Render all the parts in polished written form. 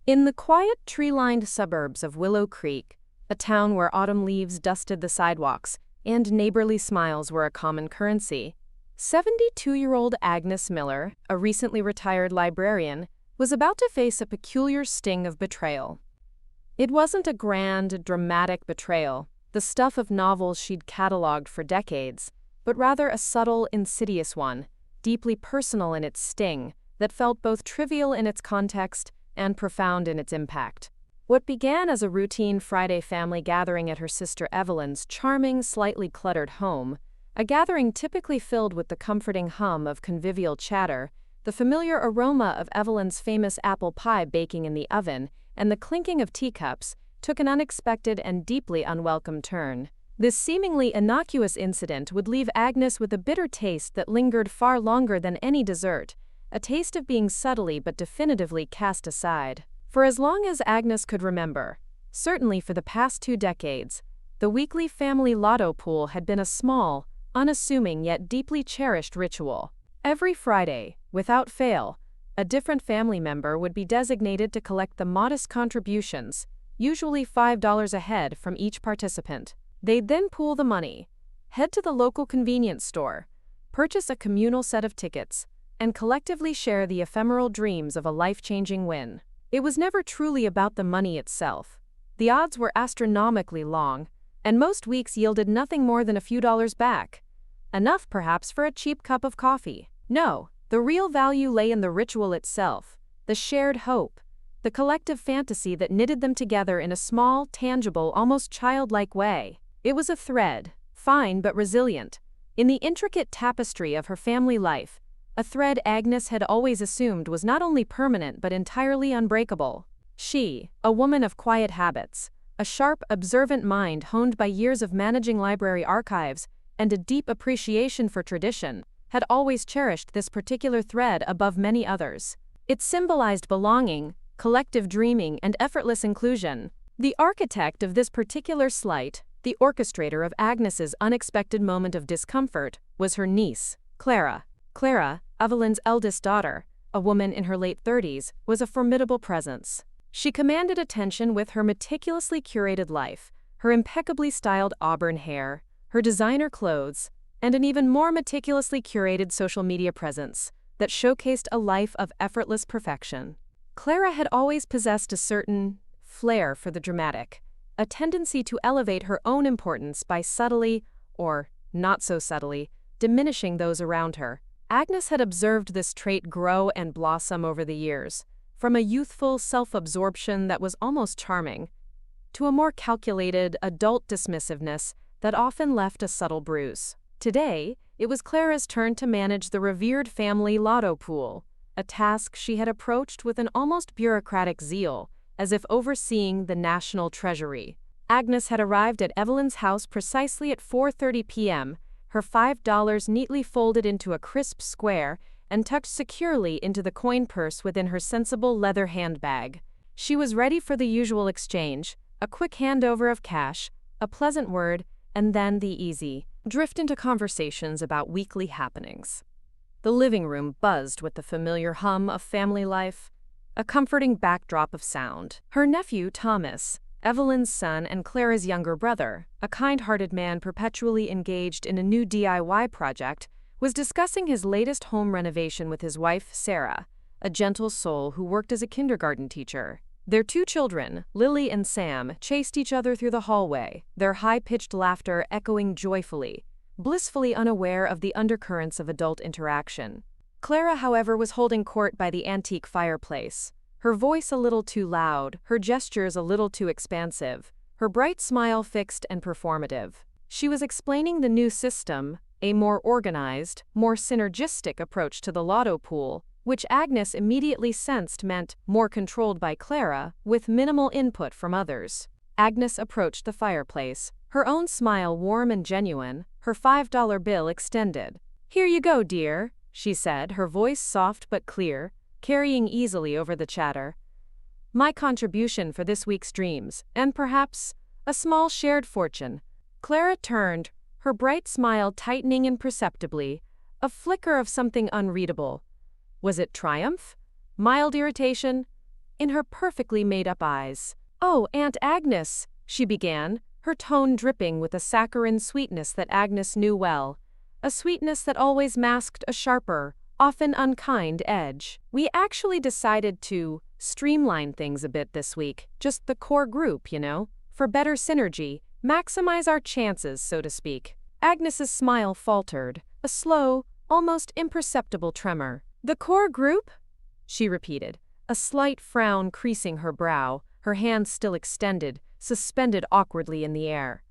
In the quiet, tree-lined suburbs of Willow Creek, a town where autumn leaves dusted the sidewalks and neighborly smiles were a common currency, 72-year-old Agnes Miller, a recently retired librarian, was about to face a peculiar sting of betrayal. It wasn't a grand, dramatic betrayal, the stuff of novels she'd cataloged for decades, but rather a subtle, insidious one, deeply personal in its sting, that felt both trivial in its context and profound in its impact. What began as a routine Friday family gathering at her sister Evelyn's charming, slightly cluttered home, a gathering typically filled with the comforting hum of convivial chatter, the familiar aroma of Evelyn's famous apple pie baking in the oven, and the clinking of teacups, took an unexpected and deeply unwelcome turn. This seemingly innocuous incident would leave Agnes with a bitter taste that lingered far longer than any dessert, a taste of being subtly but definitively cast aside. For as long as Agnes could remember, certainly for the past 2 decades, the weekly family Lotto pool had been a small, unassuming yet deeply cherished ritual. Every Friday, without fail, a different family member would be designated to collect the modest contributions, usually $5 a head, from each participant. They'd then pool the money, head to the local convenience store, purchase a communal set of tickets, and collectively share the ephemeral dreams of a life-changing win. It was never truly about the money itself. The odds were astronomically long, and most weeks yielded nothing more than a few dollars back. Enough, perhaps, for a cheap cup of coffee. No, the real value lay in the ritual itself, the shared hope, the collective fantasy that knitted them together in a small, tangible, almost childlike way. It was a thread, fine but resilient, in the intricate tapestry of her family life, a thread Agnes had always assumed was not only permanent but entirely unbreakable. She, a woman of quiet habits, a sharp, observant mind honed by years of managing library archives, and a deep appreciation for tradition, had always cherished this particular thread above many others. It symbolized belonging, collective dreaming, and effortless inclusion. The architect of this particular sleight, the orchestrator of Agnes's unexpected moment of discomfort, was her niece, Clara. Clara, Evelyn's eldest daughter, a woman in her late 30s, was a formidable presence. She commanded attention with her meticulously curated life, her impeccably styled auburn hair, her designer clothes, and an even more meticulously curated social media presence that showcased a life of effortless perfection. Clara had always possessed a certain flair for the dramatic, a tendency to elevate her own importance by subtly, or not so subtly, diminishing those around her. Agnes had observed this trait grow and blossom over the years, from a youthful self-absorption that was almost charming, to a more calculated, adult dismissiveness that often left a subtle bruise. Today, it was Clara's turn to manage the revered family Lotto pool, a task she had approached with an almost bureaucratic zeal, as if overseeing the national treasury. Agnes had arrived at Evelyn's house precisely at 4:30 p.m., her $5 neatly folded into a crisp square and tucked securely into the coin purse within her sensible leather handbag. She was ready for the usual exchange, a quick handover of cash, a pleasant word, and then the easy, drift into conversations about weekly happenings. The living room buzzed with the familiar hum of family life, a comforting backdrop of sound. Her nephew, Thomas, Evelyn's son and Clara's younger brother, a kind-hearted man perpetually engaged in a new DIY project, was discussing his latest home renovation with his wife, Sarah, a gentle soul who worked as a kindergarten teacher. Their 2 children, Lily and Sam, chased each other through the hallway, their high-pitched laughter echoing joyfully, blissfully unaware of the undercurrents of adult interaction. Clara, however, was holding court by the antique fireplace, her voice a little too loud, her gestures a little too expansive, her bright smile fixed and performative. She was explaining the new system, a more organized, more synergistic approach to the Lotto pool, which Agnes immediately sensed meant more controlled by Clara, with minimal input from others. Agnes approached the fireplace, her own smile warm and genuine, her $5 bill extended. "Here you go, dear," she said, her voice soft but clear, carrying easily over the chatter. "My contribution for this week's dreams, and perhaps a small shared fortune." Clara turned, her bright smile tightening imperceptibly, a flicker of something unreadable. Was it triumph? Mild irritation? in her perfectly made-up eyes. "Oh, Aunt Agnes," she began, her tone dripping with a saccharine sweetness that Agnes knew well. A sweetness that always masked a sharper, often unkind edge. "We actually decided to streamline things a bit this week, just the core group, for better synergy, maximize our chances, so to speak." Agnes's smile faltered, a slow, almost imperceptible tremor. "The core group?" she repeated, a slight frown creasing her brow, her hands still extended, suspended awkwardly in the air.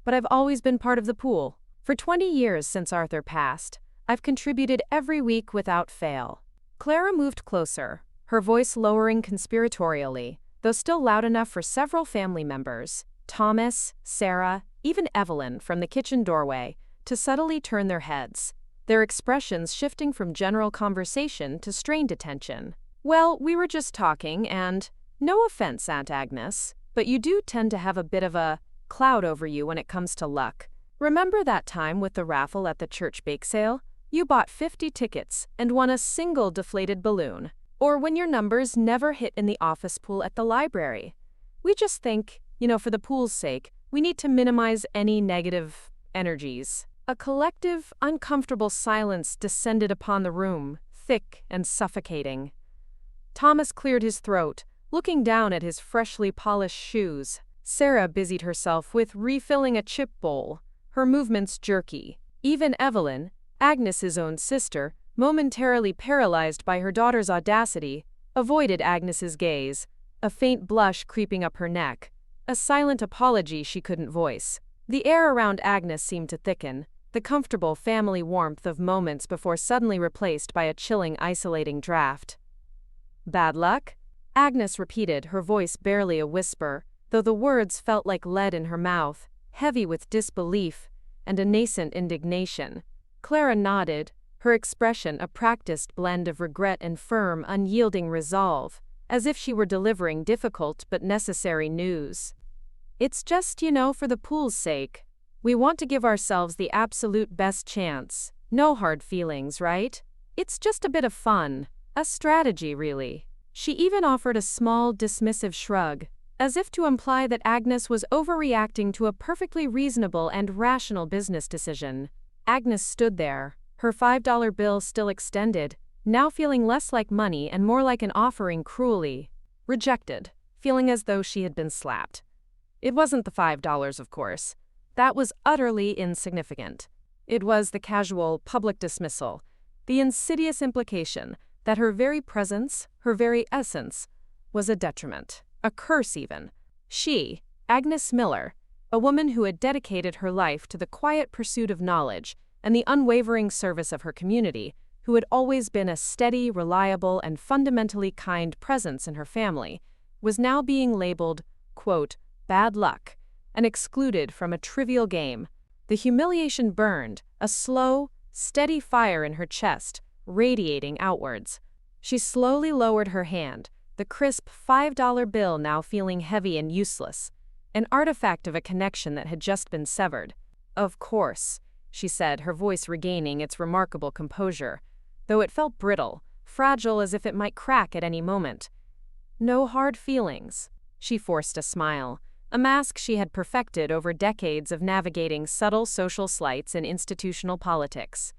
"But I've always been part of the pool. For 20 years since Arthur passed, I've contributed every week without fail." Clara moved closer, her voice lowering conspiratorially, though still loud enough for several family members, Thomas, Sarah, even Evelyn, from the kitchen doorway, to subtly turn their heads, their expressions shifting from general conversation to strained attention. "Well, we were just talking, and no offense, Aunt Agnes, but you do tend to have a bit of a cloud over you when it comes to luck. Remember that time with the raffle at the church bake sale? You bought 50 tickets and won a single deflated balloon. Or when your numbers never hit in the office pool at the library. We just think, for the pool's sake, we need to minimize any negative energies." A collective, uncomfortable silence descended upon the room, thick and suffocating. Thomas cleared his throat, looking down at his freshly polished shoes. Sarah busied herself with refilling a chip bowl, her movements jerky. Even Evelyn, Agnes's own sister, momentarily paralyzed by her daughter's audacity, avoided Agnes's gaze, a faint blush creeping up her neck, a silent apology she couldn't voice. The air around Agnes seemed to thicken, the comfortable family warmth of moments before suddenly replaced by a chilling, isolating draft. "Bad luck?" Agnes repeated, her voice barely a whisper, though the words felt like lead in her mouth, heavy with disbelief and a nascent indignation. Clara nodded, her expression a practiced blend of regret and firm, unyielding resolve, as if she were delivering difficult but necessary news. "It's just, for the pool's sake. We want to give ourselves the absolute best chance. No hard feelings, right? It's just a bit of fun, a strategy, really." She even offered a small, dismissive shrug, as if to imply that Agnes was overreacting to a perfectly reasonable and rational business decision. Agnes stood there, her $5 bill still extended, now feeling less like money and more like an offering cruelly rejected, feeling as though she had been slapped. It wasn't the $5, of course. That was utterly insignificant. It was the casual, public dismissal, the insidious implication that her very presence, her very essence, was a detriment, a curse even. She, Agnes Miller, a woman who had dedicated her life to the quiet pursuit of knowledge and the unwavering service of her community, who had always been a steady, reliable, and fundamentally kind presence in her family, was now being labeled, quote, "bad luck," and excluded from a trivial game. The humiliation burned, a slow, steady fire in her chest, radiating outwards. She slowly lowered her hand, the crisp $5 bill now feeling heavy and useless, an artifact of a connection that had just been severed. "Of course," she said, her voice regaining its remarkable composure, though it felt brittle, fragile as if it might crack at any moment. "No hard feelings." She forced a smile, a mask she had perfected over decades of navigating subtle social slights in institutional politics.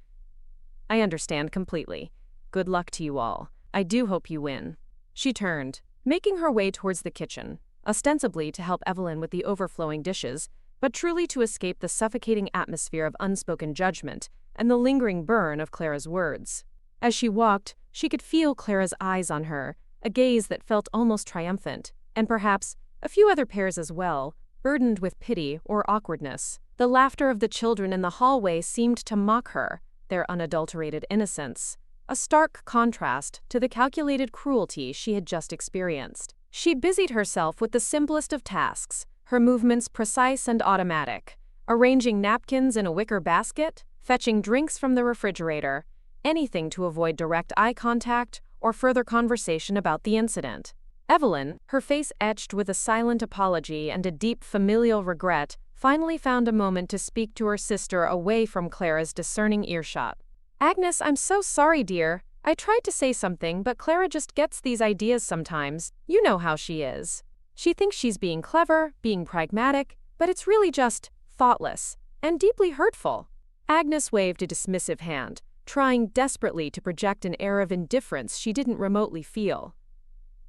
"I understand completely. Good luck to you all. I do hope you win." She turned, making her way towards the kitchen, ostensibly to help Evelyn with the overflowing dishes, but truly to escape the suffocating atmosphere of unspoken judgment and the lingering burn of Clara's words. As she walked, she could feel Clara's eyes on her, a gaze that felt almost triumphant, and perhaps a few other pairs as well, burdened with pity or awkwardness. The laughter of the children in the hallway seemed to mock her, their unadulterated innocence, a stark contrast to the calculated cruelty she had just experienced. She busied herself with the simplest of tasks, her movements precise and automatic, arranging napkins in a wicker basket, fetching drinks from the refrigerator, anything to avoid direct eye contact or further conversation about the incident. Evelyn, her face etched with a silent apology and a deep familial regret, finally found a moment to speak to her sister away from Clara's discerning earshot. "Agnes, I'm so sorry, dear. I tried to say something, but Clara just gets these ideas sometimes. You know how she is. She thinks she's being clever, being pragmatic, but it's really just thoughtless and deeply hurtful." Agnes waved a dismissive hand, trying desperately to project an air of indifference she didn't remotely feel.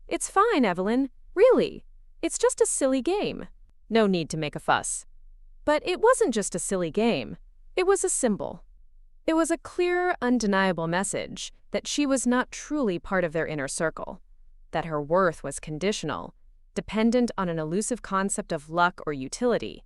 "It's fine, Evelyn. Really. It's just a silly game. No need to make a fuss." But it wasn't just a silly game. It was a symbol. It was a clear, undeniable message that she was not truly part of their inner circle, that her worth was conditional, dependent on an elusive concept of luck or utility,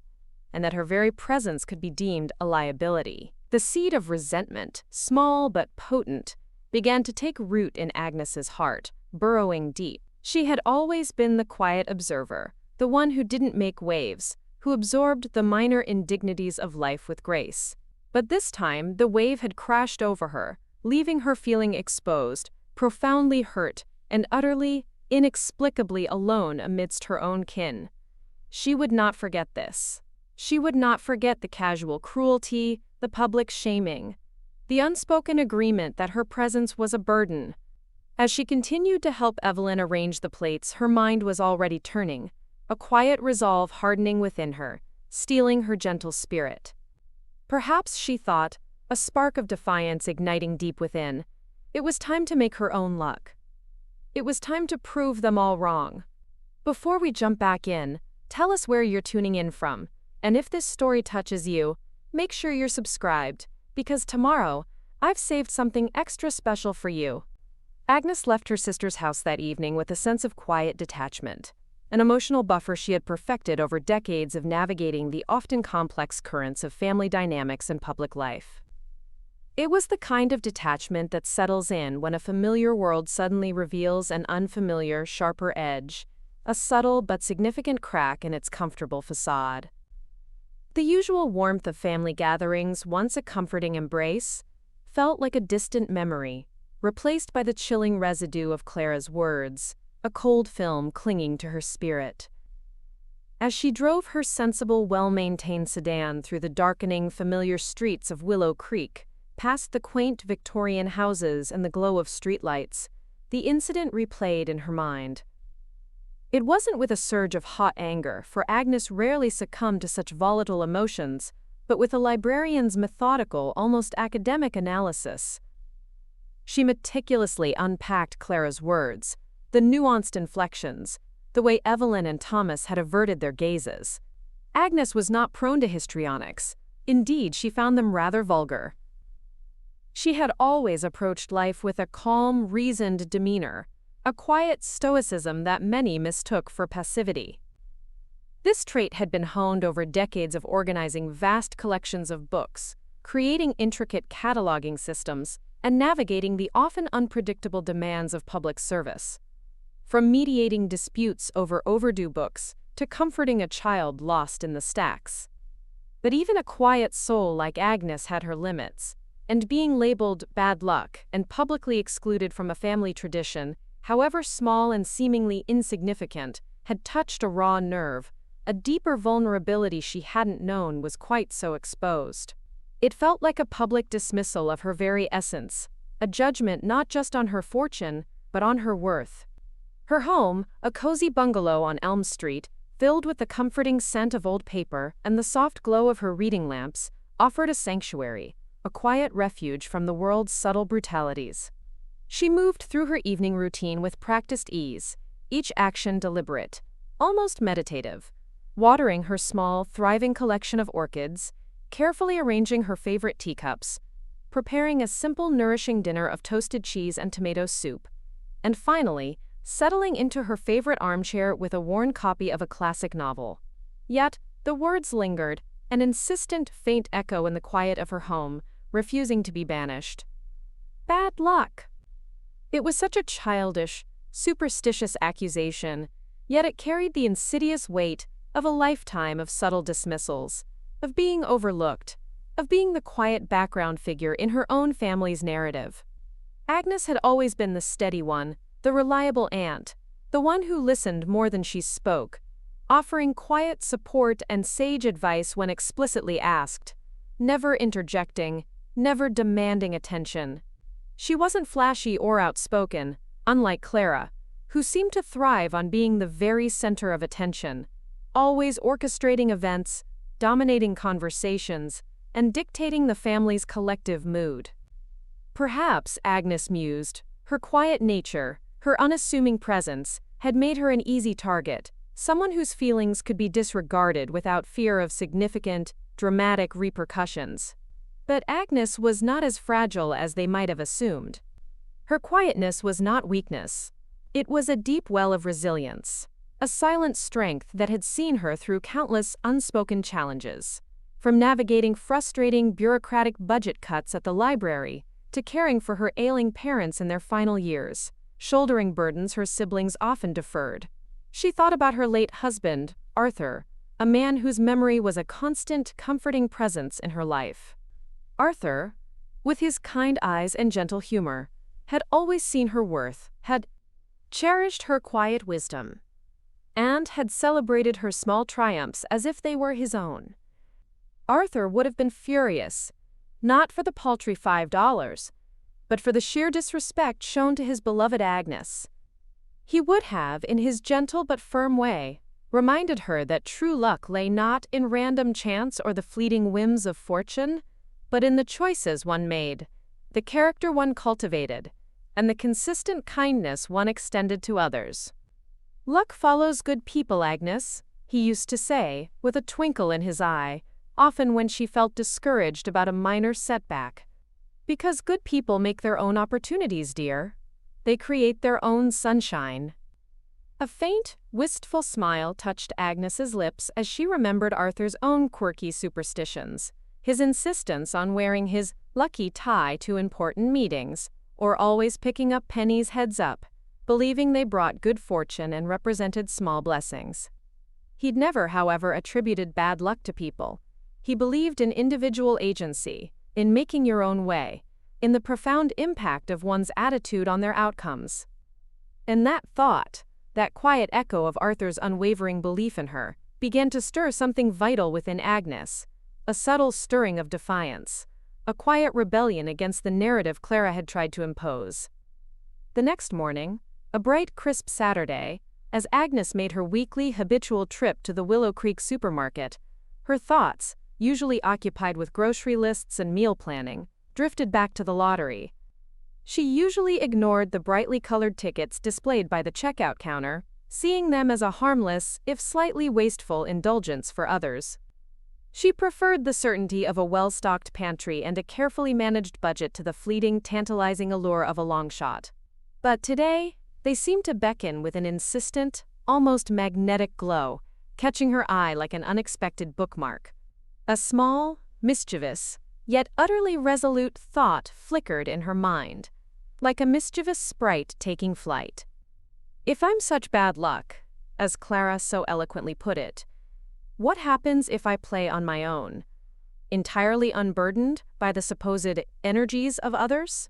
and that her very presence could be deemed a liability. The seed of resentment, small but potent, began to take root in Agnes's heart, burrowing deep. She had always been the quiet observer, the one who didn't make waves, who absorbed the minor indignities of life with grace. But this time, the wave had crashed over her, leaving her feeling exposed, profoundly hurt, and utterly, inexplicably alone amidst her own kin. She would not forget this. She would not forget the casual cruelty, the public shaming, the unspoken agreement that her presence was a burden. As she continued to help Evelyn arrange the plates, her mind was already turning, a quiet resolve hardening within her, steeling her gentle spirit. Perhaps, she thought, a spark of defiance igniting deep within. It was time to make her own luck. It was time to prove them all wrong. Before we jump back in, tell us where you're tuning in from, and if this story touches you, make sure you're subscribed, because tomorrow, I've saved something extra special for you. Agnes left her sister's house that evening with a sense of quiet detachment, an emotional buffer she had perfected over decades of navigating the often complex currents of family dynamics and public life. It was the kind of detachment that settles in when a familiar world suddenly reveals an unfamiliar, sharper edge, a subtle but significant crack in its comfortable facade. The usual warmth of family gatherings, once a comforting embrace, felt like a distant memory, replaced by the chilling residue of Clara's words, a cold film clinging to her spirit. As she drove her sensible, well-maintained sedan through the darkening, familiar streets of Willow Creek, past the quaint Victorian houses and the glow of streetlights, the incident replayed in her mind. It wasn't with a surge of hot anger, for Agnes rarely succumbed to such volatile emotions, but with a librarian's methodical, almost academic analysis. She meticulously unpacked Clara's words, the nuanced inflections, the way Evelyn and Thomas had averted their gazes. Agnes was not prone to histrionics. Indeed, she found them rather vulgar. She had always approached life with a calm, reasoned demeanor, a quiet stoicism that many mistook for passivity. This trait had been honed over decades of organizing vast collections of books, creating intricate cataloging systems, and navigating the often unpredictable demands of public service. From mediating disputes over overdue books to comforting a child lost in the stacks. But even a quiet soul like Agnes had her limits, and being labeled bad luck and publicly excluded from a family tradition, however small and seemingly insignificant, had touched a raw nerve. A deeper vulnerability she hadn't known was quite so exposed. It felt like a public dismissal of her very essence, a judgment not just on her fortune, but on her worth. Her home, a cozy bungalow on Elm Street, filled with the comforting scent of old paper and the soft glow of her reading lamps, offered a sanctuary, a quiet refuge from the world's subtle brutalities. She moved through her evening routine with practiced ease, each action deliberate, almost meditative, watering her small, thriving collection of orchids, carefully arranging her favorite teacups, preparing a simple, nourishing dinner of toasted cheese and tomato soup, and finally, settling into her favorite armchair with a worn copy of a classic novel. Yet, the words lingered, an insistent, faint echo in the quiet of her home, refusing to be banished. Bad luck. It was such a childish, superstitious accusation, yet it carried the insidious weight of a lifetime of subtle dismissals, of being overlooked, of being the quiet background figure in her own family's narrative. Agnes had always been the steady one, the reliable aunt, the one who listened more than she spoke, offering quiet support and sage advice when explicitly asked, never interjecting, never demanding attention. She wasn't flashy or outspoken, unlike Clara, who seemed to thrive on being the very center of attention, always orchestrating events, dominating conversations, and dictating the family's collective mood. Perhaps, Agnes mused, her quiet nature, her unassuming presence, had made her an easy target, someone whose feelings could be disregarded without fear of significant, dramatic repercussions. But Agnes was not as fragile as they might have assumed. Her quietness was not weakness. It was a deep well of resilience, a silent strength that had seen her through countless unspoken challenges, from navigating frustrating bureaucratic budget cuts at the library to caring for her ailing parents in their final years, shouldering burdens her siblings often deferred. She thought about her late husband, Arthur, a man whose memory was a constant, comforting presence in her life. Arthur, with his kind eyes and gentle humor, had always seen her worth, had cherished her quiet wisdom, and had celebrated her small triumphs as if they were his own. Arthur would have been furious, not for the paltry $5, but for the sheer disrespect shown to his beloved Agnes. He would have, in his gentle but firm way, reminded her that true luck lay not in random chance or the fleeting whims of fortune, but in the choices one made, the character one cultivated, and the consistent kindness one extended to others. "Luck follows good people, Agnes," he used to say, with a twinkle in his eye, often when she felt discouraged about a minor setback. "Because good people make their own opportunities, dear. They create their own sunshine." A faint, wistful smile touched Agnes's lips as she remembered Arthur's own quirky superstitions, his insistence on wearing his lucky tie to important meetings, or always picking up pennies heads up, believing they brought good fortune and represented small blessings. He'd never, however, attributed bad luck to people. He believed in individual agency, in making your own way, in the profound impact of one's attitude on their outcomes. And that thought, that quiet echo of Arthur's unwavering belief in her, began to stir something vital within Agnes, a subtle stirring of defiance, a quiet rebellion against the narrative Clara had tried to impose. The next morning, a bright, crisp Saturday, as Agnes made her weekly, habitual trip to the Willow Creek supermarket, her thoughts, usually occupied with grocery lists and meal planning, drifted back to the lottery. She usually ignored the brightly colored tickets displayed by the checkout counter, seeing them as a harmless, if slightly wasteful, indulgence for others. She preferred the certainty of a well-stocked pantry and a carefully managed budget to the fleeting, tantalizing allure of a long shot. But today, they seemed to beckon with an insistent, almost magnetic glow, catching her eye like an unexpected bookmark. A small, mischievous, yet utterly resolute thought flickered in her mind, like a mischievous sprite taking flight. "If I'm such bad luck," as Clara so eloquently put it, "what happens if I play on my own, entirely unburdened by the supposed energies of others?"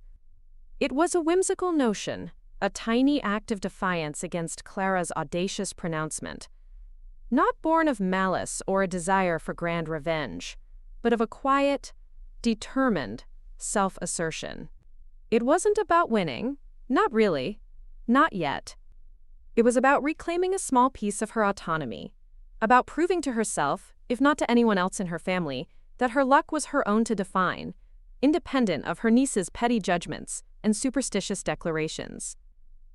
It was a whimsical notion, a tiny act of defiance against Clara's audacious pronouncement, not born of malice or a desire for grand revenge, but of a quiet, determined self-assertion. It wasn't about winning, not really, not yet. It was about reclaiming a small piece of her autonomy, about proving to herself, if not to anyone else in her family, that her luck was her own to define, independent of her niece's petty judgments and superstitious declarations.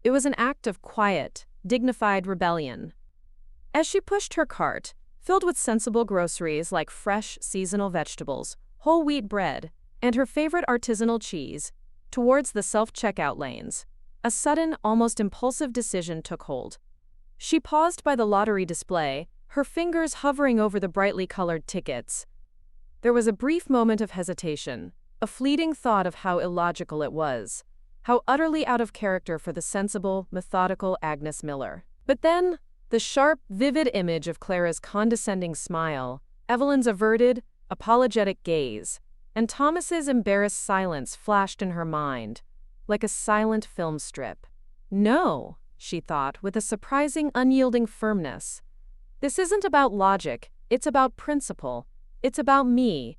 It was an act of quiet, dignified rebellion. As she pushed her cart, filled with sensible groceries like fresh, seasonal vegetables, whole wheat bread, and her favorite artisanal cheese, towards the self-checkout lanes, a sudden, almost impulsive decision took hold. She paused by the lottery display, her fingers hovering over the brightly colored tickets. There was a brief moment of hesitation, a fleeting thought of how illogical it was, how utterly out of character for the sensible, methodical Agnes Miller. But then, the sharp, vivid image of Clara's condescending smile, Evelyn's averted, apologetic gaze, and Thomas's embarrassed silence flashed in her mind, like a silent film strip. "No," she thought, with a surprising, unyielding firmness. "This isn't about logic, it's about principle. It's about me."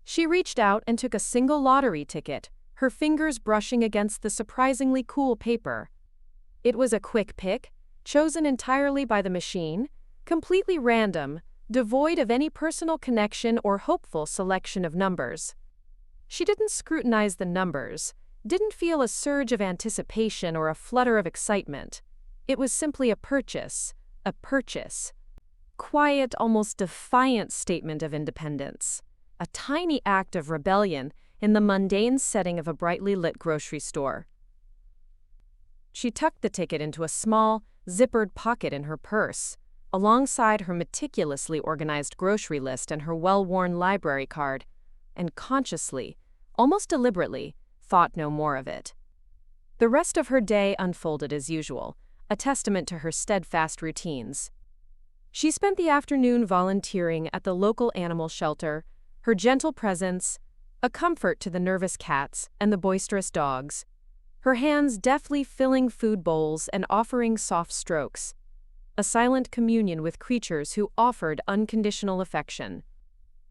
She reached out and took a single lottery ticket, her fingers brushing against the surprisingly cool paper. It was a quick pick, chosen entirely by the machine, completely random, devoid of any personal connection or hopeful selection of numbers. She didn't scrutinize the numbers, didn't feel a surge of anticipation or a flutter of excitement. It was simply a purchase. Quiet, almost defiant statement of independence. A tiny act of rebellion in the mundane setting of a brightly lit grocery store. She tucked the ticket into a small, zippered pocket in her purse, alongside her meticulously organized grocery list and her well-worn library card, and consciously, almost deliberately, thought no more of it. The rest of her day unfolded as usual, a testament to her steadfast routines. She spent the afternoon volunteering at the local animal shelter, her gentle presence, a comfort to the nervous cats and the boisterous dogs, her hands deftly filling food bowls and offering soft strokes, a silent communion with creatures who offered unconditional affection.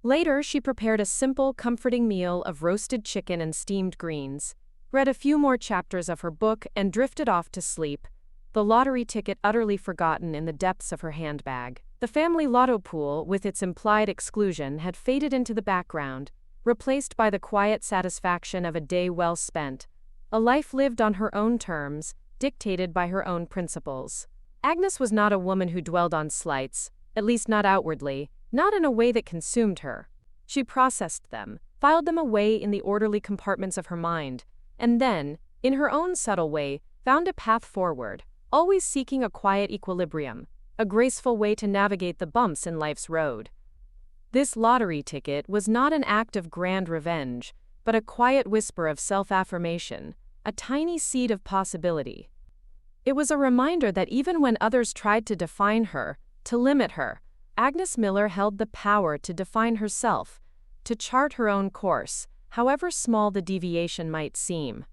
Later, she prepared a simple, comforting meal of roasted chicken and steamed greens, read a few more chapters of her book, and drifted off to sleep, the lottery ticket utterly forgotten in the depths of her handbag. The family Lotto pool, with its implied exclusion, had faded into the background, replaced by the quiet satisfaction of a day well spent, a life lived on her own terms, dictated by her own principles. Agnes was not a woman who dwelled on slights, at least not outwardly, not in a way that consumed her. She processed them, filed them away in the orderly compartments of her mind, and then, in her own subtle way, found a path forward, always seeking a quiet equilibrium, a graceful way to navigate the bumps in life's road. This lottery ticket was not an act of grand revenge, but a quiet whisper of self-affirmation, a tiny seed of possibility. It was a reminder that even when others tried to define her, to limit her, Agnes Miller held the power to define herself, to chart her own course, however small the deviation might seem.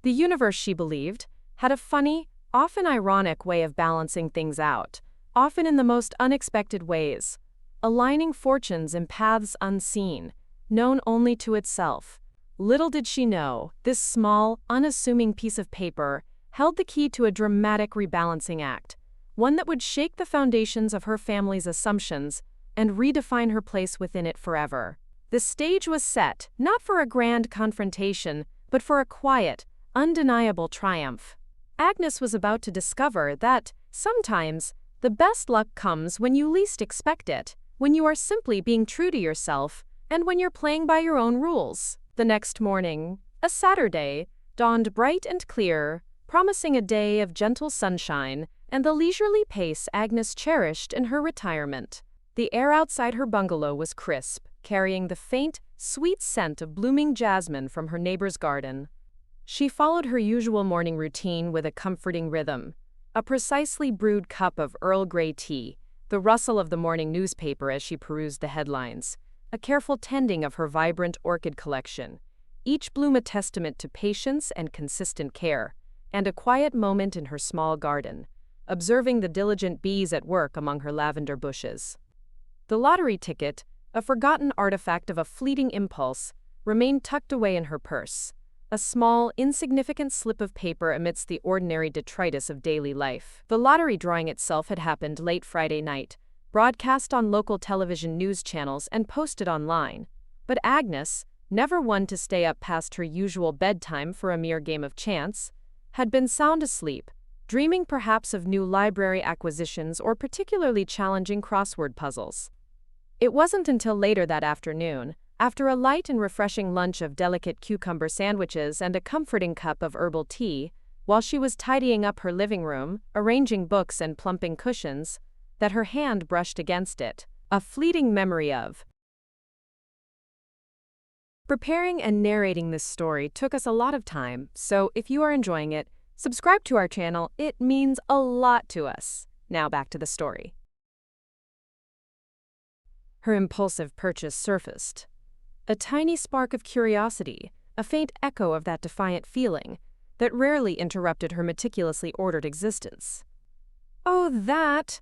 The universe, she believed, had a funny, often ironic way of balancing things out, often in the most unexpected ways, aligning fortunes in paths unseen, known only to itself. Little did she know, this small, unassuming piece of paper held the key to a dramatic rebalancing act, one that would shake the foundations of her family's assumptions and redefine her place within it forever. The stage was set, not for a grand confrontation, but for a quiet, undeniable triumph. Agnes was about to discover that, sometimes, the best luck comes when you least expect it, when you are simply being true to yourself, and when you're playing by your own rules. The next morning, a Saturday, dawned bright and clear, promising a day of gentle sunshine and the leisurely pace Agnes cherished in her retirement. The air outside her bungalow was crisp, carrying the faint, sweet scent of blooming jasmine from her neighbor's garden. She followed her usual morning routine with a comforting rhythm, a precisely brewed cup of Earl Grey tea, the rustle of the morning newspaper as she perused the headlines, a careful tending of her vibrant orchid collection, each bloom a testament to patience and consistent care, and a quiet moment in her small garden, observing the diligent bees at work among her lavender bushes. The lottery ticket, a forgotten artifact of a fleeting impulse, remained tucked away in her purse, a small, insignificant slip of paper amidst the ordinary detritus of daily life. The lottery drawing itself had happened late Friday night, broadcast on local television news channels and posted online, but Agnes, never one to stay up past her usual bedtime for a mere game of chance, had been sound asleep, dreaming perhaps of new library acquisitions or particularly challenging crossword puzzles. It wasn't until later that afternoon, after a light and refreshing lunch of delicate cucumber sandwiches and a comforting cup of herbal tea, while she was tidying up her living room, arranging books and plumping cushions, that her hand brushed against it, a fleeting memory of. Preparing and narrating this story took us a lot of time, so if you are enjoying it, subscribe to our channel. It means a lot to us. Now back to the story. Her impulsive purchase surfaced. A tiny spark of curiosity, a faint echo of that defiant feeling, that rarely interrupted her meticulously ordered existence. "Oh, that,"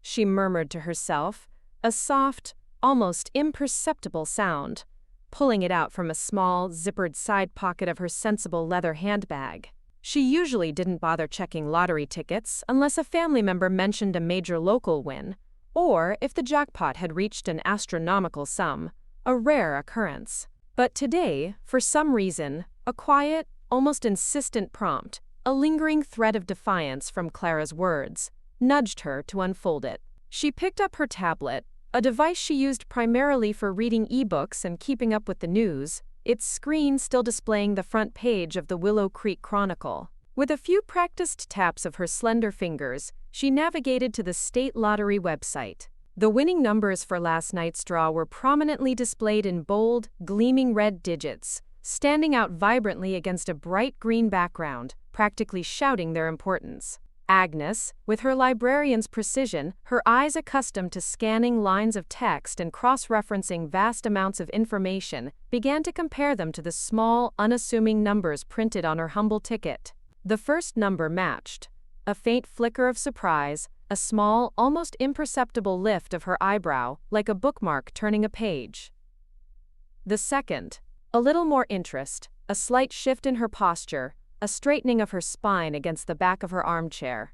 she murmured to herself, a soft, almost imperceptible sound, pulling it out from a small, zippered side pocket of her sensible leather handbag. She usually didn't bother checking lottery tickets unless a family member mentioned a major local win, or if the jackpot had reached an astronomical sum, a rare occurrence. But today, for some reason, a quiet, almost insistent prompt, a lingering thread of defiance from Clara's words, nudged her to unfold it. She picked up her tablet, a device she used primarily for reading ebooks and keeping up with the news, its screen still displaying the front page of the Willow Creek Chronicle. With a few practiced taps of her slender fingers, she navigated to the state lottery website. The winning numbers for last night's draw were prominently displayed in bold, gleaming red digits, standing out vibrantly against a bright green background, practically shouting their importance. Agnes, with her librarian's precision, her eyes accustomed to scanning lines of text and cross-referencing vast amounts of information, began to compare them to the small, unassuming numbers printed on her humble ticket. The first number matched. A faint flicker of surprise, a small, almost imperceptible lift of her eyebrow, like a bookmark turning a page. The second. A little more interest, a slight shift in her posture, a straightening of her spine against the back of her armchair.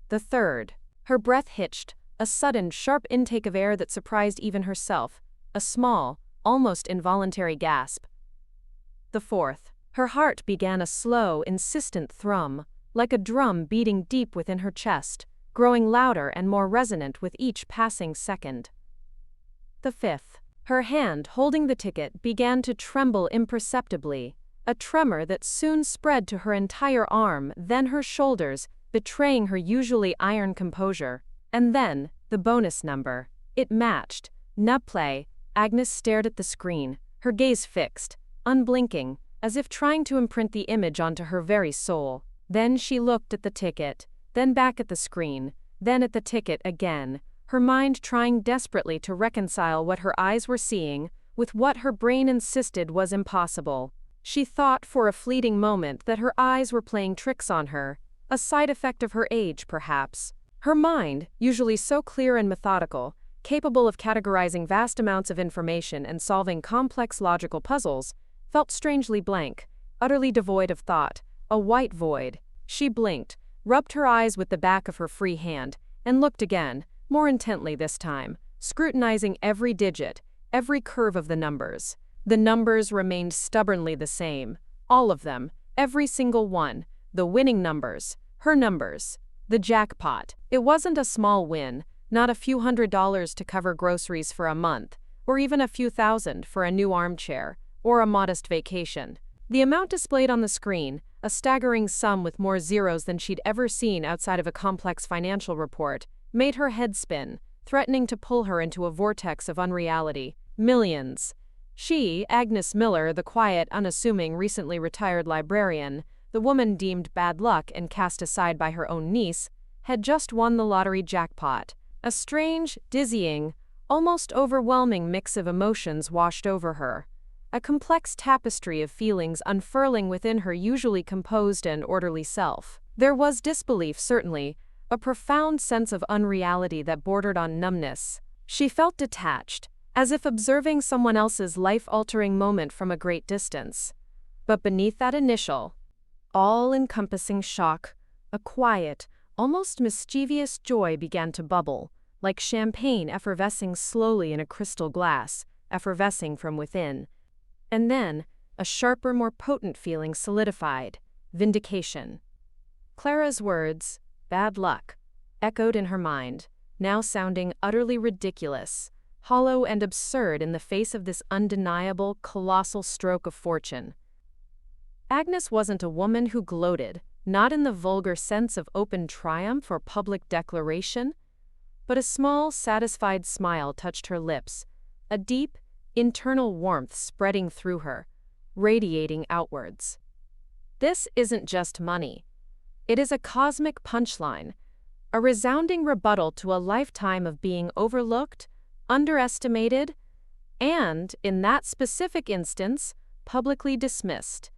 The third. Her breath hitched, a sudden, sharp intake of air that surprised even herself, a small, almost involuntary gasp. The fourth. Her heart began a slow, insistent thrum, like a drum beating deep within her chest, growing louder and more resonant with each passing second. The fifth. Her hand holding the ticket began to tremble imperceptibly, a tremor that soon spread to her entire arm, then her shoulders, betraying her usually iron composure. And then, the bonus number. It matched. Nubplay. Agnes stared at the screen, her gaze fixed, unblinking, as if trying to imprint the image onto her very soul. Then she looked at the ticket, then back at the screen, then at the ticket again, her mind trying desperately to reconcile what her eyes were seeing with what her brain insisted was impossible. She thought for a fleeting moment that her eyes were playing tricks on her, a side effect of her age, perhaps. Her mind, usually so clear and methodical, capable of categorizing vast amounts of information and solving complex logical puzzles, felt strangely blank, utterly devoid of thought, a white void. She blinked, rubbed her eyes with the back of her free hand, and looked again, more intently this time, scrutinizing every digit, every curve of the numbers. The numbers remained stubbornly the same, all of them, every single one, the winning numbers, her numbers, the jackpot. It wasn't a small win, not a few $100s to cover groceries for a month, or even a few thousand for a new armchair, or a modest vacation. The amount displayed on the screen, a staggering sum with more zeros than she'd ever seen outside of a complex financial report, made her head spin, threatening to pull her into a vortex of unreality. Millions. She, Agnes Miller, the quiet, unassuming, recently retired librarian, the woman deemed bad luck and cast aside by her own niece, had just won the lottery jackpot. A strange, dizzying, almost overwhelming mix of emotions washed over her. A complex tapestry of feelings unfurling within her usually composed and orderly self. There was disbelief, certainly, a profound sense of unreality that bordered on numbness. She felt detached, as if observing someone else's life-altering moment from a great distance. But beneath that initial, all-encompassing shock, a quiet, almost mischievous joy began to bubble, like champagne effervescing slowly in a crystal glass, effervescing from within. And then, a sharper, more potent feeling solidified: vindication. Clara's words, "bad luck," echoed in her mind, now sounding utterly ridiculous, hollow and absurd in the face of this undeniable, colossal stroke of fortune. Agnes wasn't a woman who gloated, not in the vulgar sense of open triumph or public declaration, but a small, satisfied smile touched her lips, a deep, internal warmth spreading through her, radiating outwards. This isn't just money. It is a cosmic punchline, a resounding rebuttal to a lifetime of being overlooked, underestimated, and, in that specific instance, publicly dismissed.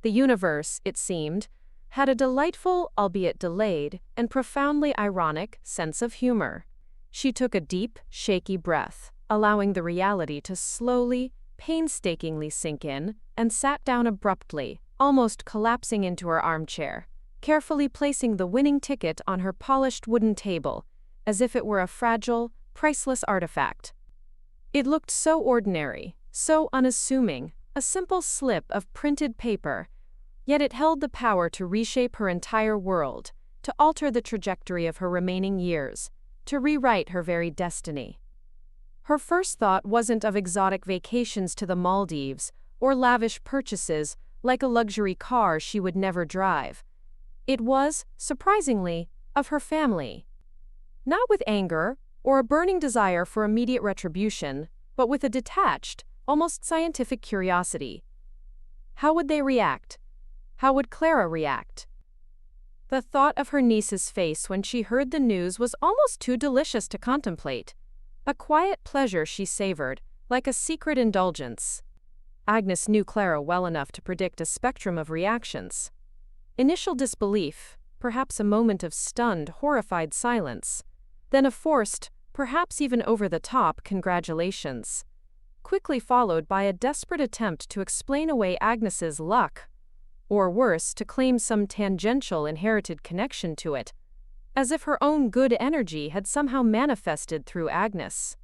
The universe, it seemed, had a delightful, albeit delayed, and profoundly ironic sense of humor. She took a deep, shaky breath, allowing the reality to slowly, painstakingly sink in, and sat down abruptly, almost collapsing into her armchair, carefully placing the winning ticket on her polished wooden table, as if it were a fragile, priceless artifact. It looked so ordinary, so unassuming, a simple slip of printed paper, yet it held the power to reshape her entire world, to alter the trajectory of her remaining years, to rewrite her very destiny. Her first thought wasn't of exotic vacations to the Maldives or lavish purchases like a luxury car she would never drive. It was, surprisingly, of her family. Not with anger or a burning desire for immediate retribution, but with a detached, almost scientific curiosity. How would they react? How would Clara react? The thought of her niece's face when she heard the news was almost too delicious to contemplate. A quiet pleasure she savored, like a secret indulgence. Agnes knew Clara well enough to predict a spectrum of reactions. Initial disbelief, perhaps a moment of stunned, horrified silence. Then a forced, perhaps even over-the-top congratulations. Quickly followed by a desperate attempt to explain away Agnes's luck. Or worse, to claim some tangential inherited connection to it, as if her own good energy had somehow manifested through Agnes.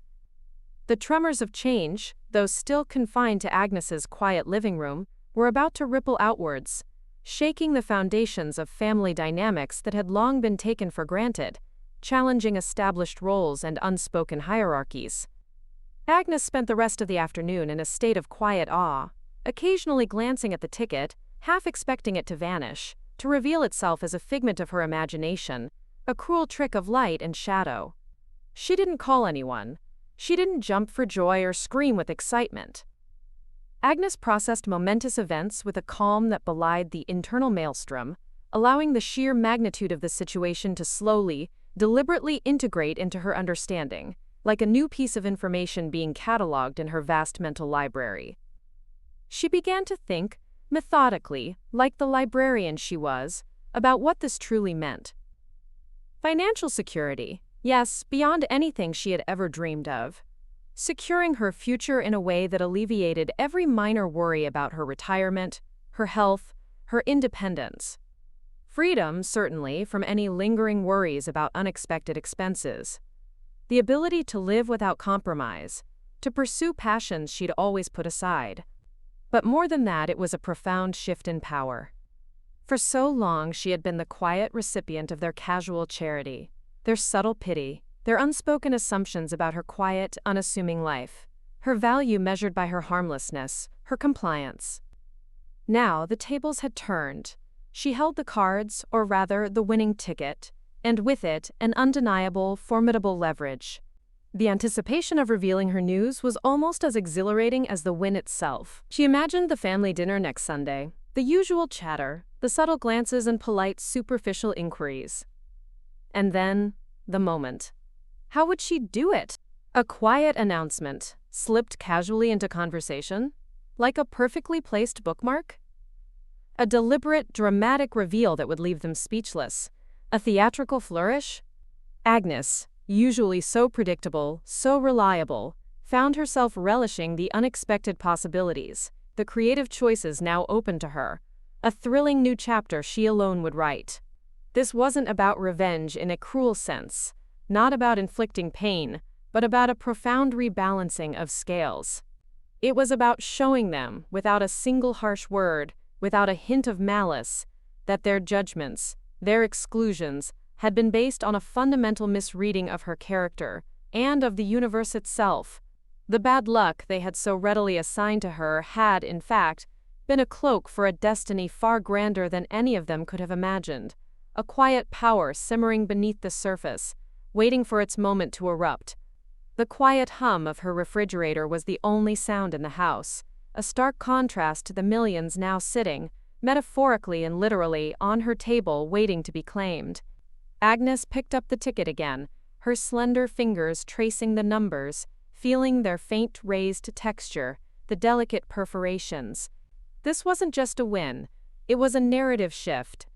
The tremors of change, though still confined to Agnes's quiet living room, were about to ripple outwards, shaking the foundations of family dynamics that had long been taken for granted, challenging established roles and unspoken hierarchies. Agnes spent the rest of the afternoon in a state of quiet awe, occasionally glancing at the ticket, half expecting it to vanish, to reveal itself as a figment of her imagination, a cruel trick of light and shadow. She didn't call anyone. She didn't jump for joy or scream with excitement. Agnes processed momentous events with a calm that belied the internal maelstrom, allowing the sheer magnitude of the situation to slowly, deliberately integrate into her understanding, like a new piece of information being cataloged in her vast mental library. She began to think, methodically, like the librarian she was, about what this truly meant. Financial security, yes, beyond anything she had ever dreamed of. Securing her future in a way that alleviated every minor worry about her retirement, her health, her independence. Freedom, certainly, from any lingering worries about unexpected expenses. The ability to live without compromise, to pursue passions she'd always put aside. But more than that, it was a profound shift in power. For so long she had been the quiet recipient of their casual charity, their subtle pity, their unspoken assumptions about her quiet, unassuming life, her value measured by her harmlessness, her compliance. Now the tables had turned. She held the cards, or rather the winning ticket, and with it an undeniable, formidable leverage. The anticipation of revealing her news was almost as exhilarating as the win itself. She imagined the family dinner next Sunday, the usual chatter, the subtle glances and polite, superficial inquiries. And then, the moment. How would she do it? A quiet announcement, slipped casually into conversation, like a perfectly placed bookmark? A deliberate, dramatic reveal that would leave them speechless. A theatrical flourish? Agnes, usually so predictable, so reliable, found herself relishing the unexpected possibilities, the creative choices now open to her, a thrilling new chapter she alone would write. This wasn't about revenge in a cruel sense, not about inflicting pain, but about a profound rebalancing of scales. It was about showing them, without a single harsh word, without a hint of malice, that their judgments, their exclusions, had been based on a fundamental misreading of her character, and of the universe itself. The bad luck they had so readily assigned to her had, in fact, been a cloak for a destiny far grander than any of them could have imagined, a quiet power simmering beneath the surface, waiting for its moment to erupt. The quiet hum of her refrigerator was the only sound in the house, a stark contrast to the millions now sitting, metaphorically and literally, on her table waiting to be claimed. Agnes picked up the ticket again, her slender fingers tracing the numbers, feeling their faint raised texture, the delicate perforations. This wasn't just a win, it was a narrative shift.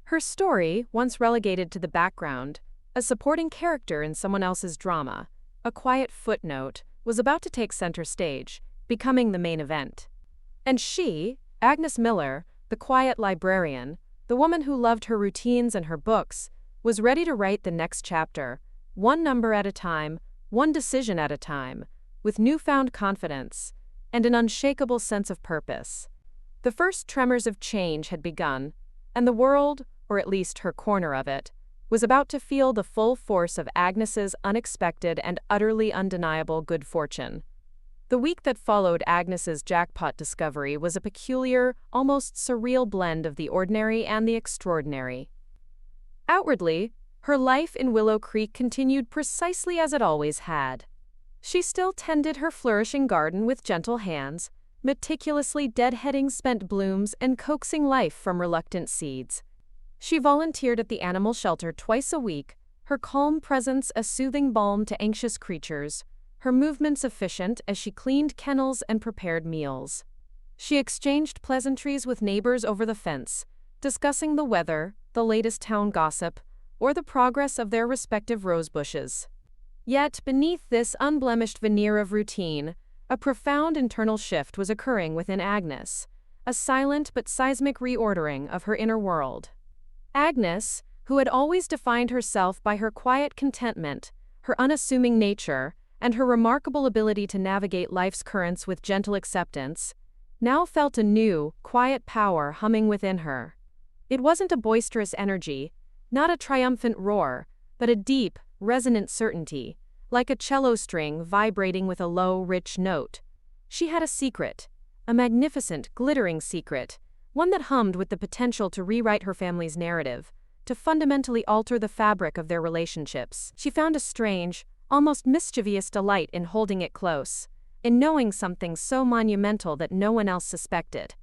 Her story, once relegated to the background, a supporting character in someone else's drama, a quiet footnote, was about to take center stage, becoming the main event. And she, Agnes Miller, the quiet librarian, the woman who loved her routines and her books, was ready to write the next chapter, one number at a time, one decision at a time, with newfound confidence and an unshakable sense of purpose. The first tremors of change had begun, and the world, or at least her corner of it, was about to feel the full force of Agnes's unexpected and utterly undeniable good fortune. The week that followed Agnes's jackpot discovery was a peculiar, almost surreal blend of the ordinary and the extraordinary. Outwardly, her life in Willow Creek continued precisely as it always had. She still tended her flourishing garden with gentle hands, meticulously deadheading spent blooms and coaxing life from reluctant seeds. She volunteered at the animal shelter twice a week, her calm presence a soothing balm to anxious creatures, her movements efficient as she cleaned kennels and prepared meals. She exchanged pleasantries with neighbors over the fence, discussing the weather, the latest town gossip, or the progress of their respective rose bushes. Yet, beneath this unblemished veneer of routine, a profound internal shift was occurring within Agnes, a silent but seismic reordering of her inner world. Agnes, who had always defined herself by her quiet contentment, her unassuming nature, and her remarkable ability to navigate life's currents with gentle acceptance, now felt a new, quiet power humming within her. It wasn't a boisterous energy, not a triumphant roar, but a deep, resonant certainty, like a cello string vibrating with a low, rich note. She had a secret, a magnificent, glittering secret, one that hummed with the potential to rewrite her family's narrative, to fundamentally alter the fabric of their relationships. She found a strange, almost mischievous delight in holding it close, in knowing something so monumental that no one else suspected.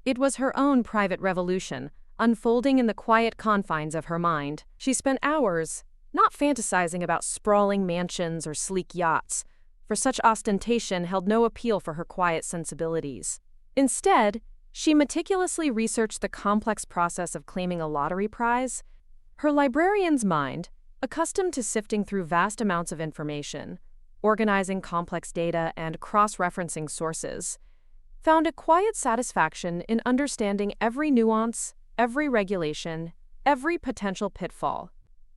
It was her own private revolution, unfolding in the quiet confines of her mind. She spent hours, not fantasizing about sprawling mansions or sleek yachts, for such ostentation held no appeal for her quiet sensibilities. Instead, she meticulously researched the complex process of claiming a lottery prize. Her librarian's mind, accustomed to sifting through vast amounts of information, organizing complex data and cross-referencing sources, found a quiet satisfaction in understanding every nuance, every regulation, every potential pitfall.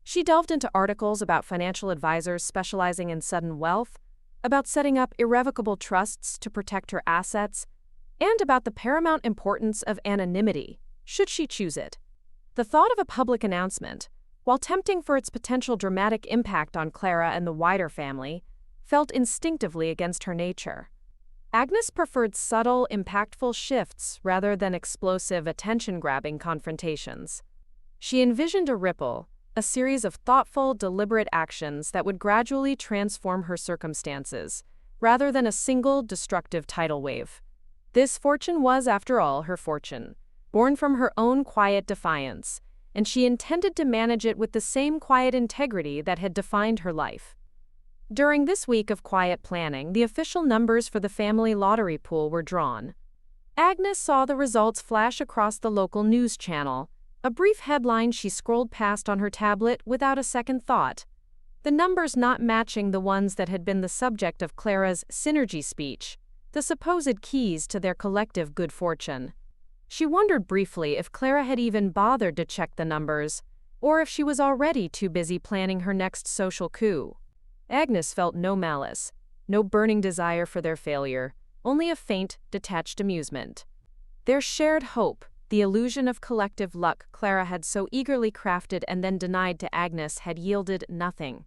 She delved into articles about financial advisors specializing in sudden wealth, about setting up irrevocable trusts to protect her assets, and about the paramount importance of anonymity, should she choose it. The thought of a public announcement, while tempting for its potential dramatic impact on Clara and the wider family, felt instinctively against her nature. Agnes preferred subtle, impactful shifts rather than explosive, attention-grabbing confrontations. She envisioned a ripple, a series of thoughtful, deliberate actions that would gradually transform her circumstances, rather than a single, destructive tidal wave. This fortune was, after all, her fortune, born from her own quiet defiance, and she intended to manage it with the same quiet integrity that had defined her life. During this week of quiet planning, the official numbers for the family lottery pool were drawn. Agnes saw the results flash across the local news channel, a brief headline she scrolled past on her tablet without a second thought. The numbers not matching the ones that had been the subject of Clara's synergy speech, the supposed keys to their collective good fortune. She wondered briefly if Clara had even bothered to check the numbers, or if she was already too busy planning her next social coup. Agnes felt no malice, no burning desire for their failure, only a faint, detached amusement. Their shared hope, the illusion of collective luck Clara had so eagerly crafted and then denied to Agnes, had yielded nothing.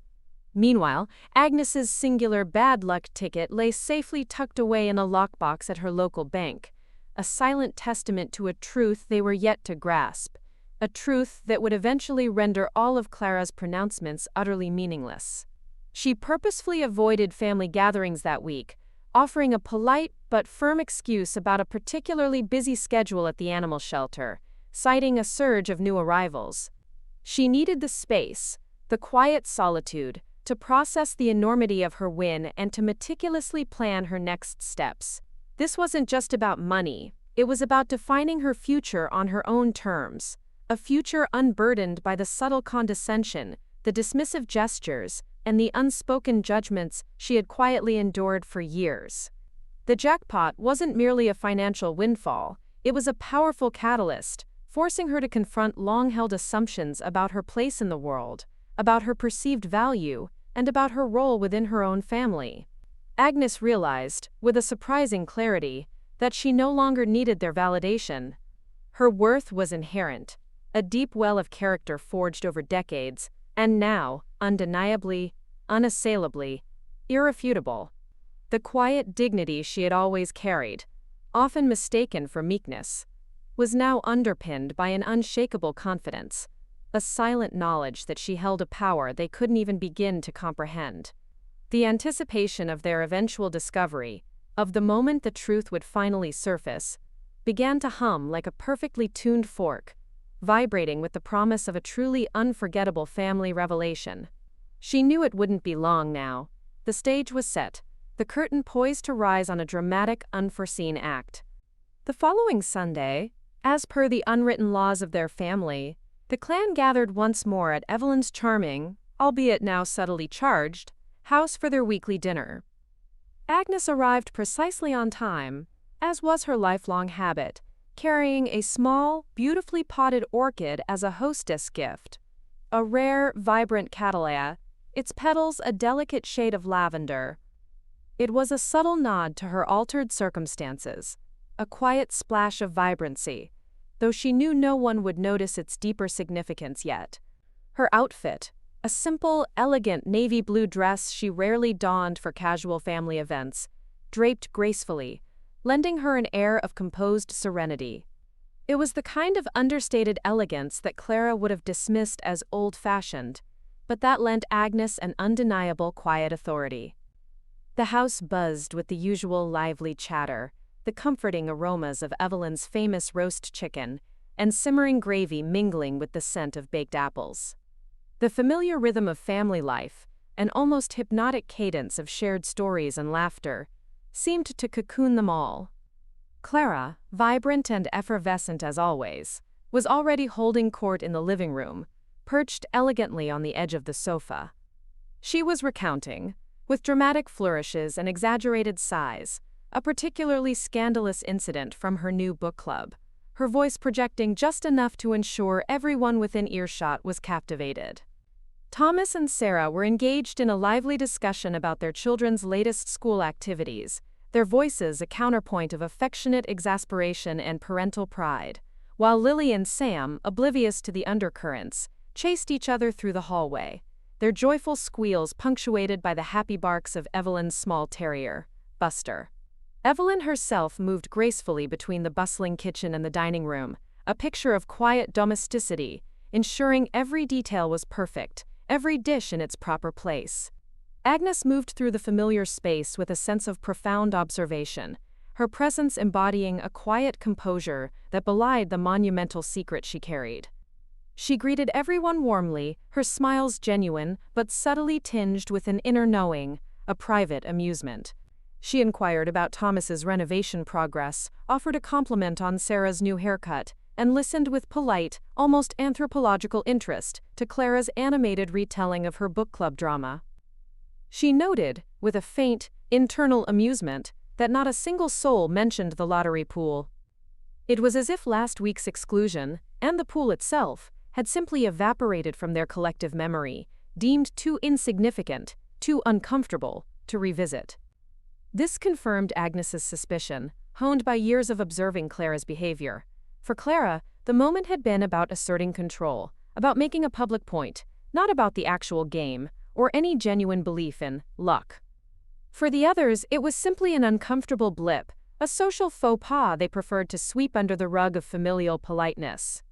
Meanwhile, Agnes's singular bad luck ticket lay safely tucked away in a lockbox at her local bank, a silent testament to a truth they were yet to grasp, a truth that would eventually render all of Clara's pronouncements utterly meaningless. She purposefully avoided family gatherings that week, offering a polite but firm excuse about a particularly busy schedule at the animal shelter, citing a surge of new arrivals. She needed the space, the quiet solitude, to process the enormity of her win and to meticulously plan her next steps. This wasn't just about money, it was about defining her future on her own terms, a future unburdened by the subtle condescension, the dismissive gestures, and the unspoken judgments she had quietly endured for years. The jackpot wasn't merely a financial windfall, it was a powerful catalyst, forcing her to confront long-held assumptions about her place in the world, about her perceived value, and about her role within her own family. Agnes realized, with a surprising clarity, that she no longer needed their validation. Her worth was inherent, a deep well of character forged over decades, and now, undeniably, unassailably, irrefutable. The quiet dignity she had always carried, often mistaken for meekness, was now underpinned by an unshakable confidence, a silent knowledge that she held a power they couldn't even begin to comprehend. The anticipation of their eventual discovery, of the moment the truth would finally surface, began to hum like a perfectly tuned fork, vibrating with the promise of a truly unforgettable family revelation. She knew it wouldn't be long now. The stage was set, the curtain poised to rise on a dramatic, unforeseen act. The following Sunday, as per the unwritten laws of their family, the clan gathered once more at Evelyn's charming, albeit now subtly charged, house for their weekly dinner. Agnes arrived precisely on time, as was her lifelong habit, carrying a small, beautifully potted orchid as a hostess gift. A rare, vibrant cattleya, its petals a delicate shade of lavender. It was a subtle nod to her altered circumstances, a quiet splash of vibrancy, though she knew no one would notice its deeper significance yet. Her outfit, a simple, elegant navy blue dress she rarely donned for casual family events, draped gracefully, lending her an air of composed serenity. It was the kind of understated elegance that Clara would have dismissed as old-fashioned, but that lent Agnes an undeniable quiet authority. The house buzzed with the usual lively chatter, the comforting aromas of Evelyn's famous roast chicken, and simmering gravy mingling with the scent of baked apples. The familiar rhythm of family life, an almost hypnotic cadence of shared stories and laughter, seemed to cocoon them all. Clara, vibrant and effervescent as always, was already holding court in the living room, perched elegantly on the edge of the sofa. She was recounting, with dramatic flourishes and exaggerated sighs, a particularly scandalous incident from her new book club, her voice projecting just enough to ensure everyone within earshot was captivated. Thomas and Sarah were engaged in a lively discussion about their children's latest school activities, their voices a counterpoint of affectionate exasperation and parental pride, while Lily and Sam, oblivious to the undercurrents, chased each other through the hallway, their joyful squeals punctuated by the happy barks of Evelyn's small terrier, Buster. Evelyn herself moved gracefully between the bustling kitchen and the dining room, a picture of quiet domesticity, ensuring every detail was perfect, every dish in its proper place. Agnes moved through the familiar space with a sense of profound observation, her presence embodying a quiet composure that belied the monumental secret she carried. She greeted everyone warmly, her smiles genuine but subtly tinged with an inner knowing, a private amusement. She inquired about Thomas's renovation progress, offered a compliment on Sarah's new haircut, and listened with polite, almost anthropological interest to Clara's animated retelling of her book club drama. She noted, with a faint, internal amusement, that not a single soul mentioned the lottery pool. It was as if last week's exclusion, and the pool itself, had simply evaporated from their collective memory, deemed too insignificant, too uncomfortable, to revisit. This confirmed Agnes's suspicion, honed by years of observing Clara's behavior. For Clara, the moment had been about asserting control, about making a public point, not about the actual game, or any genuine belief in luck. For the others, it was simply an uncomfortable blip, a social faux pas they preferred to sweep under the rug of familial politeness.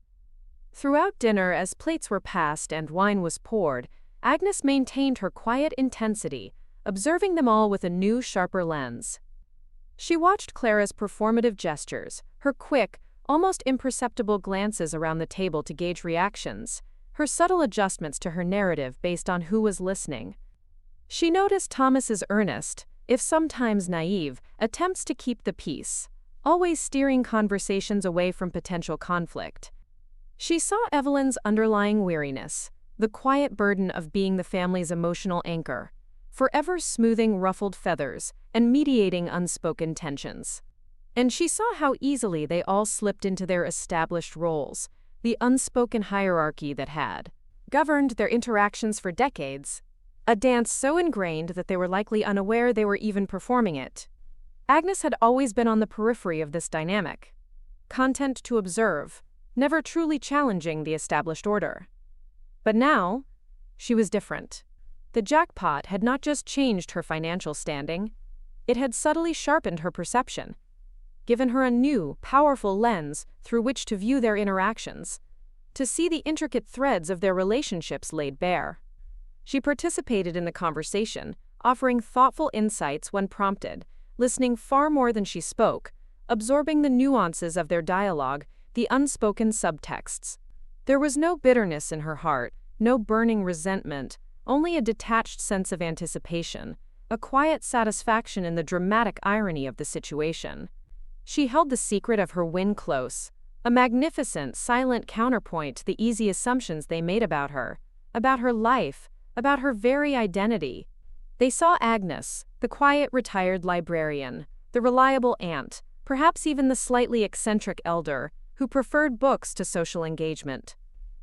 Throughout dinner, as plates were passed and wine was poured, Agnes maintained her quiet intensity, observing them all with a new, sharper lens. She watched Clara's performative gestures, her quick, almost imperceptible glances around the table to gauge reactions, her subtle adjustments to her narrative based on who was listening. She noticed Thomas's earnest, if sometimes naive, attempts to keep the peace, always steering conversations away from potential conflict. She saw Evelyn's underlying weariness, the quiet burden of being the family's emotional anchor, forever smoothing ruffled feathers, and mediating unspoken tensions. And she saw how easily they all slipped into their established roles, the unspoken hierarchy that had governed their interactions for decades, a dance so ingrained that they were likely unaware they were even performing it. Agnes had always been on the periphery of this dynamic, content to observe, never truly challenging the established order. But now, she was different. The jackpot had not just changed her financial standing, it had subtly sharpened her perception, given her a new, powerful lens through which to view their interactions, to see the intricate threads of their relationships laid bare. She participated in the conversation, offering thoughtful insights when prompted, listening far more than she spoke, absorbing the nuances of their dialogue, the unspoken subtexts. There was no bitterness in her heart, no burning resentment, only a detached sense of anticipation, a quiet satisfaction in the dramatic irony of the situation. She held the secret of her win close, a magnificent, silent counterpoint to the easy assumptions they made about her life, about her very identity. They saw Agnes, the quiet, retired librarian, the reliable aunt, perhaps even the slightly eccentric elder, who preferred books to social engagement.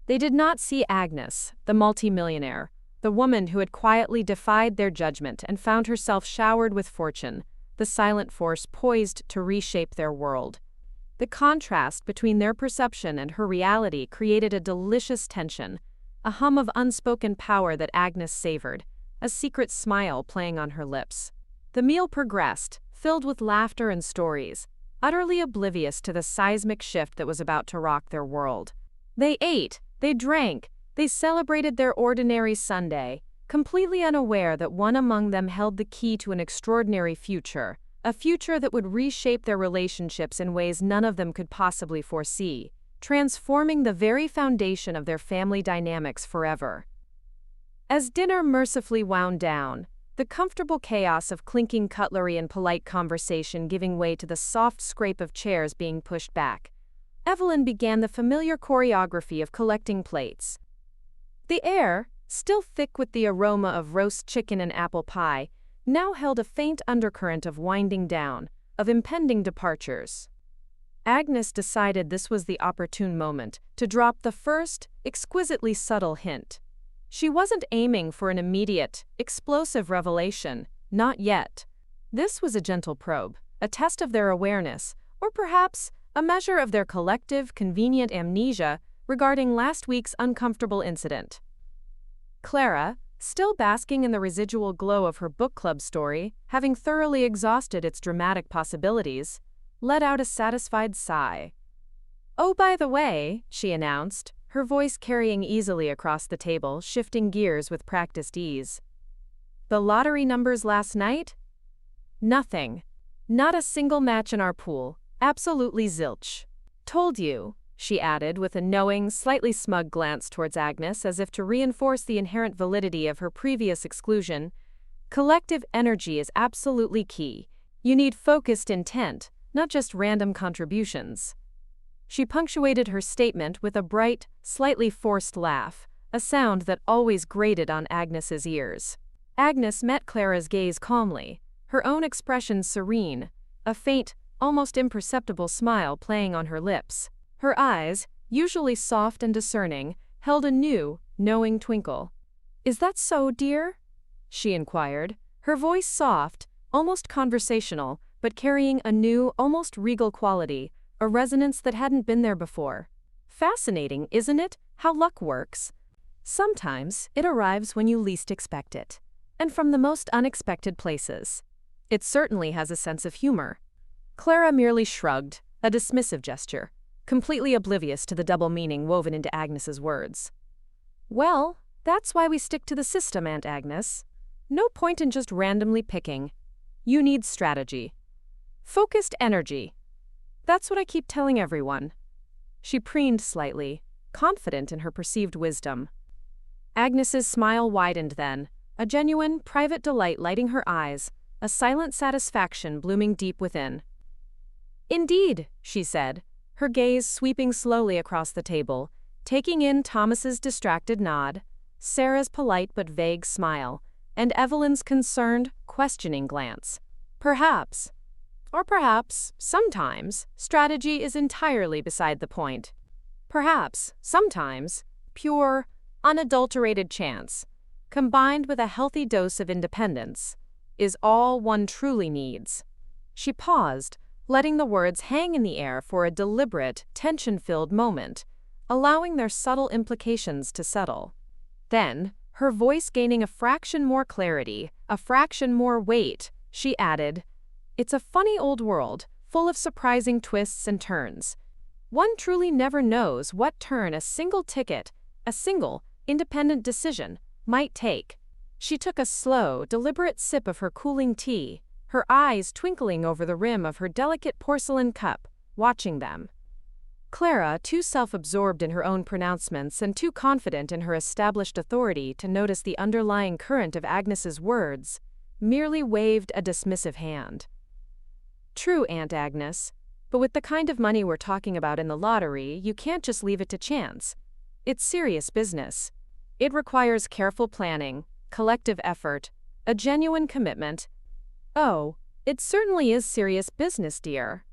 They did not see Agnes, the multimillionaire, the woman who had quietly defied their judgment and found herself showered with fortune, the silent force poised to reshape their world. The contrast between their perception and her reality created a delicious tension, a hum of unspoken power that Agnes savored, a secret smile playing on her lips. The meal progressed, filled with laughter and stories, utterly oblivious to the seismic shift that was about to rock their world. They ate, they drank, they celebrated their ordinary Sunday, completely unaware that one among them held the key to an extraordinary future, a future that would reshape their relationships in ways none of them could possibly foresee, transforming the very foundation of their family dynamics forever. As dinner mercifully wound down, the comfortable chaos of clinking cutlery and polite conversation giving way to the soft scrape of chairs being pushed back, Evelyn began the familiar choreography of collecting plates. The air, still thick with the aroma of roast chicken and apple pie, now held a faint undercurrent of winding down, of impending departures. Agnes decided this was the opportune moment to drop the first, exquisitely subtle hint. She wasn't aiming for an immediate, explosive revelation, not yet. This was a gentle probe, a test of their awareness, or perhaps a measure of their collective, convenient amnesia regarding last week's uncomfortable incident. Clara, still basking in the residual glow of her book club story, having thoroughly exhausted its dramatic possibilities, let out a satisfied sigh. "Oh, by the way," she announced, her voice carrying easily across the table, shifting gears with practiced ease. "The lottery numbers last night? Nothing. Not a single match in our pool. Absolutely zilch. Told you," she added with a knowing, slightly smug glance towards Agnes as if to reinforce the inherent validity of her previous exclusion. "Collective energy is absolutely key. You need focused intent, not just random contributions." She punctuated her statement with a bright, slightly forced laugh, a sound that always grated on Agnes's ears. Agnes met Clara's gaze calmly, her own expression serene, a faint, almost imperceptible smile playing on her lips. Her eyes, usually soft and discerning, held a new, knowing twinkle. "Is that so, dear?" she inquired, her voice soft, almost conversational, but carrying a new, almost regal quality, a resonance that hadn't been there before. "Fascinating, isn't it, how luck works? Sometimes it arrives when you least expect it, and from the most unexpected places. It certainly has a sense of humor." Clara merely shrugged, a dismissive gesture, completely oblivious to the double meaning woven into Agnes's words. "Well, that's why we stick to the system, Aunt Agnes. No point in just randomly picking. You need strategy. Focused energy. That's what I keep telling everyone." She preened slightly, confident in her perceived wisdom. Agnes's smile widened then, a genuine, private delight lighting her eyes, a silent satisfaction blooming deep within. "Indeed," she said, her gaze sweeping slowly across the table, taking in Thomas's distracted nod, Sarah's polite but vague smile, and Evelyn's concerned, questioning glance. Perhaps, or perhaps, sometimes, strategy is entirely beside the point. Perhaps, sometimes, pure, unadulterated chance, combined with a healthy dose of independence, is all one truly needs. She paused, letting the words hang in the air for a deliberate, tension-filled moment, allowing their subtle implications to settle. Then, her voice gaining a fraction more clarity, a fraction more weight, she added, "It's a funny old world, full of surprising twists and turns. One truly never knows what turn a single ticket, a single, independent decision, might take." She took a slow, deliberate sip of her cooling tea, her eyes twinkling over the rim of her delicate porcelain cup, watching them. Clara, too self-absorbed in her own pronouncements and too confident in her established authority to notice the underlying current of Agnes's words, merely waved a dismissive hand. "True, Aunt Agnes, but with the kind of money we're talking about in the lottery, you can't just leave it to chance. It's serious business. It requires careful planning, collective effort, a genuine commitment." "Oh, it certainly is serious business, dear,"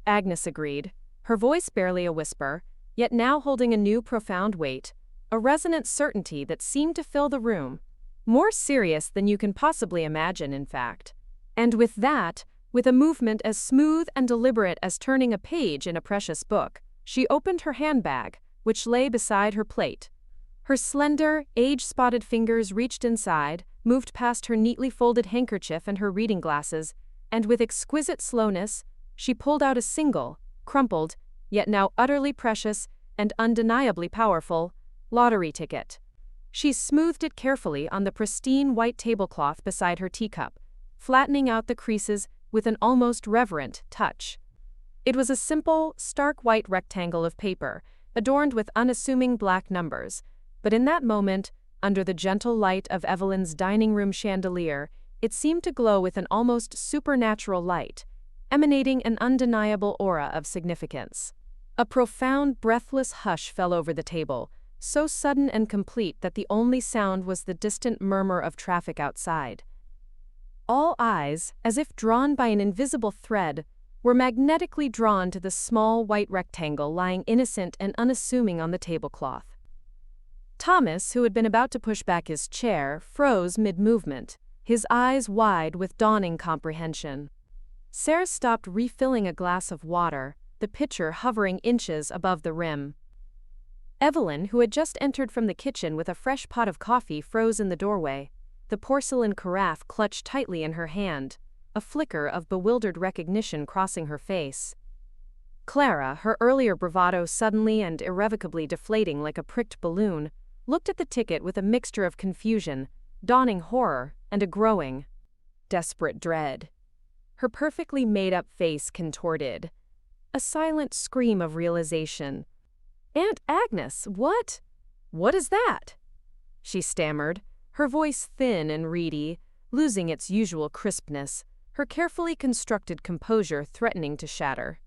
Agnes agreed, her voice barely a whisper, yet now holding a new profound weight, a resonant certainty that seemed to fill the room. "More serious than you can possibly imagine, in fact." And with that, with a movement as smooth and deliberate as turning a page in a precious book, she opened her handbag, which lay beside her plate. Her slender, age-spotted fingers reached inside, moved past her neatly folded handkerchief and her reading glasses, and with exquisite slowness, she pulled out a single, crumpled, yet now utterly precious and undeniably powerful, lottery ticket. She smoothed it carefully on the pristine white tablecloth beside her teacup, flattening out the creases with an almost reverent touch. It was a simple, stark white rectangle of paper, adorned with unassuming black numbers, but in that moment, under the gentle light of Evelyn's dining room chandelier, it seemed to glow with an almost supernatural light, emanating an undeniable aura of significance. A profound, breathless hush fell over the table, so sudden and complete that the only sound was the distant murmur of traffic outside. All eyes, as if drawn by an invisible thread, were magnetically drawn to the small white rectangle lying innocent and unassuming on the tablecloth. Thomas, who had been about to push back his chair, froze mid-movement, his eyes wide with dawning comprehension. Sarah stopped refilling a glass of water, the pitcher hovering inches above the rim. Evelyn, who had just entered from the kitchen with a fresh pot of coffee, froze in the doorway, the porcelain carafe clutched tightly in her hand, a flicker of bewildered recognition crossing her face. Clara, her earlier bravado suddenly and irrevocably deflating like a pricked balloon, looked at the ticket with a mixture of confusion, dawning horror, and a growing, desperate dread. Her perfectly made-up face contorted. A silent scream of realization. "Aunt Agnes, what? What is that?" she stammered, her voice thin and reedy, losing its usual crispness, her carefully constructed composure threatening to shatter.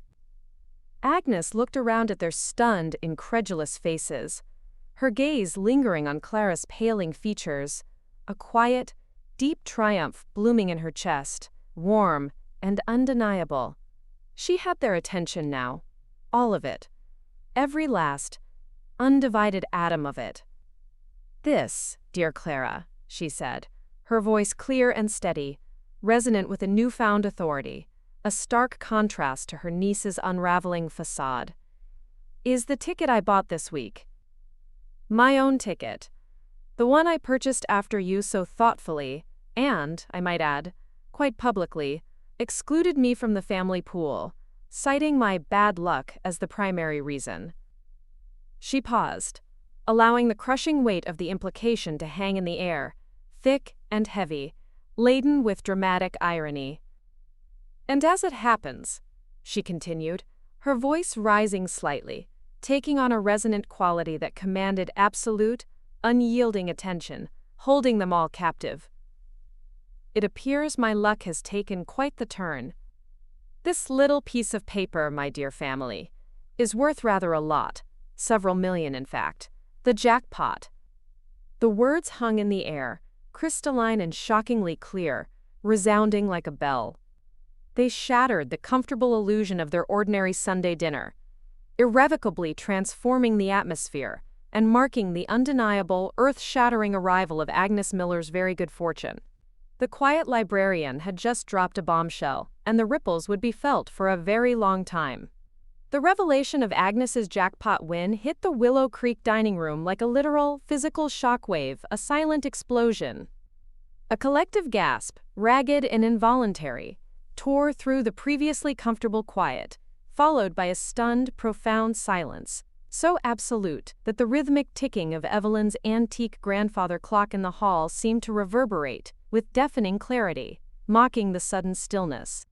Agnes looked around at their stunned, incredulous faces, her gaze lingering on Clara's paling features, a quiet, deep triumph blooming in her chest, warm and undeniable. She had their attention now, all of it, every last, undivided atom of it. "This, dear Clara," she said, her voice clear and steady, resonant with a newfound authority, a stark contrast to her niece's unraveling facade, "is the ticket I bought this week. My own ticket. The one I purchased after you so thoughtfully, and, I might add, quite publicly, excluded me from the family pool, citing my bad luck as the primary reason." She paused, allowing the crushing weight of the implication to hang in the air, thick and heavy, laden with dramatic irony. "And as it happens," she continued, her voice rising slightly, taking on a resonant quality that commanded absolute, unyielding attention, holding them all captive, "it appears my luck has taken quite the turn. This little piece of paper, my dear family, is worth rather a lot, several million in fact, the jackpot." The words hung in the air, crystalline and shockingly clear, resounding like a bell. They shattered the comfortable illusion of their ordinary Sunday dinner, irrevocably transforming the atmosphere and marking the undeniable, earth-shattering arrival of Agnes Miller's very good fortune. The quiet librarian had just dropped a bombshell, and the ripples would be felt for a very long time. The revelation of Agnes's jackpot win hit the Willow Creek dining room like a literal, physical shockwave, a silent explosion. A collective gasp, ragged and involuntary, tore through the previously comfortable quiet, followed by a stunned, profound silence, so absolute that the rhythmic ticking of Evelyn's antique grandfather clock in the hall seemed to reverberate with deafening clarity, mocking the sudden stillness.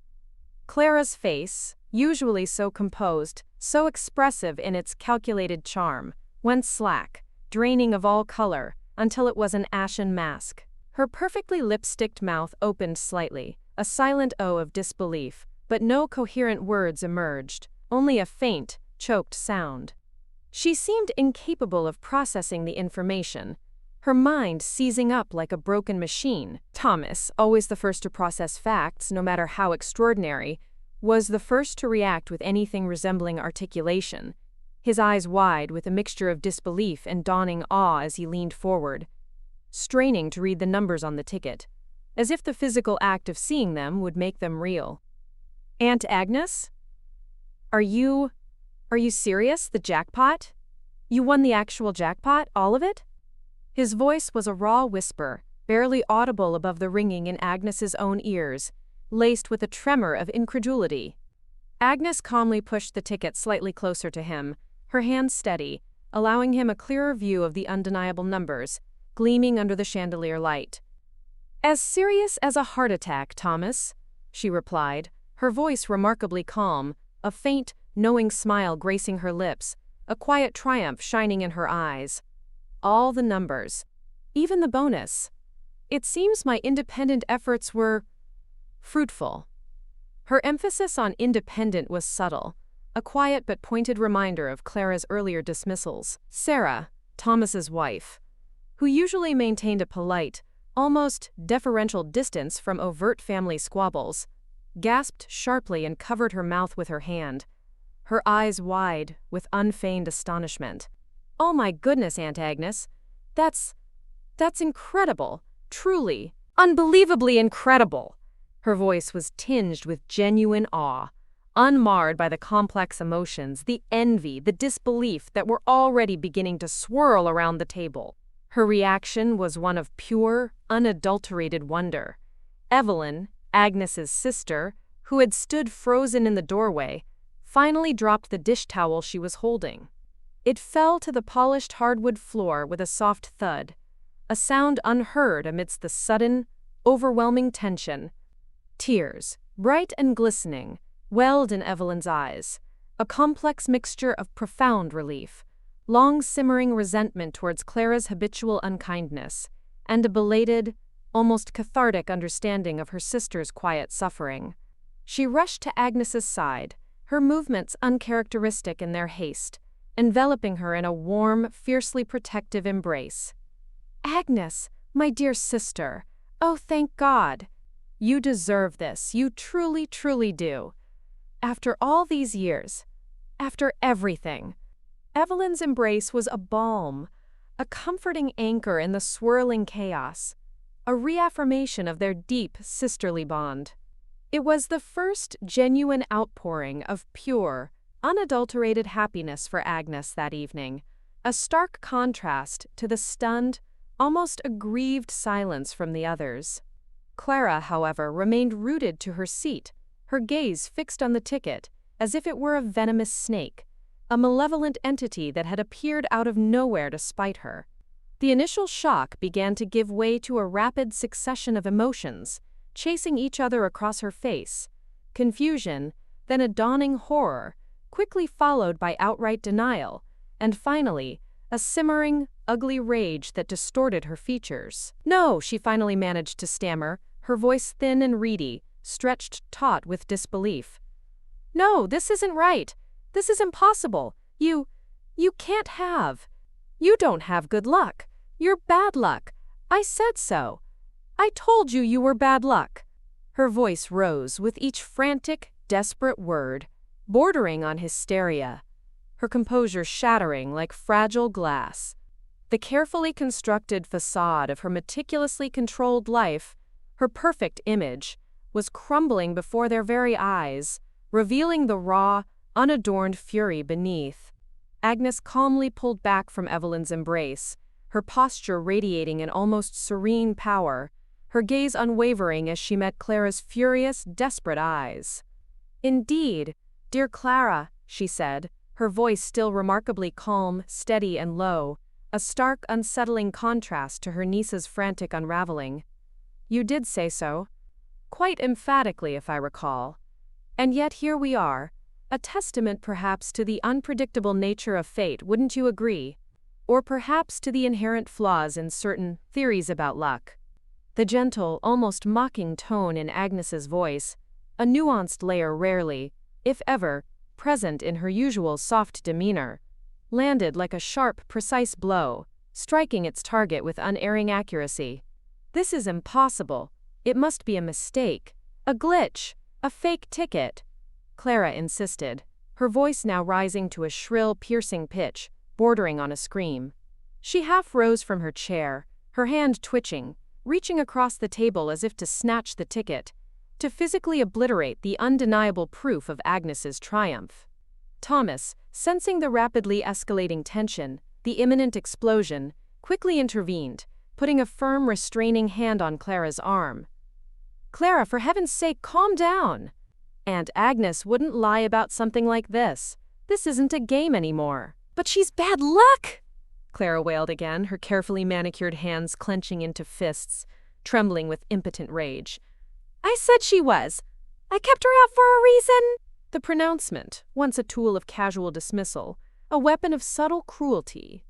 Clara's face, usually so composed, so expressive in its calculated charm, went slack, draining of all color, until it was an ashen mask. Her perfectly lipsticked mouth opened slightly, a silent O of disbelief, but no coherent words emerged, only a faint, choked sound. She seemed incapable of processing the information, her mind seizing up like a broken machine. Thomas, always the first to process facts, no matter how extraordinary, was the first to react with anything resembling articulation, his eyes wide with a mixture of disbelief and dawning awe as he leaned forward, straining to read the numbers on the ticket, as if the physical act of seeing them would make them real. "Aunt Agnes? Are you serious? The jackpot? You won the actual jackpot, all of it?" His voice was a raw whisper, barely audible above the ringing in Agnes's own ears, laced with a tremor of incredulity. Agnes calmly pushed the ticket slightly closer to him, her hand steady, allowing him a clearer view of the undeniable numbers, gleaming under the chandelier light. "As serious as a heart attack, Thomas," she replied, her voice remarkably calm, a faint, knowing smile gracing her lips, a quiet triumph shining in her eyes. "All the numbers. Even the bonus. It seems my independent efforts were fruitful." Her emphasis on independent was subtle, a quiet but pointed reminder of Clara's earlier dismissals. Sarah, Thomas's wife, who usually maintained a polite, almost deferential distance from overt family squabbles, gasped sharply and covered her mouth with her hand, her eyes wide with unfeigned astonishment. "Oh my goodness, Aunt Agnes, that's incredible, truly, unbelievably incredible." Her voice was tinged with genuine awe, unmarred by the complex emotions, the envy, the disbelief that were already beginning to swirl around the table. Her reaction was one of pure, unadulterated wonder. Evelyn, Agnes's sister, who had stood frozen in the doorway, finally dropped the dish towel she was holding. It fell to the polished hardwood floor with a soft thud, a sound unheard amidst the sudden, overwhelming tension. Tears, bright and glistening, welled in Evelyn's eyes, a complex mixture of profound relief, long-simmering resentment towards Clara's habitual unkindness, and a belated, almost cathartic understanding of her sister's quiet suffering. She rushed to Agnes's side, her movements uncharacteristic in their haste, enveloping her in a warm, fiercely protective embrace. "Agnes, my dear sister, oh thank God! You deserve this, you truly, truly do. After all these years, after everything." Evelyn's embrace was a balm, a comforting anchor in the swirling chaos, a reaffirmation of their deep sisterly bond. It was the first genuine outpouring of pure, unadulterated happiness for Agnes that evening, a stark contrast to the stunned, almost aggrieved silence from the others. Clara, however, remained rooted to her seat, her gaze fixed on the ticket, as if it were a venomous snake, a malevolent entity that had appeared out of nowhere to spite her. The initial shock began to give way to a rapid succession of emotions, chasing each other across her face: confusion, then a dawning horror, quickly followed by outright denial, and finally, a simmering, ugly rage that distorted her features. "No," she finally managed to stammer, her voice thin and reedy, stretched taut with disbelief. "No, this isn't right. This is impossible. You can't have. You don't have good luck. You're bad luck. I said so. I told you you were bad luck." Her voice rose with each frantic, desperate word, bordering on hysteria, her composure shattering like fragile glass. The carefully constructed facade of her meticulously controlled life, her perfect image, was crumbling before their very eyes, revealing the raw, unadorned fury beneath. Agnes calmly pulled back from Evelyn's embrace, her posture radiating an almost serene power, her gaze unwavering as she met Clara's furious, desperate eyes. "Indeed, dear Clara," she said, her voice still remarkably calm, steady, and low, a stark, unsettling contrast to her niece's frantic unraveling. "You did say so. Quite emphatically, if I recall. And yet here we are, a testament perhaps to the unpredictable nature of fate, wouldn't you agree? Or perhaps to the inherent flaws in certain theories about luck." The gentle, almost mocking tone in Agnes's voice, a nuanced layer rarely, if ever, present in her usual soft demeanor, landed like a sharp, precise blow, striking its target with unerring accuracy. "This is impossible. It must be a mistake, a glitch, a fake ticket," Clara insisted, her voice now rising to a shrill, piercing pitch, bordering on a scream. She half rose from her chair, her hand twitching, reaching across the table as if to snatch the ticket, to physically obliterate the undeniable proof of Agnes's triumph. Thomas, sensing the rapidly escalating tension, the imminent explosion, quickly intervened, putting a firm, restraining hand on Clara's arm. "Clara, for heaven's sake, calm down! Aunt Agnes wouldn't lie about something like this. This isn't a game anymore." "But she's bad luck!" Clara wailed again, her carefully manicured hands clenching into fists, trembling with impotent rage. "I said she was. I kept her out for a reason." The pronouncement, once a tool of casual dismissal, a weapon of subtle cruelty,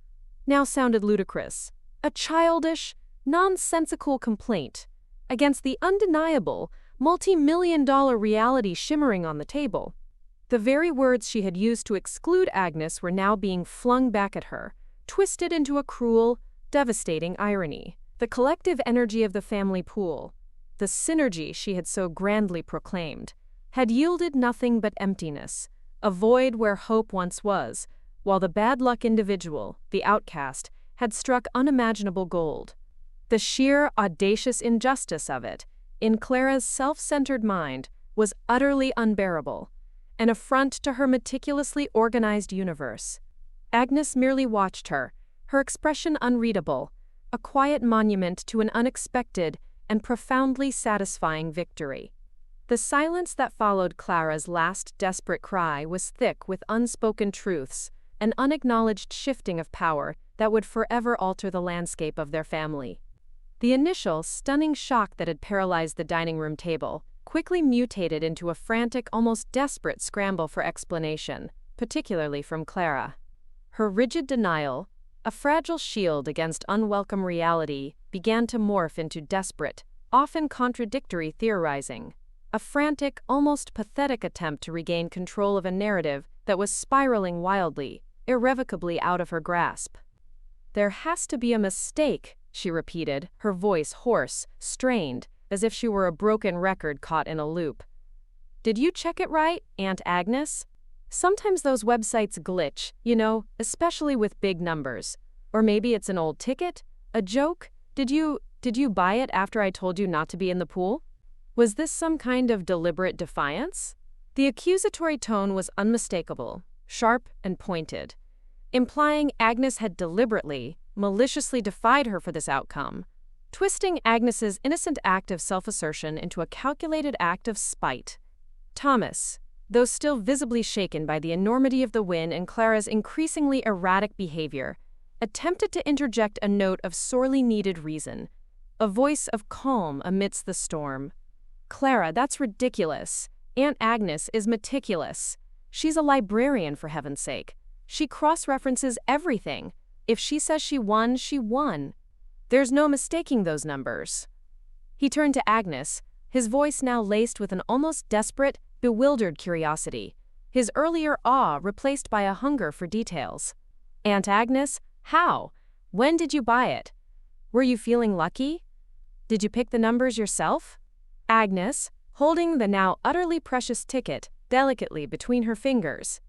now sounded ludicrous, a childish, nonsensical complaint against the undeniable, multi-million-dollar reality shimmering on the table. The very words she had used to exclude Agnes were now being flung back at her, twisted into a cruel, devastating irony. The collective energy of the family pool, the synergy she had so grandly proclaimed, had yielded nothing but emptiness, a void where hope once was, while the bad luck individual, the outcast, had struck unimaginable gold. The sheer, audacious injustice of it, in Clara's self-centered mind, was utterly unbearable, an affront to her meticulously organized universe. Agnes merely watched her, her expression unreadable, a quiet monument to an unexpected and profoundly satisfying victory. The silence that followed Clara's last desperate cry was thick with unspoken truths, an unacknowledged shifting of power that would forever alter the landscape of their family. The initial, stunning shock that had paralyzed the dining room table quickly mutated into a frantic, almost desperate scramble for explanation, particularly from Clara. Her rigid denial, a fragile shield against unwelcome reality, began to morph into desperate, often contradictory theorizing, a frantic, almost pathetic attempt to regain control of a narrative that was spiraling wildly, irrevocably out of her grasp. "There has to be a mistake," she repeated, her voice hoarse, strained, as if she were a broken record caught in a loop. "Did you check it right, Aunt Agnes? Sometimes those websites glitch, you know, especially with big numbers. Or maybe it's an old ticket? A joke? Did you buy it after I told you not to be in the pool? Was this some kind of deliberate defiance?" The accusatory tone was unmistakable, sharp and pointed, implying Agnes had deliberately, maliciously defied her for this outcome, twisting Agnes's innocent act of self-assertion into a calculated act of spite. Thomas, though still visibly shaken by the enormity of the win and Clara's increasingly erratic behavior, attempted to interject a note of sorely needed reason, a voice of calm amidst the storm. "Clara, that's ridiculous. Aunt Agnes is meticulous. She's a librarian, for heaven's sake. She cross-references everything. If she says she won, she won. There's no mistaking those numbers." He turned to Agnes, his voice now laced with an almost desperate, bewildered curiosity, his earlier awe replaced by a hunger for details. "Aunt Agnes, how? When did you buy it? Were you feeling lucky? Did you pick the numbers yourself?" Agnes, holding the now utterly precious ticket delicately between her fingers.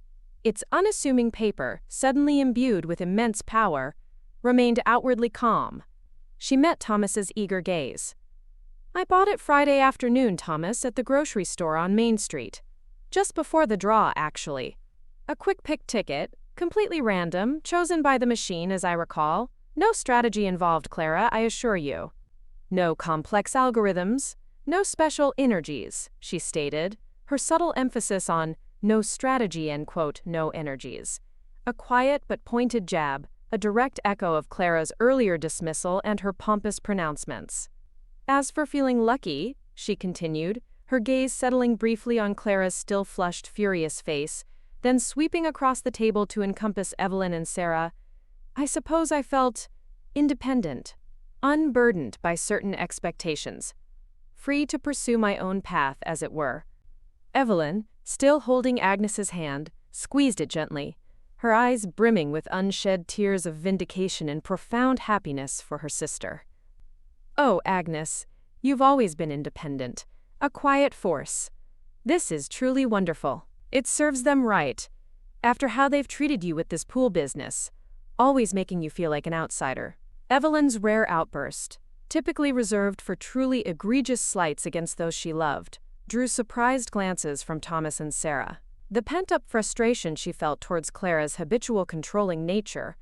Its unassuming paper, suddenly imbued with immense power, remained outwardly calm. She met Thomas's eager gaze. "I bought it Friday afternoon, Thomas, at the grocery store on Main Street. Just before the draw, actually. A quick-pick ticket, completely random, chosen by the machine as I recall. No strategy involved, Clara, I assure you. No complex algorithms, no special energies," she stated, her subtle emphasis on no strategy and, quote, no energies. A quiet but pointed jab, a direct echo of Clara's earlier dismissal and her pompous pronouncements. "As for feeling lucky," she continued, her gaze settling briefly on Clara's still flushed, furious face, then sweeping across the table to encompass Evelyn and Sarah, "I suppose I felt independent, unburdened by certain expectations, free to pursue my own path, as it were." Evelyn, still holding Agnes's hand, squeezed it gently, her eyes brimming with unshed tears of vindication and profound happiness for her sister. "Oh, Agnes, you've always been independent, a quiet force. This is truly wonderful. It serves them right, after how they've treated you with this pool business, always making you feel like an outsider." Evelyn's rare outburst, typically reserved for truly egregious slights against those she loved, drew surprised glances from Thomas and Sarah. The pent-up frustration she felt towards Clara's habitual controlling nature,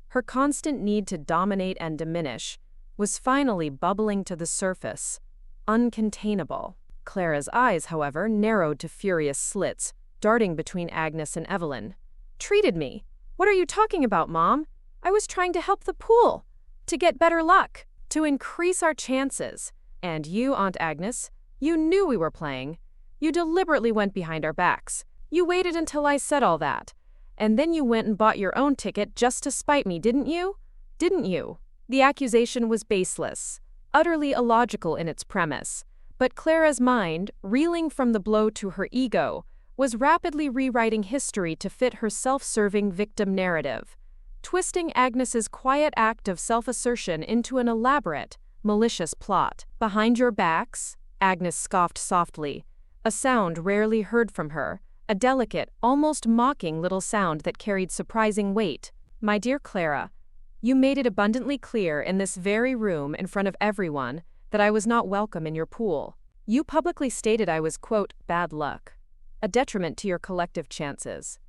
her constant need to dominate and diminish, was finally bubbling to the surface, uncontainable. Clara's eyes, however, narrowed to furious slits, darting between Agnes and Evelyn. "Treated me? What are you talking about, Mom? I was trying to help the pool, to get better luck, to increase our chances. And you, Aunt Agnes, you knew we were playing. You deliberately went behind our backs. You waited until I said all that. And then you went and bought your own ticket just to spite me, didn't you? Didn't you?" The accusation was baseless, utterly illogical in its premise, but Clara's mind, reeling from the blow to her ego, was rapidly rewriting history to fit her self-serving victim narrative, twisting Agnes's quiet act of self-assertion into an elaborate, malicious plot. "Behind your backs?" Agnes scoffed softly, a sound rarely heard from her, a delicate, almost mocking little sound that carried surprising weight. "My dear Clara, you made it abundantly clear in this very room in front of everyone that I was not welcome in your pool. You publicly stated I was, quote, bad luck, a detriment to your collective chances.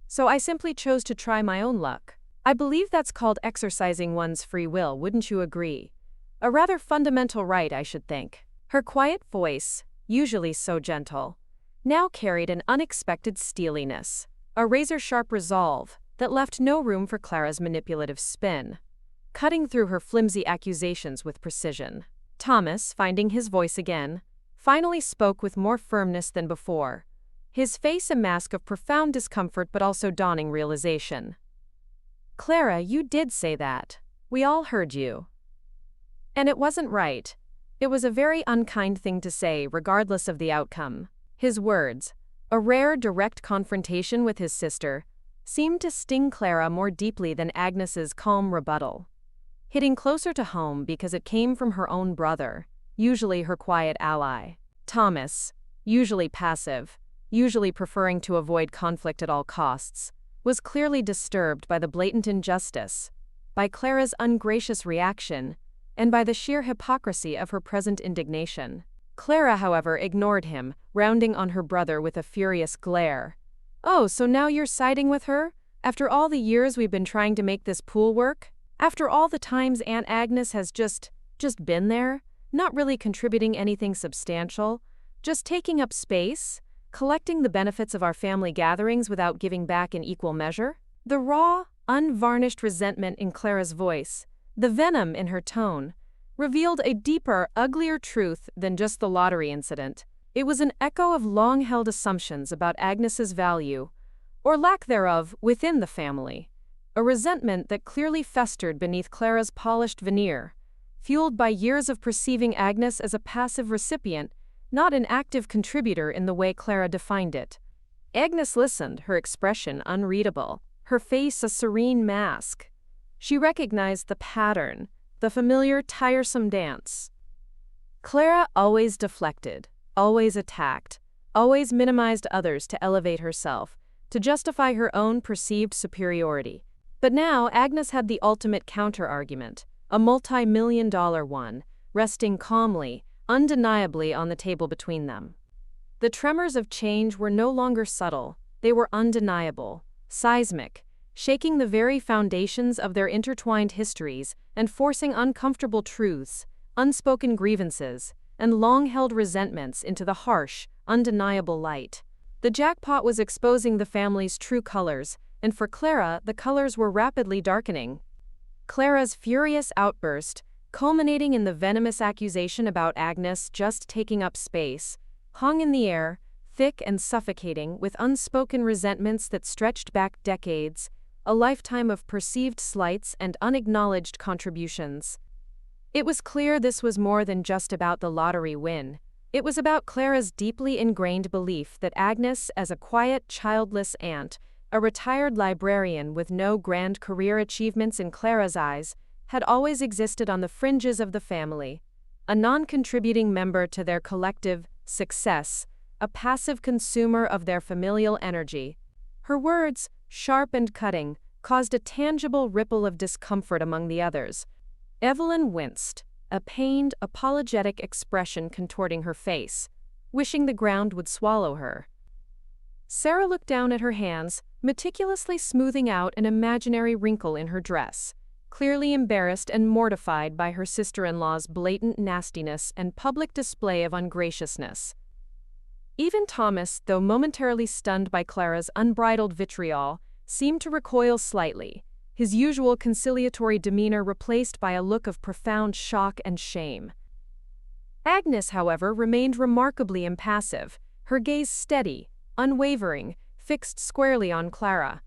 So I simply chose to try my own luck. I believe that's called exercising one's free will, wouldn't you agree? A rather fundamental right, I should think." Her quiet voice, usually so gentle, now carried an unexpected steeliness, a razor-sharp resolve that left no room for Clara's manipulative spin, cutting through her flimsy accusations with precision. Thomas, finding his voice again, finally spoke with more firmness than before, his face a mask of profound discomfort but also dawning realization. "Clara, you did say that. We all heard you. And it wasn't right. It was a very unkind thing to say, regardless of the outcome." His words, a rare direct confrontation with his sister, seemed to sting Clara more deeply than Agnes's calm rebuttal, hitting closer to home because it came from her own brother, usually her quiet ally. Thomas, usually passive, usually preferring to avoid conflict at all costs, was clearly disturbed by the blatant injustice, by Clara's ungracious reaction, and by the sheer hypocrisy of her present indignation. Clara, however, ignored him, rounding on her brother with a furious glare. "Oh, so now you're siding with her? After all the years we've been trying to make this pool work? After all the times Aunt Agnes has just been there, not really contributing anything substantial, just taking up space, collecting the benefits of our family gatherings without giving back in equal measure?" The raw, unvarnished resentment in Clara's voice, the venom in her tone, revealed a deeper, uglier truth than just the lottery incident. It was an echo of long-held assumptions about Agnes's value, or lack thereof, within the family. A resentment that clearly festered beneath Clara's polished veneer, fueled by years of perceiving Agnes as a passive recipient, not an active contributor in the way Clara defined it. Agnes listened, her expression unreadable, her face a serene mask. She recognized the pattern, the familiar, tiresome dance. Clara always deflected, always attacked, always minimized others to elevate herself, to justify her own perceived superiority. But now Agnes had the ultimate counter-argument, a multi-million-dollar one, resting calmly, undeniably on the table between them. The tremors of change were no longer subtle, they were undeniable, seismic, shaking the very foundations of their intertwined histories and forcing uncomfortable truths, unspoken grievances, and long-held resentments into the harsh, undeniable light. The jackpot was exposing the family's true colors, and for Clara, the colors were rapidly darkening. Clara's furious outburst, culminating in the venomous accusation about Agnes just taking up space, hung in the air, thick and suffocating with unspoken resentments that stretched back decades, a lifetime of perceived slights and unacknowledged contributions. It was clear this was more than just about the lottery win. It was about Clara's deeply ingrained belief that Agnes, as a quiet, childless aunt, a retired librarian with no grand career achievements in Clara's eyes, had always existed on the fringes of the family, a non-contributing member to their collective success, a passive consumer of their familial energy. Her words, sharp and cutting, caused a tangible ripple of discomfort among the others. Evelyn winced, a pained, apologetic expression contorting her face, wishing the ground would swallow her. Sarah looked down at her hands, meticulously smoothing out an imaginary wrinkle in her dress, clearly embarrassed and mortified by her sister-in-law's blatant nastiness and public display of ungraciousness. Even Thomas, though momentarily stunned by Clara's unbridled vitriol, seemed to recoil slightly, his usual conciliatory demeanor replaced by a look of profound shock and shame. Agnes, however, remained remarkably impassive, her gaze steady, unwavering, fixed squarely on Clara.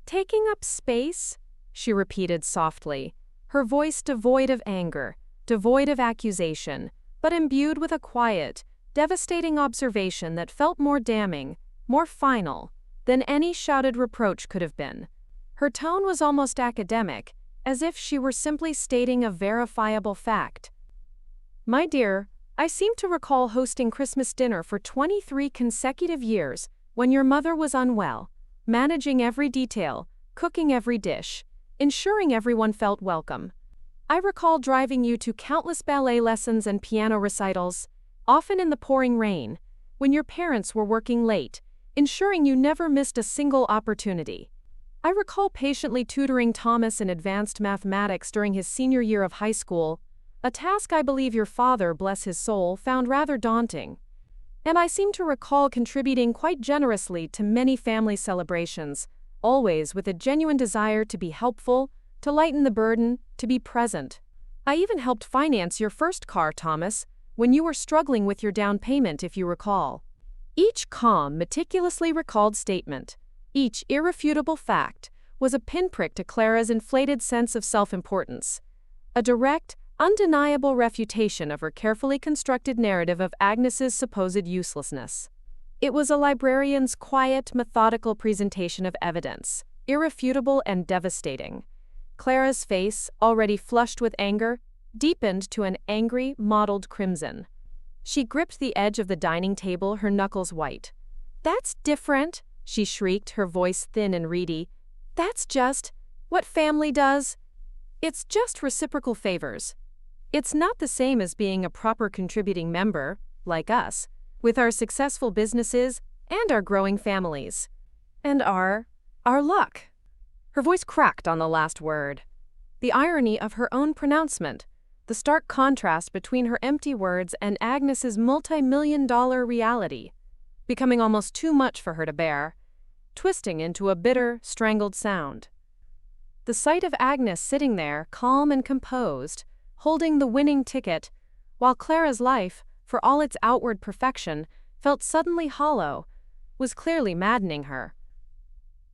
"Taking up space?" she repeated softly, her voice devoid of anger, devoid of accusation, but imbued with a quiet, devastating observation that felt more damning, more final, than any shouted reproach could have been. Her tone was almost academic, as if she were simply stating a verifiable fact. "My dear, I seem to recall hosting Christmas dinner for 23 consecutive years when your mother was unwell, managing every detail, cooking every dish, ensuring everyone felt welcome. I recall driving you to countless ballet lessons and piano recitals, often in the pouring rain, when your parents were working late, ensuring you never missed a single opportunity. I recall patiently tutoring Thomas in advanced mathematics during his senior year of high school, a task I believe your father, bless his soul, found rather daunting. And I seem to recall contributing quite generously to many family celebrations, always with a genuine desire to be helpful, to lighten the burden, to be present. I even helped finance your first car, Thomas, when you were struggling with your down payment, if you recall." Each calm, meticulously recalled statement, each irrefutable fact, was a pinprick to Clara's inflated sense of self-importance, a direct, undeniable refutation of her carefully constructed narrative of Agnes's supposed uselessness. It was a librarian's quiet, methodical presentation of evidence, irrefutable and devastating. Clara's face, already flushed with anger, deepened to an angry, mottled crimson. She gripped the edge of the dining table, her knuckles white. "That's different," she shrieked, her voice thin and reedy. "That's just what family does. It's just reciprocal favors. It's not the same as being a proper contributing member, like us, with our successful businesses and our growing families. And our luck." Her voice cracked on the last word. The irony of her own pronouncement, the stark contrast between her empty words and Agnes's multi-million-dollar reality, becoming almost too much for her to bear, twisting into a bitter, strangled sound. The sight of Agnes sitting there, calm and composed, holding the winning ticket, while Clara's life, for all its outward perfection, felt suddenly hollow, was clearly maddening her.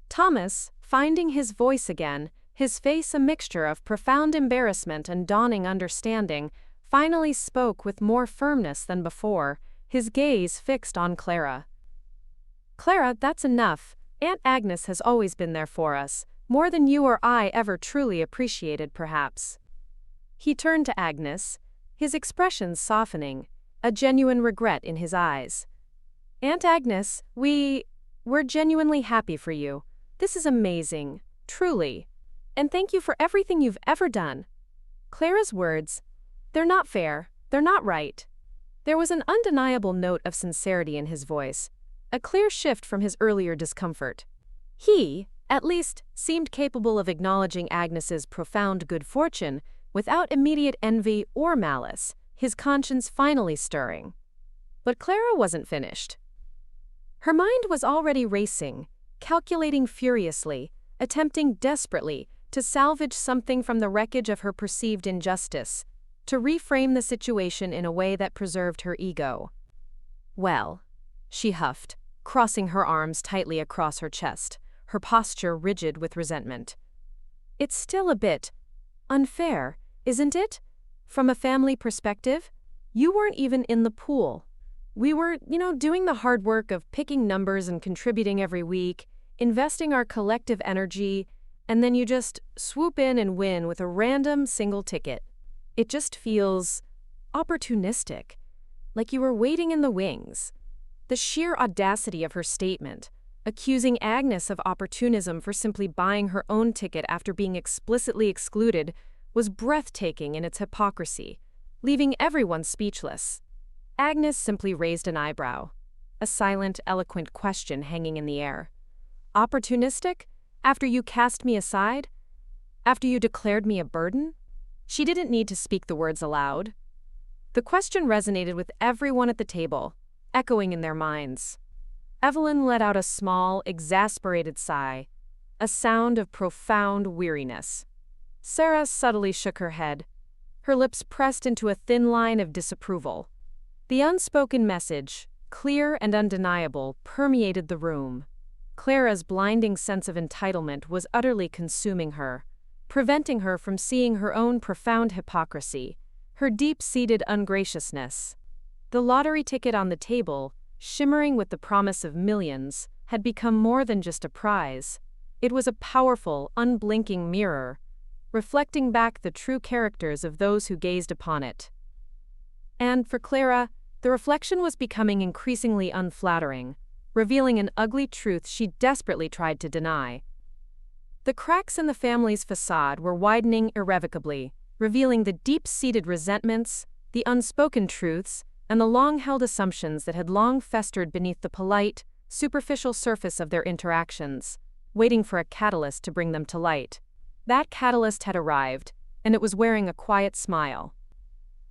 Thomas, finding his voice again, his face a mixture of profound embarrassment and dawning understanding, finally spoke with more firmness than before, his gaze fixed on Clara. "Clara, that's enough. Aunt Agnes has always been there for us, more than you or I ever truly appreciated, perhaps." He turned to Agnes, his expression softening, a genuine regret in his eyes. "Aunt Agnes, we're genuinely happy for you. This is amazing, truly. And thank you for everything you've ever done." Clara's words, "They're not fair, they're not right." There was an undeniable note of sincerity in his voice, a clear shift from his earlier discomfort. He, at least, seemed capable of acknowledging Agnes's profound good fortune without immediate envy or malice, his conscience finally stirring. But Clara wasn't finished. Her mind was already racing, calculating furiously, attempting desperately to salvage something from the wreckage of her perceived injustice, to reframe the situation in a way that preserved her ego. "Well," she huffed, crossing her arms tightly across her chest, her posture rigid with resentment. "It's still a bit unfair, isn't it? From a family perspective, you weren't even in the pool. We were, doing the hard work of picking numbers and contributing every week, investing our collective energy, and then you just swoop in and win with a random single ticket. It just feels opportunistic, like you were waiting in the wings." The sheer audacity of her statement, accusing Agnes of opportunism for simply buying her own ticket after being explicitly excluded, was breathtaking in its hypocrisy, leaving everyone speechless. Agnes simply raised an eyebrow, a silent, eloquent question hanging in the air. "Opportunistic? After you cast me aside? After you declared me a burden?" She didn't need to speak the words aloud. The question resonated with everyone at the table, echoing in their minds. Evelyn let out a small, exasperated sigh, a sound of profound weariness. Sarah subtly shook her head, her lips pressed into a thin line of disapproval. The unspoken message, clear and undeniable, permeated the room. Clara's blinding sense of entitlement was utterly consuming her, preventing her from seeing her own profound hypocrisy, her deep-seated ungraciousness. The lottery ticket on the table, shimmering with the promise of millions, had become more than just a prize. It was a powerful, unblinking mirror, reflecting back the true characters of those who gazed upon it. And for Clara, the reflection was becoming increasingly unflattering, revealing an ugly truth she desperately tried to deny. The cracks in the family's facade were widening irrevocably, revealing the deep-seated resentments, the unspoken truths, and the long-held assumptions that had long festered beneath the polite, superficial surface of their interactions, waiting for a catalyst to bring them to light. That catalyst had arrived, and it was wearing a quiet smile.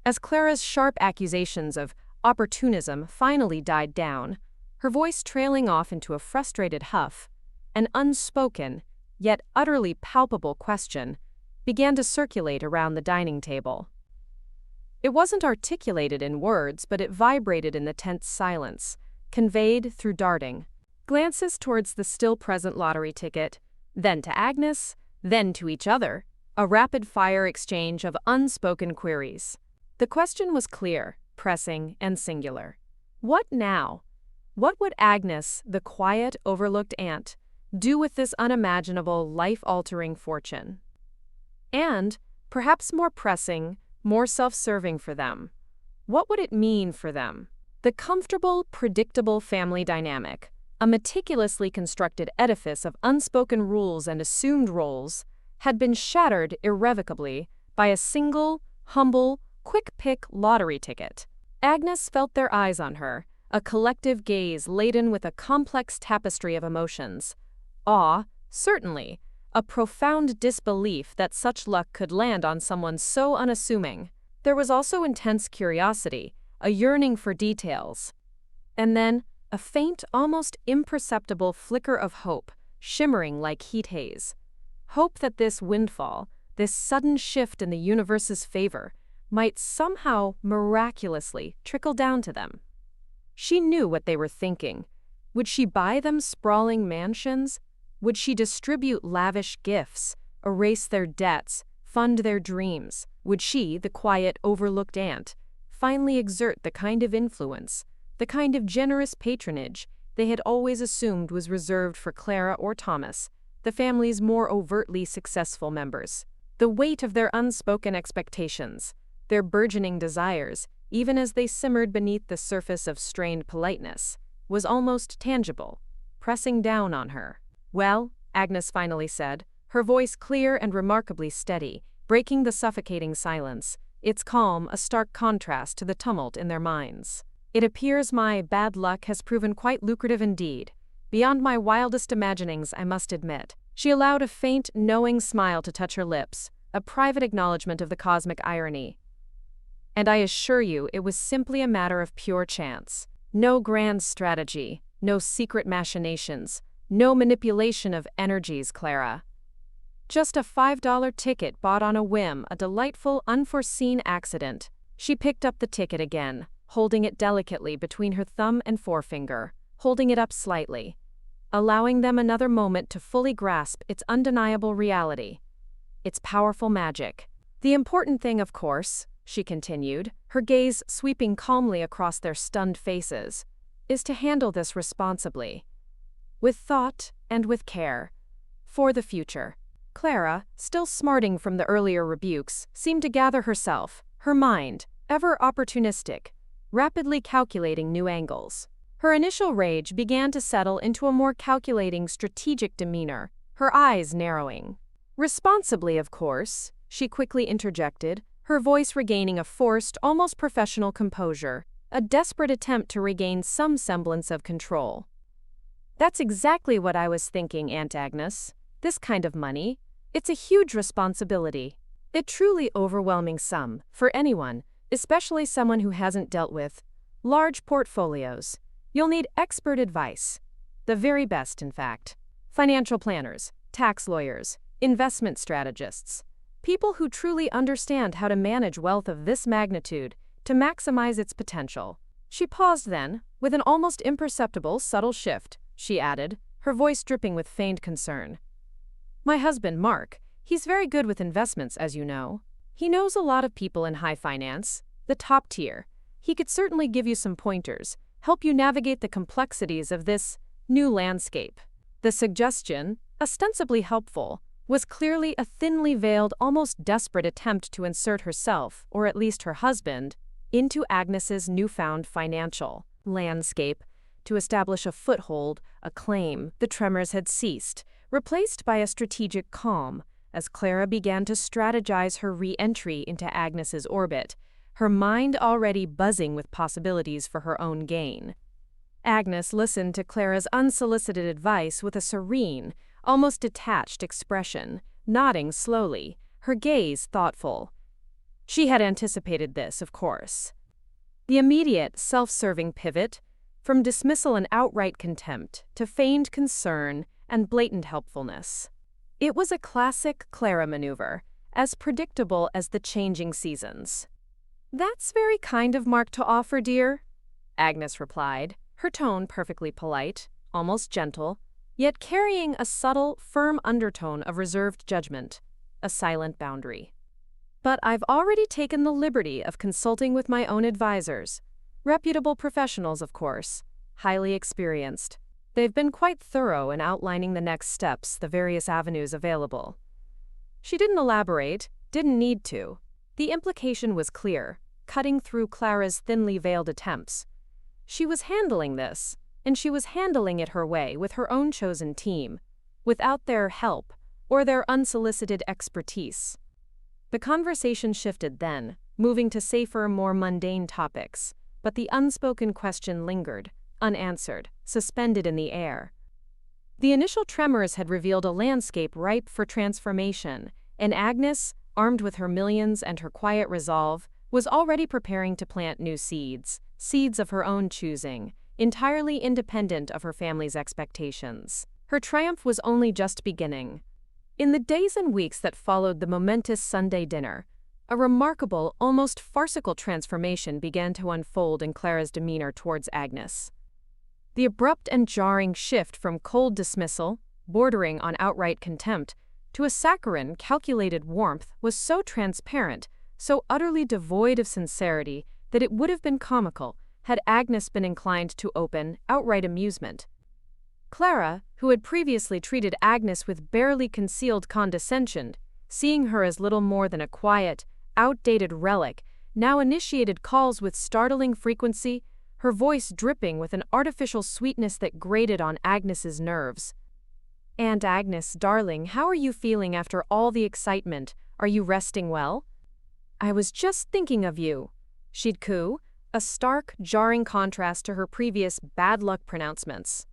As Clara's sharp accusations of opportunism finally died down, her voice trailing off into a frustrated huff, an unspoken, yet utterly palpable question began to circulate around the dining table. It wasn't articulated in words, but it vibrated in the tense silence, conveyed through darting glances towards the still-present lottery ticket, then to Agnes, then to each other, a rapid-fire exchange of unspoken queries. The question was clear, pressing, and singular. What now? What would Agnes, the quiet, overlooked aunt, do with this unimaginable, life-altering fortune? And, perhaps more pressing, more self-serving for them, what would it mean for them? The comfortable, predictable family dynamic, a meticulously constructed edifice of unspoken rules and assumed roles, had been shattered irrevocably by a single, humble, quick-pick lottery ticket. Agnes felt their eyes on her, a collective gaze laden with a complex tapestry of emotions. Awe, certainly, a profound disbelief that such luck could land on someone so unassuming. There was also intense curiosity, a yearning for details. And then, a faint, almost imperceptible flicker of hope, shimmering like heat haze. Hope that this windfall, this sudden shift in the universe's favor, might somehow, miraculously, trickle down to them. She knew what they were thinking. Would she buy them sprawling mansions? Would she distribute lavish gifts, erase their debts, fund their dreams? Would she, the quiet, overlooked aunt, finally exert the kind of influence, the kind of generous patronage they had always assumed was reserved for Clara or Thomas, the family's more overtly successful members? The weight of their unspoken expectations, their burgeoning desires, even as they simmered beneath the surface of strained politeness, was almost tangible, pressing down on her. "Well," Agnes finally said, her voice clear and remarkably steady, breaking the suffocating silence, its calm a stark contrast to the tumult in their minds. "It appears my bad luck has proven quite lucrative indeed. Beyond my wildest imaginings, I must admit." She allowed a faint, knowing smile to touch her lips, a private acknowledgement of the cosmic irony. "And I assure you it was simply a matter of pure chance. No grand strategy, no secret machinations, no manipulation of energies, Clara. Just a $5 ticket bought on a whim, a delightful, unforeseen accident." She picked up the ticket again, holding it delicately between her thumb and forefinger, holding it up slightly, allowing them another moment to fully grasp its undeniable reality, its powerful magic. "The important thing, of course," she continued, her gaze sweeping calmly across their stunned faces, "is to handle this responsibly, with thought and with care, for the future." Clara, still smarting from the earlier rebukes, seemed to gather herself, her mind, ever opportunistic, rapidly calculating new angles. Her initial rage began to settle into a more calculating, strategic demeanor, her eyes narrowing. "Responsibly, of course," she quickly interjected, her voice regaining a forced, almost professional composure, a desperate attempt to regain some semblance of control. "That's exactly what I was thinking, Aunt Agnes. This kind of money, it's a huge responsibility. A truly overwhelming sum, for anyone, especially someone who hasn't dealt with large portfolios. You'll need expert advice. The very best, in fact. Financial planners, tax lawyers, investment strategists. People who truly understand how to manage wealth of this magnitude to maximize its potential." She paused then, with an almost imperceptible, subtle shift, she added, her voice dripping with feigned concern. "My husband, Mark, he's very good with investments, as you know. He knows a lot of people in high finance, the top tier. He could certainly give you some pointers, help you navigate the complexities of this new landscape." The suggestion, ostensibly helpful, was clearly a thinly veiled, almost desperate attempt to insert herself, or at least her husband, into Agnes's newfound financial landscape, to establish a foothold, a claim. The tremors had ceased, replaced by a strategic calm, as Clara began to strategize her re-entry into Agnes's orbit, her mind already buzzing with possibilities for her own gain. Agnes listened to Clara's unsolicited advice with a serene, almost detached expression, nodding slowly, her gaze thoughtful. She had anticipated this, of course. The immediate, self-serving pivot, from dismissal and outright contempt to feigned concern and blatant helpfulness. It was a classic Clara maneuver, as predictable as the changing seasons. "That's very kind of Mark to offer, dear," Agnes replied, her tone perfectly polite, almost gentle, yet carrying a subtle, firm undertone of reserved judgment, a silent boundary. "But I've already taken the liberty of consulting with my own advisors. Reputable professionals, of course, highly experienced. They've been quite thorough in outlining the next steps, the various avenues available." She didn't elaborate, didn't need to. The implication was clear, cutting through Clara's thinly veiled attempts. She was handling this, and she was handling it her way with her own chosen team, without their help or their unsolicited expertise. The conversation shifted then, moving to safer, more mundane topics, but the unspoken question lingered, unanswered, suspended in the air. The initial tremors had revealed a landscape ripe for transformation, and Agnes, armed with her millions and her quiet resolve, was already preparing to plant new seeds, seeds of her own choosing, entirely independent of her family's expectations. Her triumph was only just beginning. In the days and weeks that followed the momentous Sunday dinner, a remarkable, almost farcical transformation began to unfold in Clara's demeanor towards Agnes. The abrupt and jarring shift from cold dismissal, bordering on outright contempt, to a saccharine, calculated warmth was so transparent, so utterly devoid of sincerity, that it would have been comical had Agnes been inclined to open, outright amusement. Clara, who had previously treated Agnes with barely concealed condescension, seeing her as little more than a quiet, outdated relic, now initiated calls with startling frequency, her voice dripping with an artificial sweetness that grated on Agnes's nerves. "Aunt Agnes, darling, how are you feeling after all the excitement? Are you resting well?" "I was just thinking of you," she'd coo, a stark, jarring contrast to her previous bad luck pronouncements.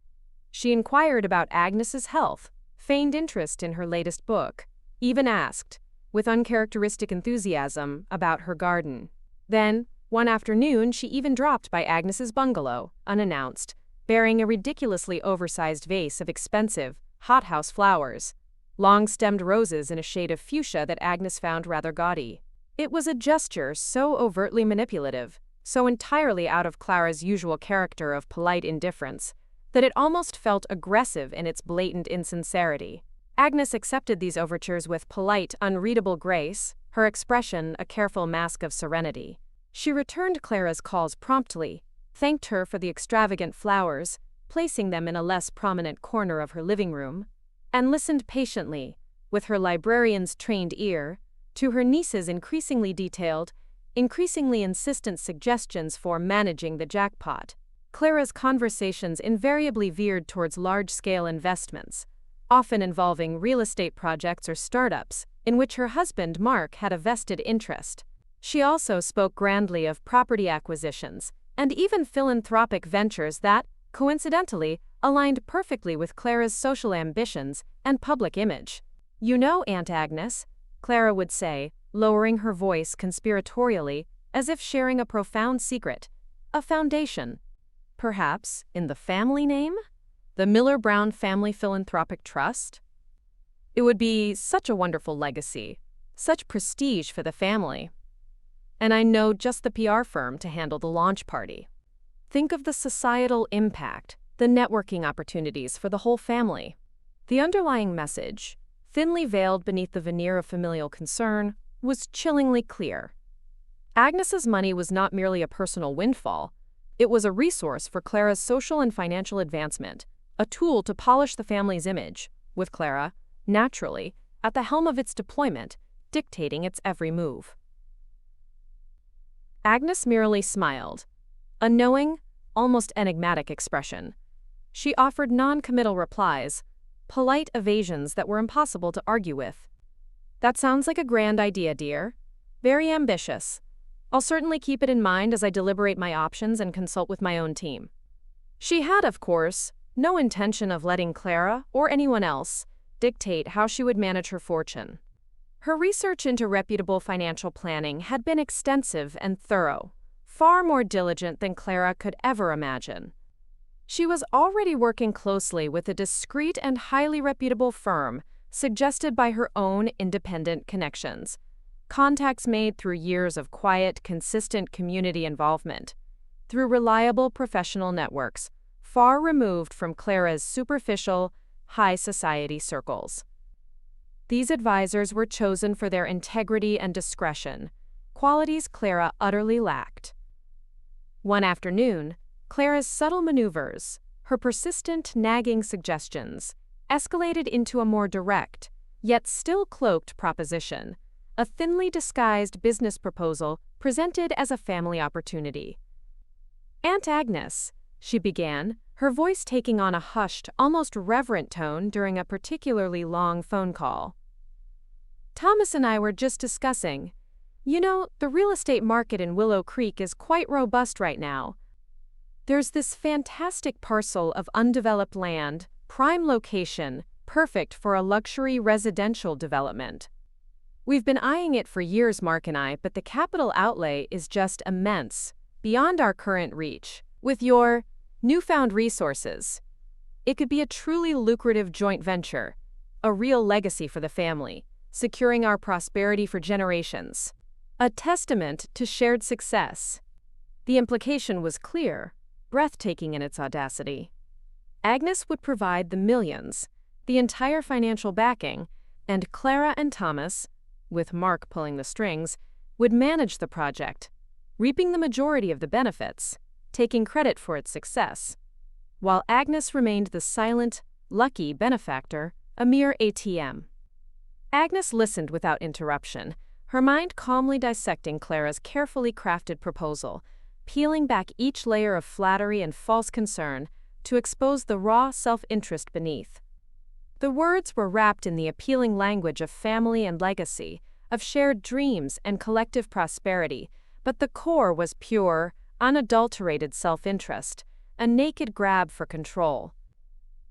She inquired about Agnes's health, feigned interest in her latest book, even asked, with uncharacteristic enthusiasm, about her garden. Then, one afternoon, she even dropped by Agnes's bungalow, unannounced, bearing a ridiculously oversized vase of expensive, hothouse flowers, long-stemmed roses in a shade of fuchsia that Agnes found rather gaudy. It was a gesture so overtly manipulative, so entirely out of Clara's usual character of polite indifference, that it almost felt aggressive in its blatant insincerity. Agnes accepted these overtures with polite, unreadable grace, her expression a careful mask of serenity. She returned Clara's calls promptly, thanked her for the extravagant flowers, placing them in a less prominent corner of her living room, and listened patiently, with her librarian's trained ear, to her niece's increasingly detailed, increasingly insistent suggestions for managing the jackpot. Clara's conversations invariably veered towards large-scale investments, often involving real estate projects or startups, in which her husband Mark had a vested interest. She also spoke grandly of property acquisitions, and even philanthropic ventures that, coincidentally, aligned perfectly with Clara's social ambitions and public image. "You know, Aunt Agnes," Clara would say, lowering her voice conspiratorially, as if sharing a profound secret, "a foundation. Perhaps, in the family name? The Miller-Brown Family Philanthropic Trust? It would be such a wonderful legacy, such prestige for the family. And I know just the PR firm to handle the launch party. Think of the societal impact, the networking opportunities for the whole family." The underlying message, thinly veiled beneath the veneer of familial concern, was chillingly clear. Agnes's money was not merely a personal windfall. It was a resource for Clara's social and financial advancement, a tool to polish the family's image, with Clara, naturally, at the helm of its deployment, dictating its every move. Agnes merely smiled, a knowing, almost enigmatic expression. She offered non-committal replies, polite evasions that were impossible to argue with. "That sounds like a grand idea, dear. Very ambitious. I'll certainly keep it in mind as I deliberate my options and consult with my own team." She had, of course, no intention of letting Clara, or anyone else, dictate how she would manage her fortune. Her research into reputable financial planning had been extensive and thorough, far more diligent than Clara could ever imagine. She was already working closely with a discreet and highly reputable firm suggested by her own independent connections, contacts made through years of quiet, consistent community involvement, through reliable professional networks, far removed from Clara's superficial, high society circles. These advisors were chosen for their integrity and discretion, qualities Clara utterly lacked. One afternoon, Clara's subtle maneuvers, her persistent, nagging suggestions, escalated into a more direct, yet still cloaked proposition, a thinly disguised business proposal presented as a family opportunity. "Aunt Agnes," she began, her voice taking on a hushed, almost reverent tone during a particularly long phone call. "Thomas and I were just discussing. You know, the real estate market in Willow Creek is quite robust right now. There's this fantastic parcel of undeveloped land, prime location, perfect for a luxury residential development. We've been eyeing it for years, Mark and I, but the capital outlay is just immense, beyond our current reach. With your newfound resources, it could be a truly lucrative joint venture, a real legacy for the family, securing our prosperity for generations. A testament to shared success." The implication was clear, breathtaking in its audacity. Agnes would provide the millions, the entire financial backing, and Clara and Thomas, with Mark pulling the strings, would manage the project, reaping the majority of the benefits, taking credit for its success, while Agnes remained the silent, lucky benefactor, a mere ATM. Agnes listened without interruption, her mind calmly dissecting Clara's carefully crafted proposal, peeling back each layer of flattery and false concern to expose the raw self-interest beneath. The words were wrapped in the appealing language of family and legacy, of shared dreams and collective prosperity, but the core was pure, unadulterated self-interest, a naked grab for control.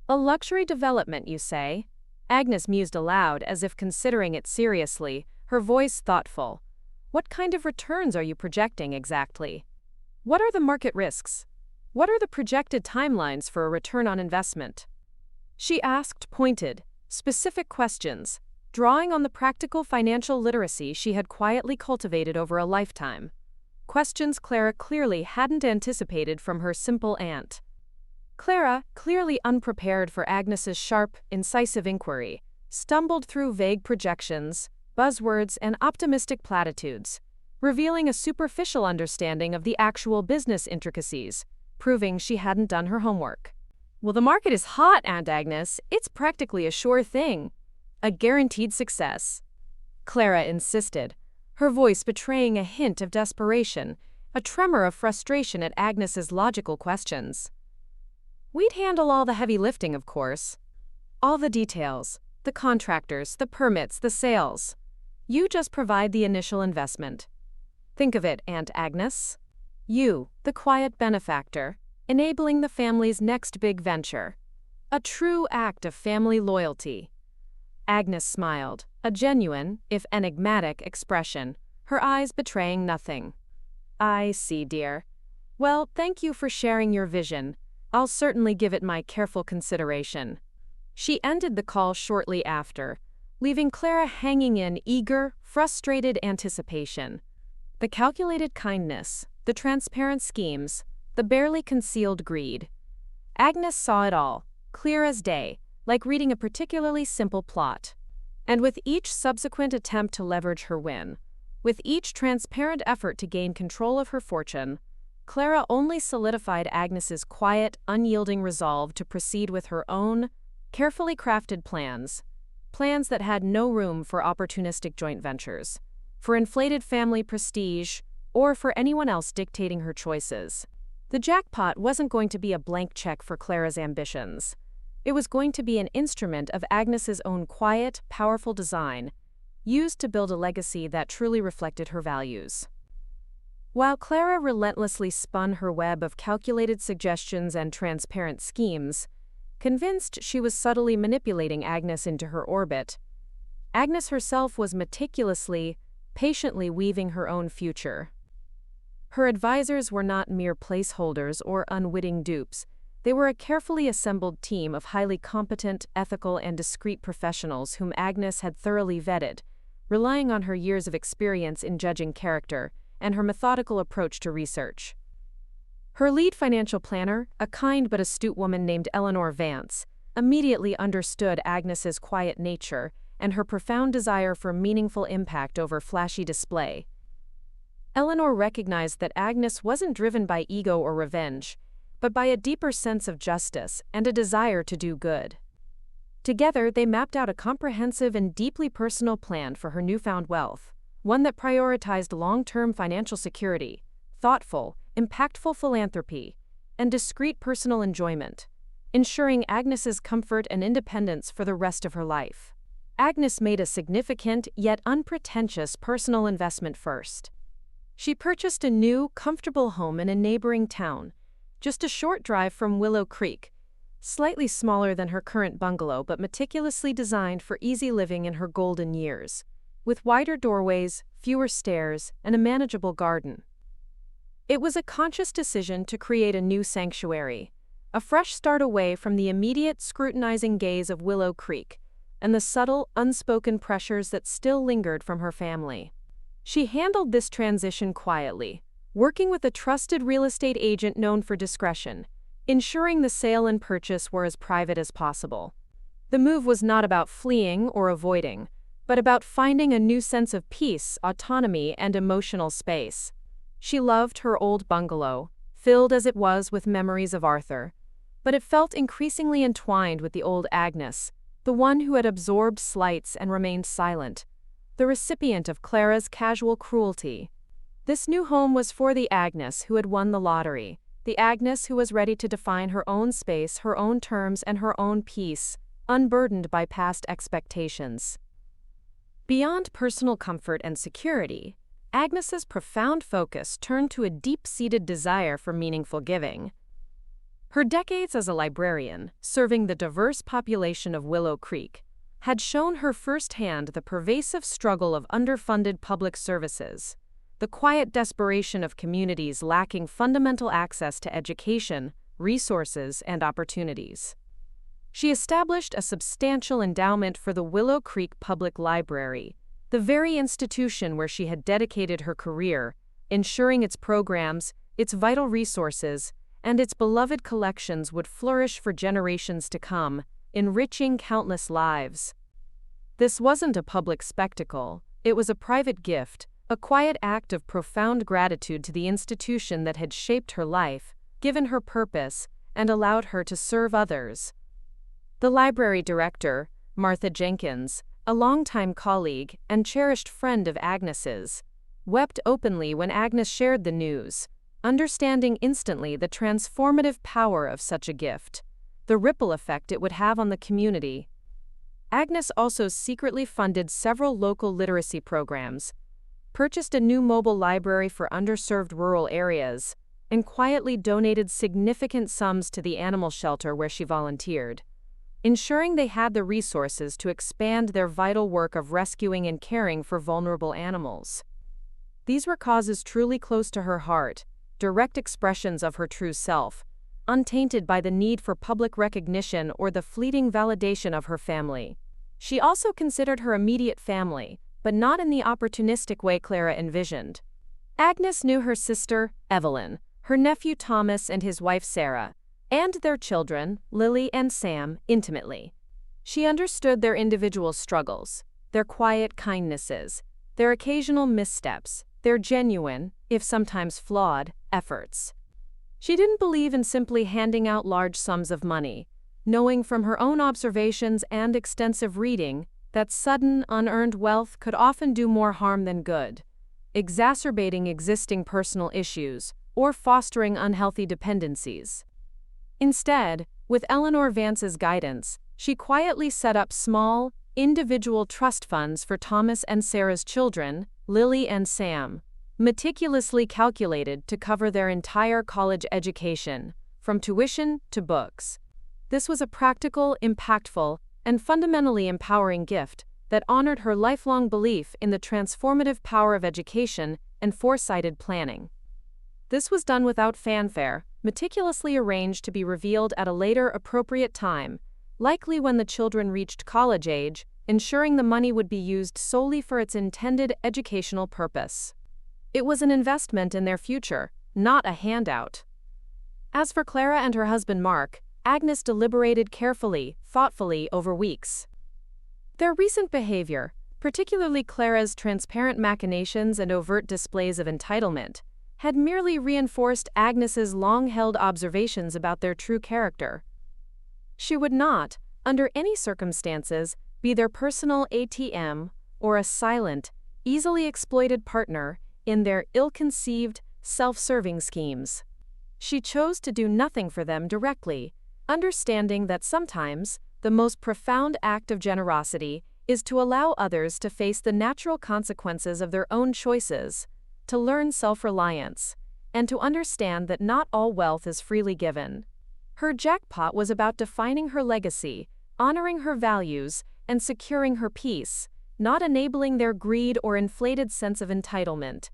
A luxury development, you say? Agnes mused aloud as if considering it seriously, her voice thoughtful. What kind of returns are you projecting exactly? What are the market risks? What are the projected timelines for a return on investment? She asked pointed, specific questions, drawing on the practical financial literacy she had quietly cultivated over a lifetime. Questions Clara clearly hadn't anticipated from her simple aunt. Clara, clearly unprepared for Agnes's sharp, incisive inquiry, stumbled through vague projections, buzzwords, and optimistic platitudes, revealing a superficial understanding of the actual business intricacies, proving she hadn't done her homework. Well, the market is hot, Aunt Agnes. It's practically a sure thing. A guaranteed success. Clara insisted, her voice betraying a hint of desperation, a tremor of frustration at Agnes's logical questions. We'd handle all the heavy lifting, of course. All the details, the contractors, the permits, the sales. You just provide the initial investment. Think of it, Aunt Agnes. You, the quiet benefactor, enabling the family's next big venture. A true act of family loyalty. Agnes smiled, a genuine, if enigmatic, expression, her eyes betraying nothing. I see, dear. Well, thank you for sharing your vision. I'll certainly give it my careful consideration. She ended the call shortly after, leaving Clara hanging in eager, frustrated anticipation. The calculated kindness, the transparent schemes, the barely concealed greed. Agnes saw it all, clear as day, like reading a particularly simple plot. And with each subsequent attempt to leverage her win, with each transparent effort to gain control of her fortune, Clara only solidified Agnes's quiet, unyielding resolve to proceed with her own, carefully crafted plans that had no room for opportunistic joint ventures, for inflated family prestige, or for anyone else dictating her choices. The jackpot wasn't going to be a blank check for Clara's ambitions. It was going to be an instrument of Agnes's own quiet, powerful design, used to build a legacy that truly reflected her values. While Clara relentlessly spun her web of calculated suggestions and transparent schemes, convinced she was subtly manipulating Agnes into her orbit, Agnes herself was meticulously, patiently weaving her own future. Her advisors were not mere placeholders or unwitting dupes. They were a carefully assembled team of highly competent, ethical, and discreet professionals whom Agnes had thoroughly vetted, relying on her years of experience in judging character and her methodical approach to research. Her lead financial planner, a kind but astute woman named Eleanor Vance, immediately understood Agnes's quiet nature and her profound desire for meaningful impact over flashy display. Eleanor recognized that Agnes wasn't driven by ego or revenge, but by a deeper sense of justice and a desire to do good. Together, they mapped out a comprehensive and deeply personal plan for her newfound wealth, one that prioritized long-term financial security, thoughtful, impactful philanthropy, and discreet personal enjoyment, ensuring Agnes's comfort and independence for the rest of her life. Agnes made a significant yet unpretentious personal investment first. She purchased a new, comfortable home in a neighboring town, just a short drive from Willow Creek, slightly smaller than her current bungalow but meticulously designed for easy living in her golden years, with wider doorways, fewer stairs, and a manageable garden. It was a conscious decision to create a new sanctuary, a fresh start away from the immediate scrutinizing gaze of Willow Creek and the subtle, unspoken pressures that still lingered from her family. She handled this transition quietly, working with a trusted real estate agent known for discretion, ensuring the sale and purchase were as private as possible. The move was not about fleeing or avoiding, but about finding a new sense of peace, autonomy, and emotional space. She loved her old bungalow, filled as it was with memories of Arthur, but it felt increasingly entwined with the old Agnes, the one who had absorbed slights and remained silent, the recipient of Clara's casual cruelty. This new home was for the Agnes who had won the lottery, the Agnes who was ready to define her own space, her own terms, and her own peace, unburdened by past expectations. Beyond personal comfort and security, Agnes's profound focus turned to a deep-seated desire for meaningful giving. Her decades as a librarian, serving the diverse population of Willow Creek, had shown her firsthand the pervasive struggle of underfunded public services, the quiet desperation of communities lacking fundamental access to education, resources, and opportunities. She established a substantial endowment for the Willow Creek Public Library, the very institution where she had dedicated her career, ensuring its programs, its vital resources, and its beloved collections would flourish for generations to come, enriching countless lives. This wasn't a public spectacle, it was a private gift, a quiet act of profound gratitude to the institution that had shaped her life, given her purpose, and allowed her to serve others. The library director, Martha Jenkins, a longtime colleague and cherished friend of Agnes's, wept openly when Agnes shared the news, understanding instantly the transformative power of such a gift, the ripple effect it would have on the community. Agnes also secretly funded several local literacy programs, purchased a new mobile library for underserved rural areas, and quietly donated significant sums to the animal shelter where she volunteered, ensuring they had the resources to expand their vital work of rescuing and caring for vulnerable animals. These were causes truly close to her heart, direct expressions of her true self, untainted by the need for public recognition or the fleeting validation of her family. She also considered her immediate family, but not in the opportunistic way Clara envisioned. Agnes knew her sister, Evelyn, her nephew Thomas and his wife Sarah, and their children, Lily and Sam, intimately. She understood their individual struggles, their quiet kindnesses, their occasional missteps, their genuine, if sometimes flawed, efforts. She didn't believe in simply handing out large sums of money, knowing from her own observations and extensive reading that sudden, unearned wealth could often do more harm than good, exacerbating existing personal issues or fostering unhealthy dependencies. Instead, with Eleanor Vance's guidance, she quietly set up small, individual trust funds for Thomas and Sarah's children, Lily and Sam, meticulously calculated to cover their entire college education, from tuition to books. This was a practical, impactful, and fundamentally empowering gift that honored her lifelong belief in the transformative power of education and foresighted planning. This was done without fanfare, meticulously arranged to be revealed at a later appropriate time, likely when the children reached college age, ensuring the money would be used solely for its intended educational purpose. It was an investment in their future, not a handout. As for Clara and her husband Mark, Agnes deliberated carefully, thoughtfully over weeks. Their recent behavior, particularly Clara's transparent machinations and overt displays of entitlement, had merely reinforced Agnes's long-held observations about their true character. She would not, under any circumstances, be their personal ATM or a silent, easily exploited partner in their ill-conceived, self-serving schemes. She chose to do nothing for them directly, understanding that sometimes the most profound act of generosity is to allow others to face the natural consequences of their own choices, to learn self-reliance, and to understand that not all wealth is freely given. Her jackpot was about defining her legacy, honoring her values, and securing her peace, not enabling their greed or inflated sense of entitlement.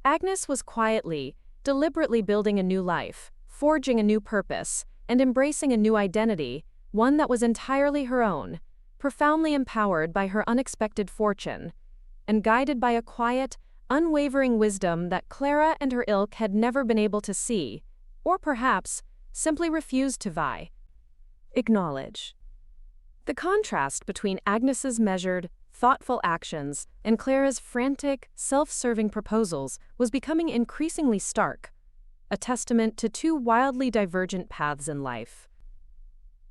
Agnes was quietly, deliberately building a new life, forging a new purpose, and embracing a new identity, one that was entirely her own, profoundly empowered by her unexpected fortune, and guided by a quiet, unwavering wisdom that Clara and her ilk had never been able to see, or perhaps simply refused to acknowledge. The contrast between Agnes's measured, thoughtful actions and Clara's frantic, self-serving proposals was becoming increasingly stark, a testament to two wildly divergent paths in life.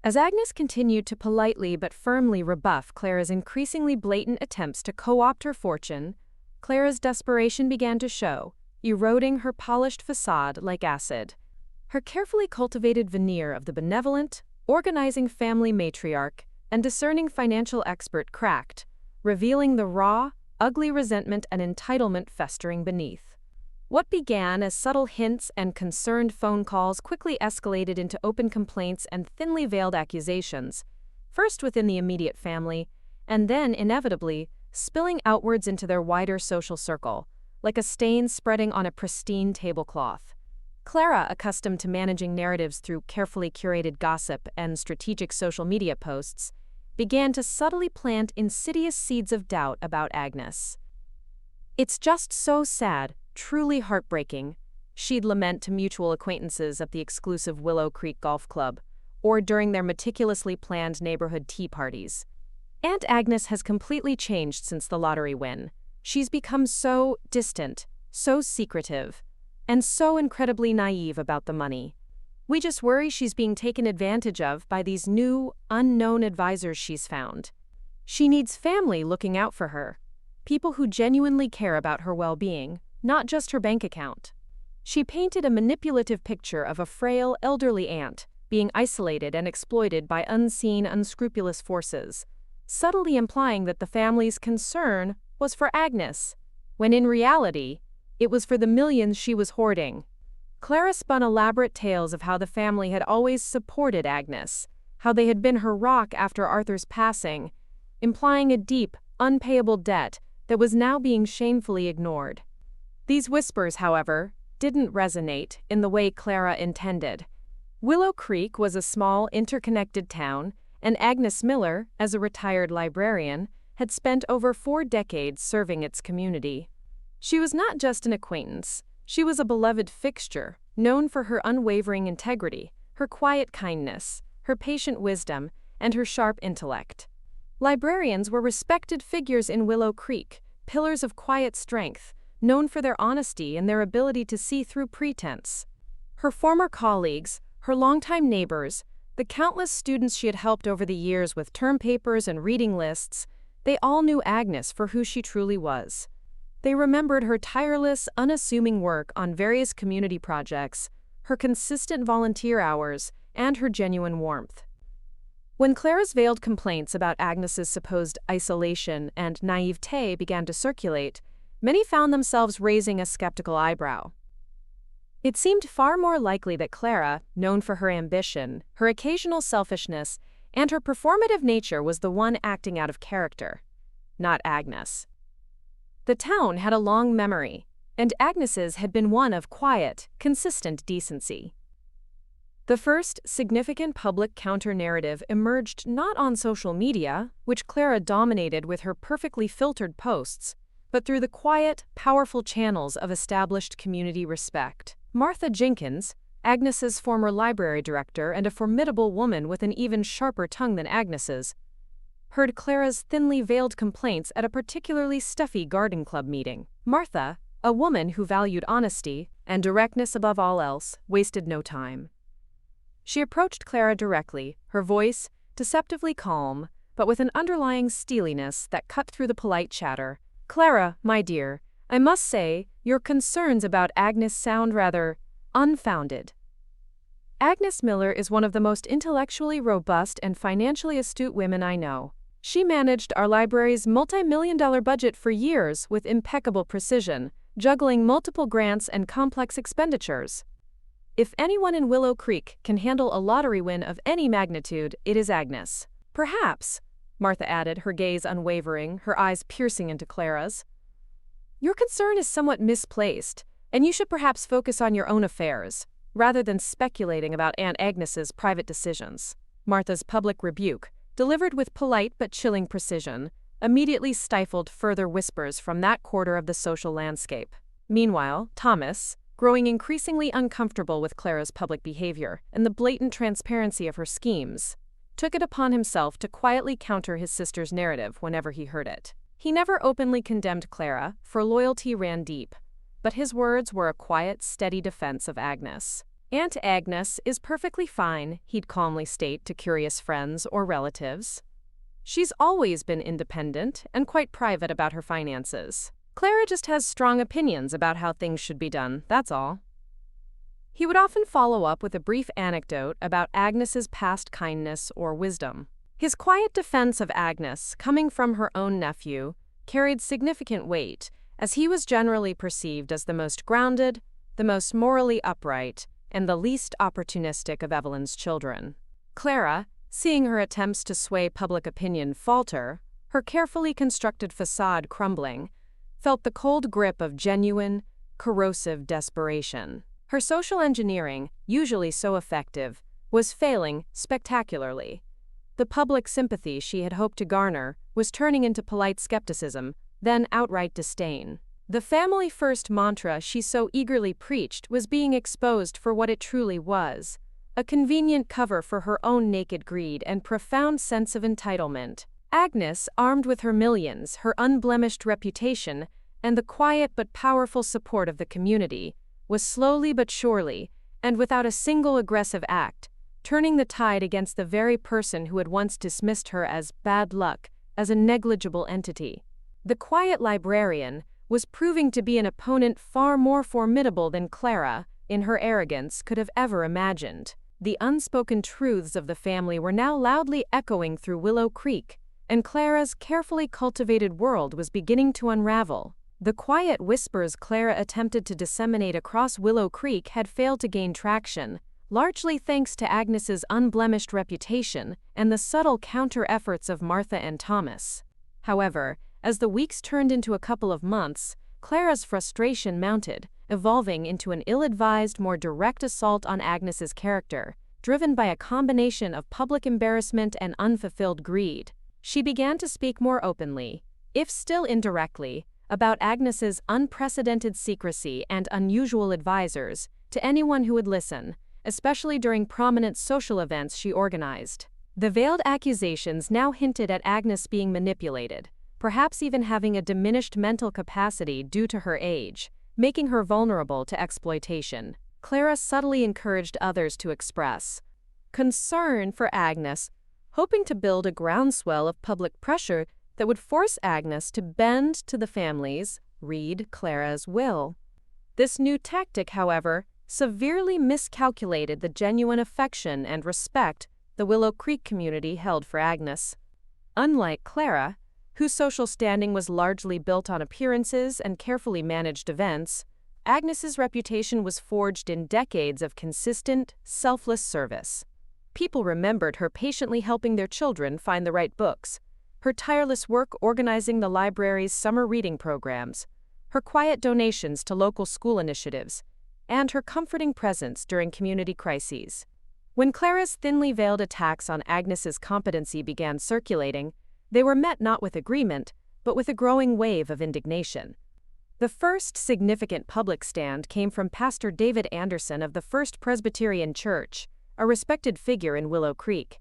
As Agnes continued to politely but firmly rebuff Clara's increasingly blatant attempts to co-opt her fortune, Clara's desperation began to show, eroding her polished facade like acid. Her carefully cultivated veneer of the benevolent, organizing family matriarch and discerning financial expert cracked, revealing the raw, ugly resentment and entitlement festering beneath. What began as subtle hints and concerned phone calls quickly escalated into open complaints and thinly veiled accusations, first within the immediate family, and then, inevitably, spilling outwards into their wider social circle, like a stain spreading on a pristine tablecloth. Clara, accustomed to managing narratives through carefully curated gossip and strategic social media posts, began to subtly plant insidious seeds of doubt about Agnes. "It's just so sad, truly heartbreaking," she'd lament to mutual acquaintances at the exclusive Willow Creek Golf Club, or during their meticulously planned neighborhood tea parties. "Aunt Agnes has completely changed since the lottery win. She's become so distant, so secretive, and so incredibly naive about the money. We just worry she's being taken advantage of by these new, unknown advisors she's found. She needs family looking out for her, people who genuinely care about her well-being, not just her bank account." She painted a manipulative picture of a frail, elderly aunt being isolated and exploited by unseen, unscrupulous forces, subtly implying that the family's concern was for Agnes, when in reality, it was for the millions she was hoarding. Clara spun elaborate tales of how the family had always supported Agnes, how they had been her rock after Arthur's passing, implying a deep, unpayable debt that was now being shamefully ignored. These whispers, however, didn't resonate in the way Clara intended. Willow Creek was a small, interconnected town, and Agnes Miller, as a retired librarian, had spent over 4 decades serving its community. She was not just an acquaintance, she was a beloved fixture, known for her unwavering integrity, her quiet kindness, her patient wisdom, and her sharp intellect. Librarians were respected figures in Willow Creek, pillars of quiet strength, known for their honesty and their ability to see through pretense. Her former colleagues, her longtime neighbors, the countless students she had helped over the years with term papers and reading lists, they all knew Agnes for who she truly was. They remembered her tireless, unassuming work on various community projects, her consistent volunteer hours, and her genuine warmth. When Clara's veiled complaints about Agnes's supposed isolation and naivete began to circulate, many found themselves raising a skeptical eyebrow. It seemed far more likely that Clara, known for her ambition, her occasional selfishness, and her performative nature, was the one acting out of character, not Agnes. The town had a long memory, and Agnes's had been one of quiet, consistent decency. The first significant public counter-narrative emerged not on social media, which Clara dominated with her perfectly filtered posts, but through the quiet, powerful channels of established community respect. Martha Jenkins, Agnes's former library director and a formidable woman with an even sharper tongue than Agnes's, heard Clara's thinly veiled complaints at a particularly stuffy garden club meeting. Martha, a woman who valued honesty and directness above all else, wasted no time. She approached Clara directly, her voice deceptively calm, but with an underlying steeliness that cut through the polite chatter. "Clara, my dear, I must say, your concerns about Agnes sound rather unfounded. Agnes Miller is one of the most intellectually robust and financially astute women I know. She managed our library's multi-million-dollar budget for years with impeccable precision, juggling multiple grants and complex expenditures. If anyone in Willow Creek can handle a lottery win of any magnitude, it is Agnes. Perhaps," Martha added, her gaze unwavering, her eyes piercing into Clara's, "your concern is somewhat misplaced, and you should perhaps focus on your own affairs, rather than speculating about Aunt Agnes's private decisions." Martha's public rebuke, delivered with polite but chilling precision, immediately stifled further whispers from that quarter of the social landscape. Meanwhile, Thomas, growing increasingly uncomfortable with Clara's public behavior and the blatant transparency of her schemes, took it upon himself to quietly counter his sister's narrative whenever he heard it. He never openly condemned Clara, for loyalty ran deep, but his words were a quiet, steady defense of Agnes. Aunt Agnes is perfectly fine, he'd calmly state to curious friends or relatives. She's always been independent and quite private about her finances. Clara just has strong opinions about how things should be done, that's all. He would often follow up with a brief anecdote about Agnes's past kindness or wisdom. His quiet defense of Agnes, coming from her own nephew, carried significant weight, as he was generally perceived as the most grounded, the most morally upright, and the least opportunistic of Evelyn's children. Clara, seeing her attempts to sway public opinion falter, her carefully constructed facade crumbling, felt the cold grip of genuine, corrosive desperation. Her social engineering, usually so effective, was failing spectacularly. The public sympathy she had hoped to garner was turning into polite skepticism, then outright disdain. The family-first mantra she so eagerly preached was being exposed for what it truly was, a convenient cover for her own naked greed and profound sense of entitlement. Agnes, armed with her millions, her unblemished reputation, and the quiet but powerful support of the community, was slowly but surely, and without a single aggressive act, turning the tide against the very person who had once dismissed her as bad luck, as a negligible entity. The quiet librarian was proving to be an opponent far more formidable than Clara, in her arrogance, could have ever imagined. The unspoken truths of the family were now loudly echoing through Willow Creek, and Clara's carefully cultivated world was beginning to unravel. The quiet whispers Clara attempted to disseminate across Willow Creek had failed to gain traction, largely thanks to Agnes's unblemished reputation and the subtle counter-efforts of Martha and Thomas. However, as the weeks turned into a couple of months, Clara's frustration mounted, evolving into an ill-advised, more direct assault on Agnes's character, driven by a combination of public embarrassment and unfulfilled greed. She began to speak more openly, if still indirectly, about Agnes's unprecedented secrecy and unusual advisors to anyone who would listen, especially during prominent social events she organized. The veiled accusations now hinted at Agnes being manipulated, perhaps even having a diminished mental capacity due to her age, making her vulnerable to exploitation. Clara subtly encouraged others to express concern for Agnes, hoping to build a groundswell of public pressure that would force Agnes to bend to the family's, read Clara's, will. This new tactic, however, severely miscalculated the genuine affection and respect the Willow Creek community held for Agnes. Unlike Clara, whose social standing was largely built on appearances and carefully managed events, Agnes's reputation was forged in decades of consistent, selfless service. People remembered her patiently helping their children find the right books, her tireless work organizing the library's summer reading programs, her quiet donations to local school initiatives, and her comforting presence during community crises. When Clara's thinly veiled attacks on Agnes's competency began circulating, they were met not with agreement, but with a growing wave of indignation. The first significant public stand came from Pastor David Anderson of the First Presbyterian Church, a respected figure in Willow Creek.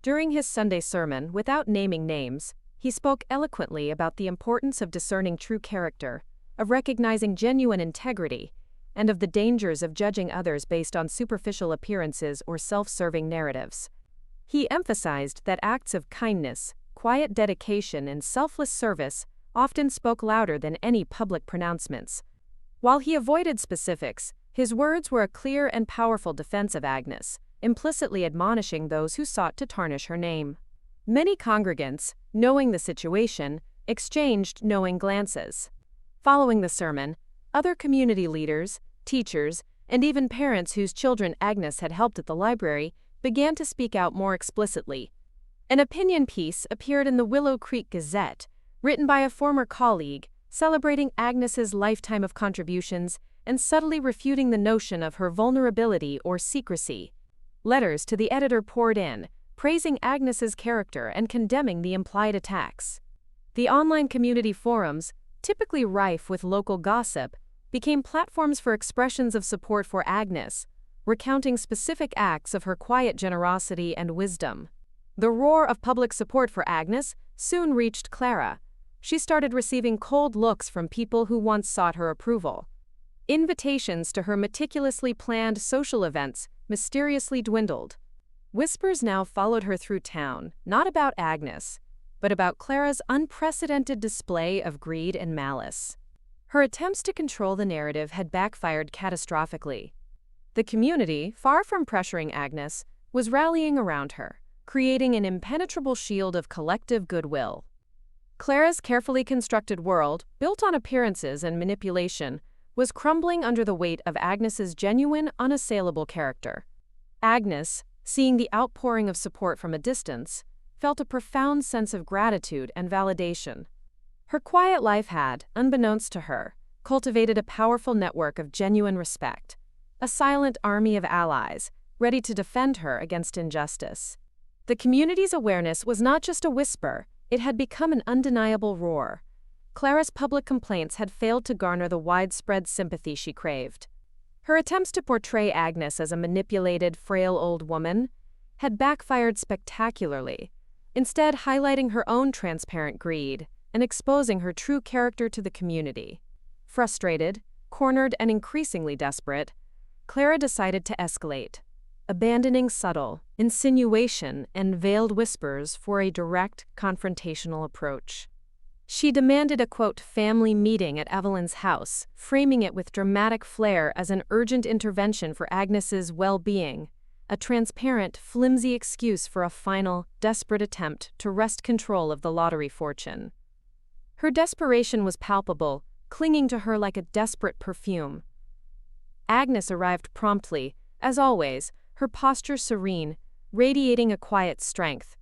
During his Sunday sermon, without naming names, he spoke eloquently about the importance of discerning true character, of recognizing genuine integrity, and of the dangers of judging others based on superficial appearances or self-serving narratives. He emphasized that acts of kindness, quiet dedication, and selfless service often spoke louder than any public pronouncements. While he avoided specifics, his words were a clear and powerful defense of Agnes, implicitly admonishing those who sought to tarnish her name. Many congregants, knowing the situation, exchanged knowing glances. Following the sermon, other community leaders, teachers, and even parents whose children Agnes had helped at the library began to speak out more explicitly. An opinion piece appeared in the Willow Creek Gazette, written by a former colleague, celebrating Agnes's lifetime of contributions and subtly refuting the notion of her vulnerability or secrecy. Letters to the editor poured in, praising Agnes's character and condemning the implied attacks. The online community forums, typically rife with local gossip, became platforms for expressions of support for Agnes, recounting specific acts of her quiet generosity and wisdom. The roar of public support for Agnes soon reached Clara. She started receiving cold looks from people who once sought her approval. Invitations to her meticulously planned social events mysteriously dwindled. Whispers now followed her through town, not about Agnes, but about Clara's unprecedented display of greed and malice. Her attempts to control the narrative had backfired catastrophically. The community, far from pressuring Agnes, was rallying around her, creating an impenetrable shield of collective goodwill. Clara's carefully constructed world, built on appearances and manipulation, was crumbling under the weight of Agnes's genuine, unassailable character. Agnes, seeing the outpouring of support from a distance, felt a profound sense of gratitude and validation. Her quiet life had, unbeknownst to her, cultivated a powerful network of genuine respect, a silent army of allies, ready to defend her against injustice. The community's awareness was not just a whisper, it had become an undeniable roar. Clara's public complaints had failed to garner the widespread sympathy she craved. Her attempts to portray Agnes as a manipulated, frail old woman had backfired spectacularly, instead highlighting her own transparent greed and exposing her true character to the community. Frustrated, cornered, and increasingly desperate, Clara decided to escalate, abandoning subtle insinuation and veiled whispers for a direct, confrontational approach. She demanded a, quote, family meeting at Evelyn's house, framing it with dramatic flair as an urgent intervention for Agnes's well-being, a transparent, flimsy excuse for a final, desperate attempt to wrest control of the lottery fortune. Her desperation was palpable, clinging to her like a desperate perfume. Agnes arrived promptly, as always, her posture serene, radiating a quiet strength.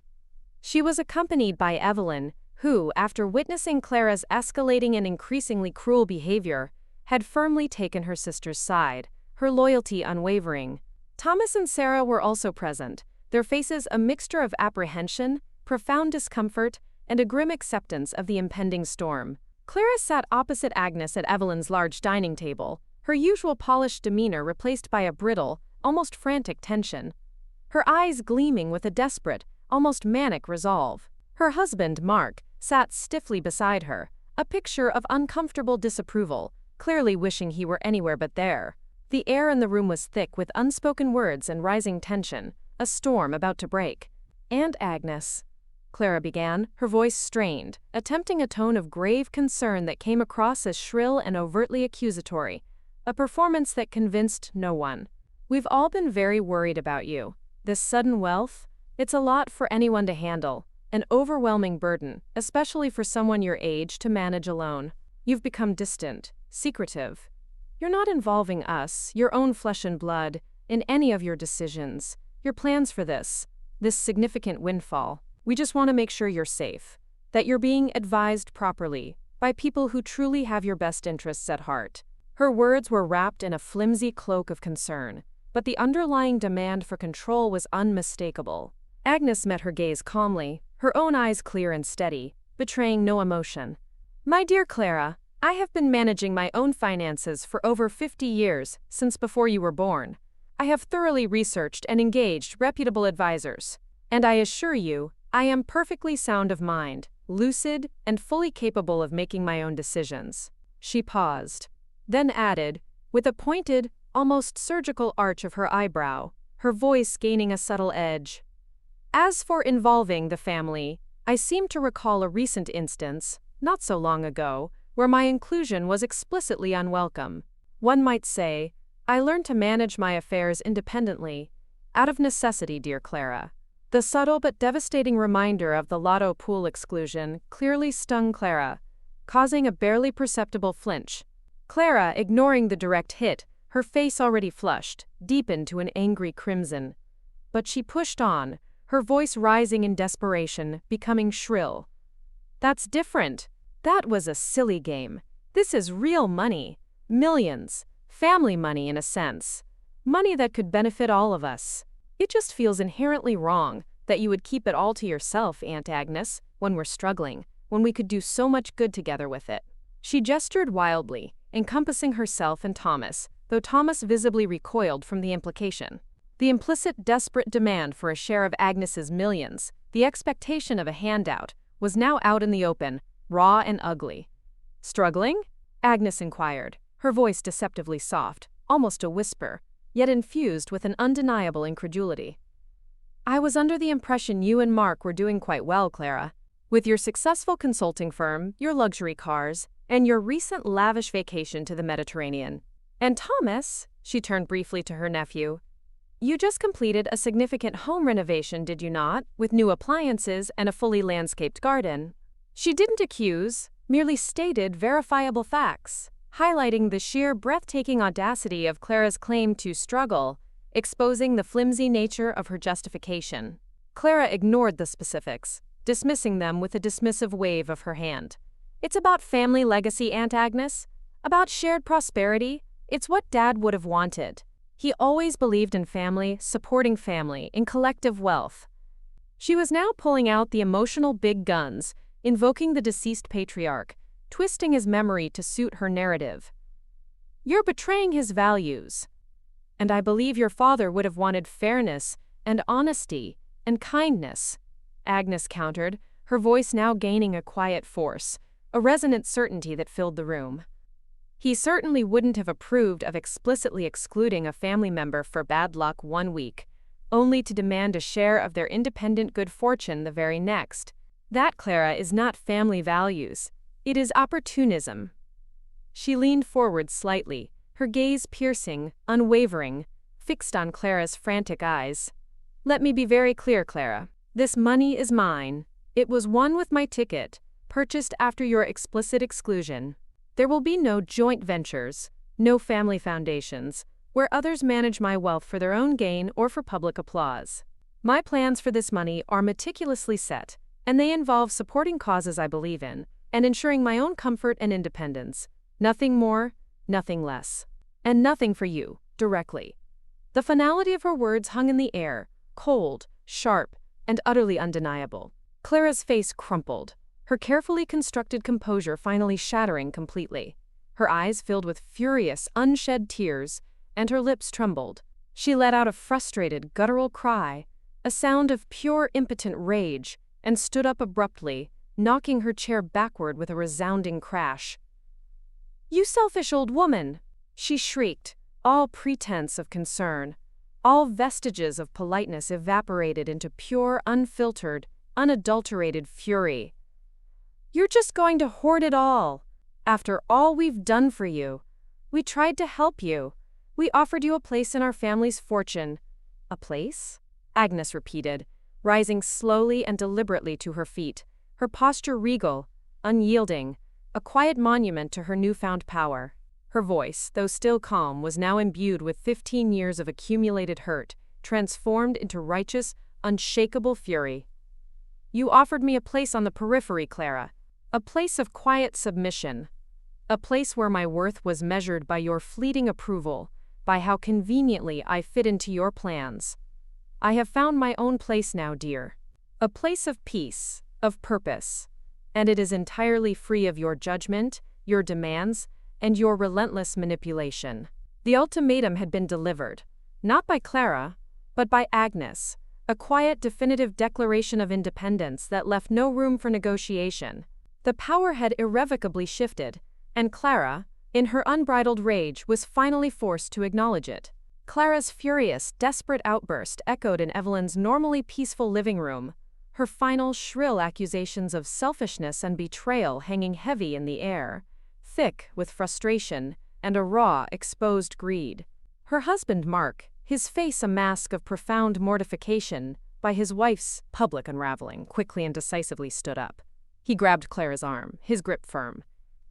She was accompanied by Evelyn, who, after witnessing Clara's escalating and increasingly cruel behavior, had firmly taken her sister's side, her loyalty unwavering. Thomas and Sarah were also present, their faces a mixture of apprehension, profound discomfort, and a grim acceptance of the impending storm. Clara sat opposite Agnes at Evelyn's large dining table, her usual polished demeanor replaced by a brittle, almost frantic tension. Her eyes gleaming with a desperate, almost manic resolve. Her husband, Mark, sat stiffly beside her, a picture of uncomfortable disapproval, clearly wishing he were anywhere but there. The air in the room was thick with unspoken words and rising tension, a storm about to break. "And Agnes," Clara began, her voice strained, attempting a tone of grave concern that came across as shrill and overtly accusatory, a performance that convinced no one. "We've all been very worried about you. This sudden wealth, it's a lot for anyone to handle. An overwhelming burden, especially for someone your age to manage alone. You've become distant, secretive. You're not involving us, your own flesh and blood, in any of your decisions, your plans for this significant windfall. We just want to make sure you're safe, that you're being advised properly, by people who truly have your best interests at heart." Her words were wrapped in a flimsy cloak of concern, but the underlying demand for control was unmistakable. Agnes met her gaze calmly, her own eyes clear and steady, betraying no emotion. "My dear Clara, I have been managing my own finances for over 50 years, since before you were born. I have thoroughly researched and engaged reputable advisors, and I assure you, I am perfectly sound of mind, lucid, and fully capable of making my own decisions." She paused, then added, with a pointed, almost surgical arch of her eyebrow, her voice gaining a subtle edge. "As for involving the family, I seem to recall a recent instance, not so long ago, where my inclusion was explicitly unwelcome. One might say, I learned to manage my affairs independently, out of necessity, dear Clara." The subtle but devastating reminder of the Lotto pool exclusion clearly stung Clara, causing a barely perceptible flinch. Clara, ignoring the direct hit, her face already flushed, deepened to an angry crimson. But she pushed on, her voice rising in desperation, becoming shrill. "That's different. That was a silly game. This is real money. Millions. Family money in a sense. Money that could benefit all of us. It just feels inherently wrong that you would keep it all to yourself, Aunt Agnes, when we're struggling, when we could do so much good together with it." She gestured wildly, encompassing herself and Thomas, though Thomas visibly recoiled from the implication. The implicit desperate demand for a share of Agnes's millions, the expectation of a handout, was now out in the open, raw and ugly. "Struggling?" Agnes inquired, her voice deceptively soft, almost a whisper, yet infused with an undeniable incredulity. "I was under the impression you and Mark were doing quite well, Clara. With your successful consulting firm, your luxury cars, and your recent lavish vacation to the Mediterranean. And Thomas," she turned briefly to her nephew, "you just completed a significant home renovation, did you not, with new appliances and a fully landscaped garden?" She didn't accuse, merely stated verifiable facts, highlighting the sheer breathtaking audacity of Clara's claim to struggle, exposing the flimsy nature of her justification. Clara ignored the specifics, dismissing them with a dismissive wave of her hand. "It's about family legacy, Aunt Agnes. About shared prosperity. It's what Dad would have wanted. He always believed in family, supporting family, in collective wealth." She was now pulling out the emotional big guns, invoking the deceased patriarch, twisting his memory to suit her narrative. "You're betraying his values. And I believe your father would have wanted fairness and honesty and kindness," Agnes countered, her voice now gaining a quiet force, a resonant certainty that filled the room. "He certainly wouldn't have approved of explicitly excluding a family member for bad luck one week, only to demand a share of their independent good fortune the very next. That, Clara, is not family values. It is opportunism." She leaned forward slightly, her gaze piercing, unwavering, fixed on Clara's frantic eyes. "Let me be very clear, Clara. This money is mine. It was won with my ticket, purchased after your explicit exclusion. There will be no joint ventures, no family foundations, where others manage my wealth for their own gain or for public applause. My plans for this money are meticulously set, and they involve supporting causes I believe in, and ensuring my own comfort and independence. Nothing more, nothing less. And nothing for you, directly." The finality of her words hung in the air, cold, sharp, and utterly undeniable. Clara's face crumpled, her carefully constructed composure finally shattering completely. Her eyes filled with furious, unshed tears, and her lips trembled. She let out a frustrated, guttural cry, a sound of pure, impotent rage, and stood up abruptly, knocking her chair backward with a resounding crash. "You selfish old woman!" she shrieked, all pretense of concern, all vestiges of politeness evaporated into pure, unfiltered, unadulterated fury. "You're just going to hoard it all. After all we've done for you. We tried to help you. We offered you a place in our family's fortune." "A place?" Agnes repeated, rising slowly and deliberately to her feet, her posture regal, unyielding, a quiet monument to her newfound power. Her voice, though still calm, was now imbued with 15 years of accumulated hurt, transformed into righteous, unshakable fury. "You offered me a place on the periphery, Clara. A place of quiet submission. A place where my worth was measured by your fleeting approval, by how conveniently I fit into your plans. I have found my own place now, dear. A place of peace, of purpose. And it is entirely free of your judgment, your demands, and your relentless manipulation." The ultimatum had been delivered, not by Clara, but by Agnes, a quiet, definitive declaration of independence that left no room for negotiation. The power had irrevocably shifted, and Clara, in her unbridled rage, was finally forced to acknowledge it. Clara's furious, desperate outburst echoed in Evelyn's normally peaceful living room, her final shrill accusations of selfishness and betrayal hanging heavy in the air, thick with frustration and a raw, exposed greed. Her husband, Mark, his face a mask of profound mortification by his wife's public unraveling, quickly and decisively stood up. He grabbed Clara's arm, his grip firm.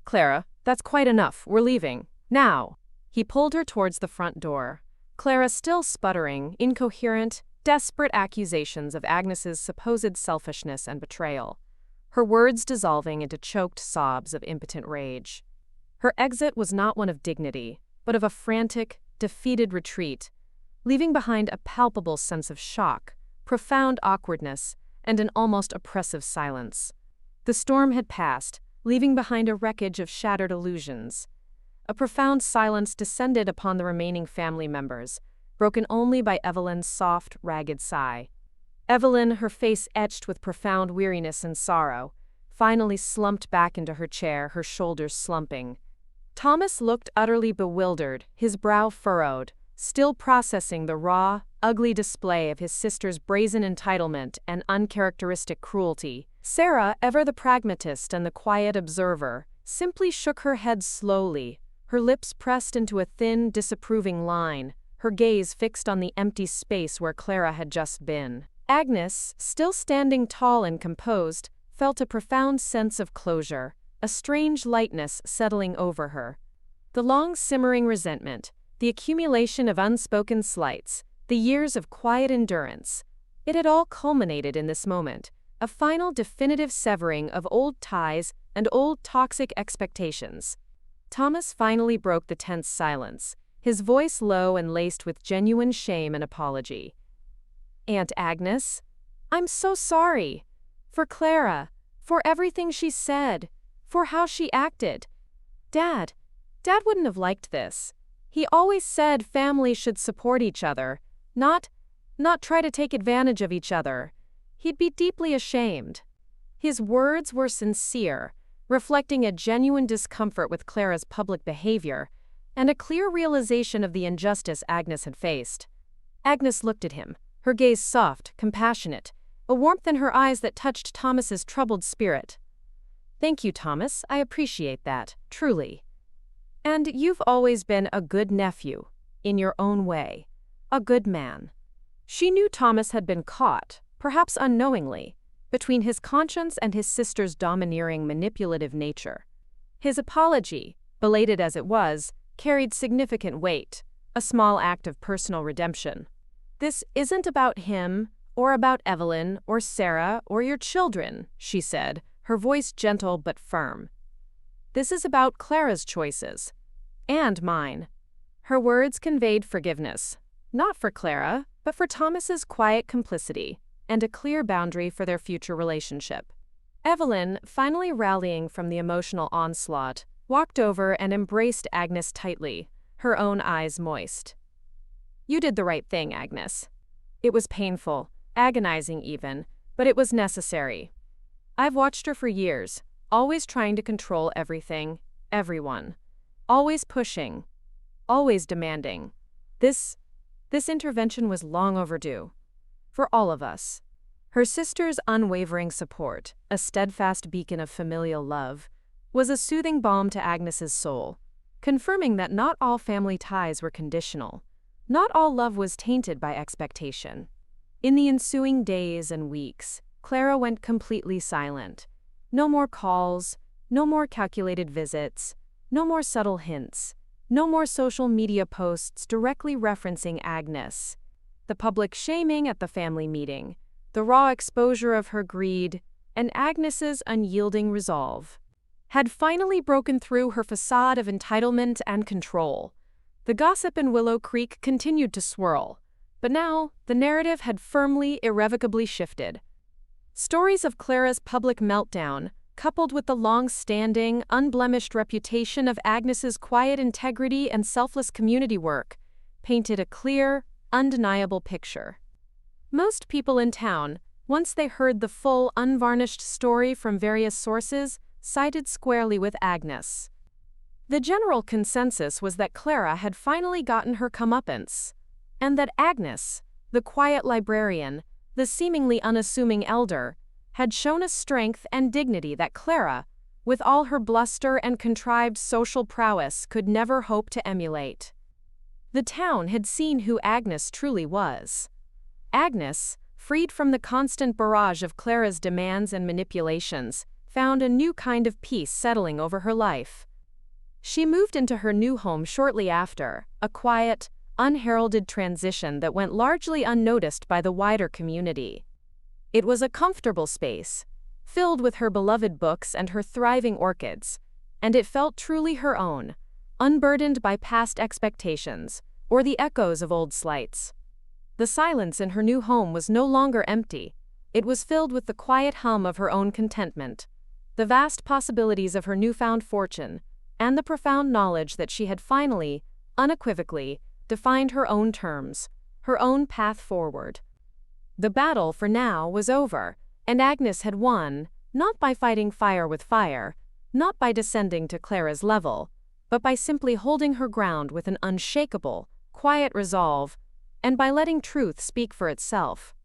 "Clara, that's quite enough. We're leaving. Now." He pulled her towards the front door. Clara still sputtering, incoherent, desperate accusations of Agnes's supposed selfishness and betrayal, her words dissolving into choked sobs of impotent rage. Her exit was not one of dignity, but of a frantic, defeated retreat, leaving behind a palpable sense of shock, profound awkwardness, and an almost oppressive silence. The storm had passed, leaving behind a wreckage of shattered illusions. A profound silence descended upon the remaining family members, broken only by Evelyn's soft, ragged sigh. Evelyn, her face etched with profound weariness and sorrow, finally slumped back into her chair, her shoulders slumping. Thomas looked utterly bewildered, his brow furrowed, still processing the raw, ugly display of his sister's brazen entitlement and uncharacteristic cruelty. Sarah, ever the pragmatist and the quiet observer, simply shook her head slowly, her lips pressed into a thin, disapproving line, her gaze fixed on the empty space where Clara had just been. Agnes, still standing tall and composed, felt a profound sense of closure, a strange lightness settling over her. The long simmering resentment, the accumulation of unspoken slights, the years of quiet endurance, it had all culminated in this moment, a final definitive severing of old ties and old toxic expectations. Thomas finally broke the tense silence, his voice low and laced with genuine shame and apology. "Aunt Agnes, I'm so sorry. For Clara, for everything she said, for how she acted. Dad wouldn't have liked this. He always said families should support each other, not try to take advantage of each other. He'd be deeply ashamed." His words were sincere, reflecting a genuine discomfort with Clara's public behavior and a clear realization of the injustice Agnes had faced. Agnes looked at him, her gaze soft, compassionate, a warmth in her eyes that touched Thomas's troubled spirit. "Thank you, Thomas, I appreciate that, truly. And you've always been a good nephew, in your own way, a good man." She knew Thomas had been caught, perhaps unknowingly, between his conscience and his sister's domineering, manipulative nature. His apology, belated as it was, carried significant weight, a small act of personal redemption. "This isn't about him, or about Evelyn, or Sarah, or your children," she said, her voice gentle but firm. "This is about Clara's choices. And mine." Her words conveyed forgiveness, not for Clara, but for Thomas's quiet complicity, and a clear boundary for their future relationship. Evelyn, finally rallying from the emotional onslaught, walked over and embraced Agnes tightly, her own eyes moist. "You did the right thing, Agnes. It was painful, agonizing even, but it was necessary. I've watched her for years, always trying to control everything, everyone. Always pushing, always demanding. This intervention was long overdue. For all of us." Her sister's unwavering support, a steadfast beacon of familial love, was a soothing balm to Agnes's soul, confirming that not all family ties were conditional, not all love was tainted by expectation. In the ensuing days and weeks, Clara went completely silent. No more calls, no more calculated visits, no more subtle hints, no more social media posts directly referencing Agnes. The public shaming at the family meeting, the raw exposure of her greed, and Agnes's unyielding resolve had finally broken through her facade of entitlement and control. The gossip in Willow Creek continued to swirl, but now the narrative had firmly, irrevocably shifted. Stories of Clara's public meltdown, coupled with the long-standing, unblemished reputation of Agnes's quiet integrity and selfless community work, painted a clear, undeniable picture. Most people in town, once they heard the full, unvarnished story from various sources, sided squarely with Agnes. The general consensus was that Clara had finally gotten her comeuppance, and that Agnes, the quiet librarian, the seemingly unassuming elder, had shown a strength and dignity that Clara, with all her bluster and contrived social prowess, could never hope to emulate. The town had seen who Agnes truly was. Agnes, freed from the constant barrage of Clara's demands and manipulations, found a new kind of peace settling over her life. She moved into her new home shortly after, a quiet, unheralded transition that went largely unnoticed by the wider community. It was a comfortable space, filled with her beloved books and her thriving orchids, and it felt truly her own, unburdened by past expectations or the echoes of old slights. The silence in her new home was no longer empty. It was filled with the quiet hum of her own contentment, the vast possibilities of her newfound fortune, and the profound knowledge that she had finally, unequivocally, defined her own terms, her own path forward. The battle, for now, was over, and Agnes had won, not by fighting fire with fire, not by descending to Clara's level, but by simply holding her ground with an unshakable, quiet resolve, and by letting truth speak for itself.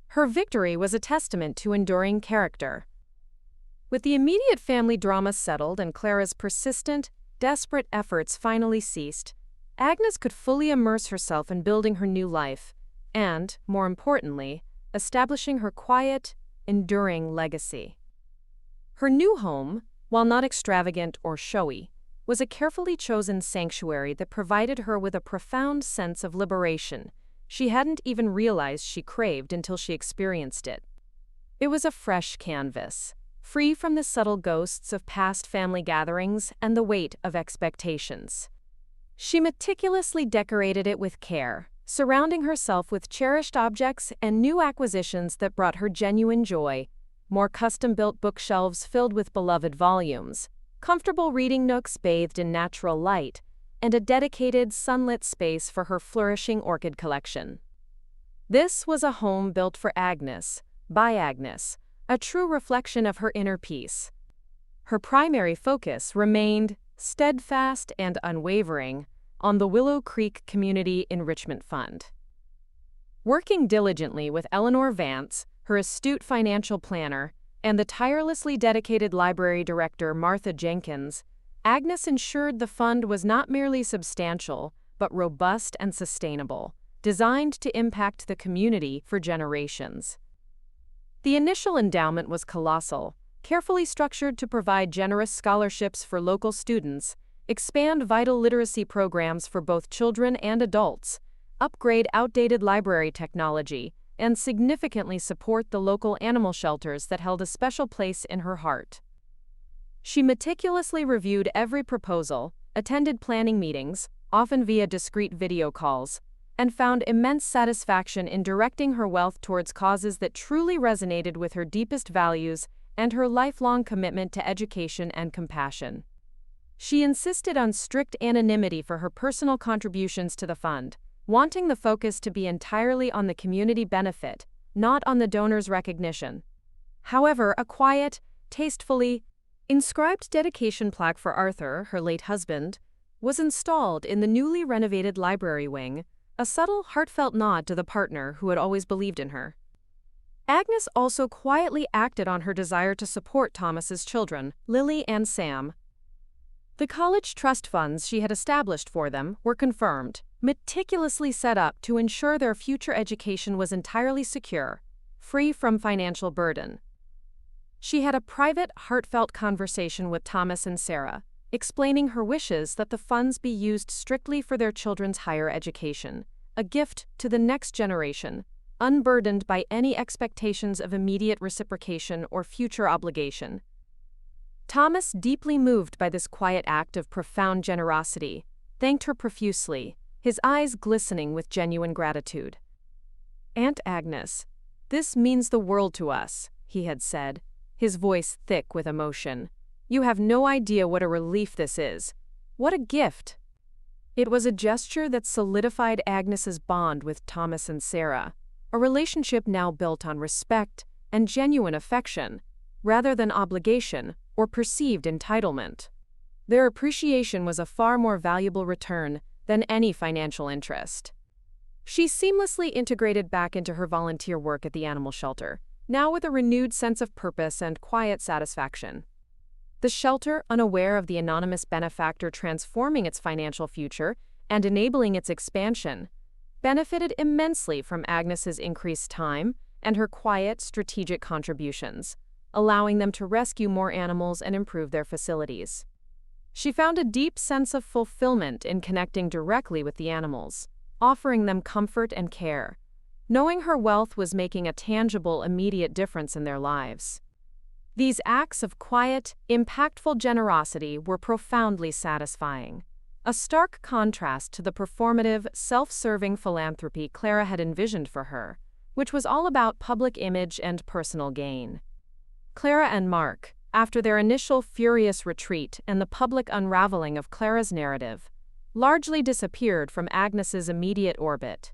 Her victory was a testament to enduring character. With the immediate family drama settled and Clara's persistent, desperate efforts finally ceased, Agnes could fully immerse herself in building her new life and, more importantly, establishing her quiet, enduring legacy. Her new home, while not extravagant or showy, was a carefully chosen sanctuary that provided her with a profound sense of liberation she hadn't even realized she craved until she experienced it. It was a fresh canvas, free from the subtle ghosts of past family gatherings and the weight of expectations. She meticulously decorated it with care, surrounding herself with cherished objects and new acquisitions that brought her genuine joy: more custom-built bookshelves filled with beloved volumes, comfortable reading nooks bathed in natural light, and a dedicated, sunlit space for her flourishing orchid collection. This was a home built for Agnes, by Agnes, a true reflection of her inner peace. Her primary focus remained, steadfast and unwavering, on the Willow Creek Community Enrichment Fund. Working diligently with Eleanor Vance, her astute financial planner, and the tirelessly dedicated library director Martha Jenkins, Agnes ensured the fund was not merely substantial, but robust and sustainable, designed to impact the community for generations. The initial endowment was colossal, carefully structured to provide generous scholarships for local students, expand vital literacy programs for both children and adults, upgrade outdated library technology, and significantly support the local animal shelters that held a special place in her heart. She meticulously reviewed every proposal, attended planning meetings, often via discreet video calls, and found immense satisfaction in directing her wealth towards causes that truly resonated with her deepest values and her lifelong commitment to education and compassion. She insisted on strict anonymity for her personal contributions to the fund, wanting the focus to be entirely on the community benefit, not on the donor's recognition. However, a quiet, tastefully inscribed dedication plaque for Arthur, her late husband, was installed in the newly renovated library wing, a subtle, heartfelt nod to the partner who had always believed in her. Agnes also quietly acted on her desire to support Thomas's children, Lily and Sam. The college trust funds she had established for them were confirmed, meticulously set up to ensure their future education was entirely secure, free from financial burden. She had a private, heartfelt conversation with Thomas and Sarah, explaining her wishes that the funds be used strictly for their children's higher education, a gift to the next generation, unburdened by any expectations of immediate reciprocation or future obligation. Thomas, deeply moved by this quiet act of profound generosity, thanked her profusely, his eyes glistening with genuine gratitude. "Aunt Agnes, this means the world to us," he had said, his voice thick with emotion. "You have no idea what a relief this is. What a gift!" It was a gesture that solidified Agnes's bond with Thomas and Sarah, a relationship now built on respect and genuine affection, rather than obligation or perceived entitlement. Their appreciation was a far more valuable return than any financial interest. She seamlessly integrated back into her volunteer work at the animal shelter, now with a renewed sense of purpose and quiet satisfaction. The shelter, unaware of the anonymous benefactor transforming its financial future and enabling its expansion, benefited immensely from Agnes's increased time and her quiet, strategic contributions, allowing them to rescue more animals and improve their facilities. She found a deep sense of fulfillment in connecting directly with the animals, offering them comfort and care, knowing her wealth was making a tangible, immediate difference in their lives. These acts of quiet, impactful generosity were profoundly satisfying, a stark contrast to the performative, self-serving philanthropy Clara had envisioned for her, which was all about public image and personal gain. Clara and Mark, after their initial furious retreat and the public unraveling of Clara's narrative, largely disappeared from Agnes's immediate orbit.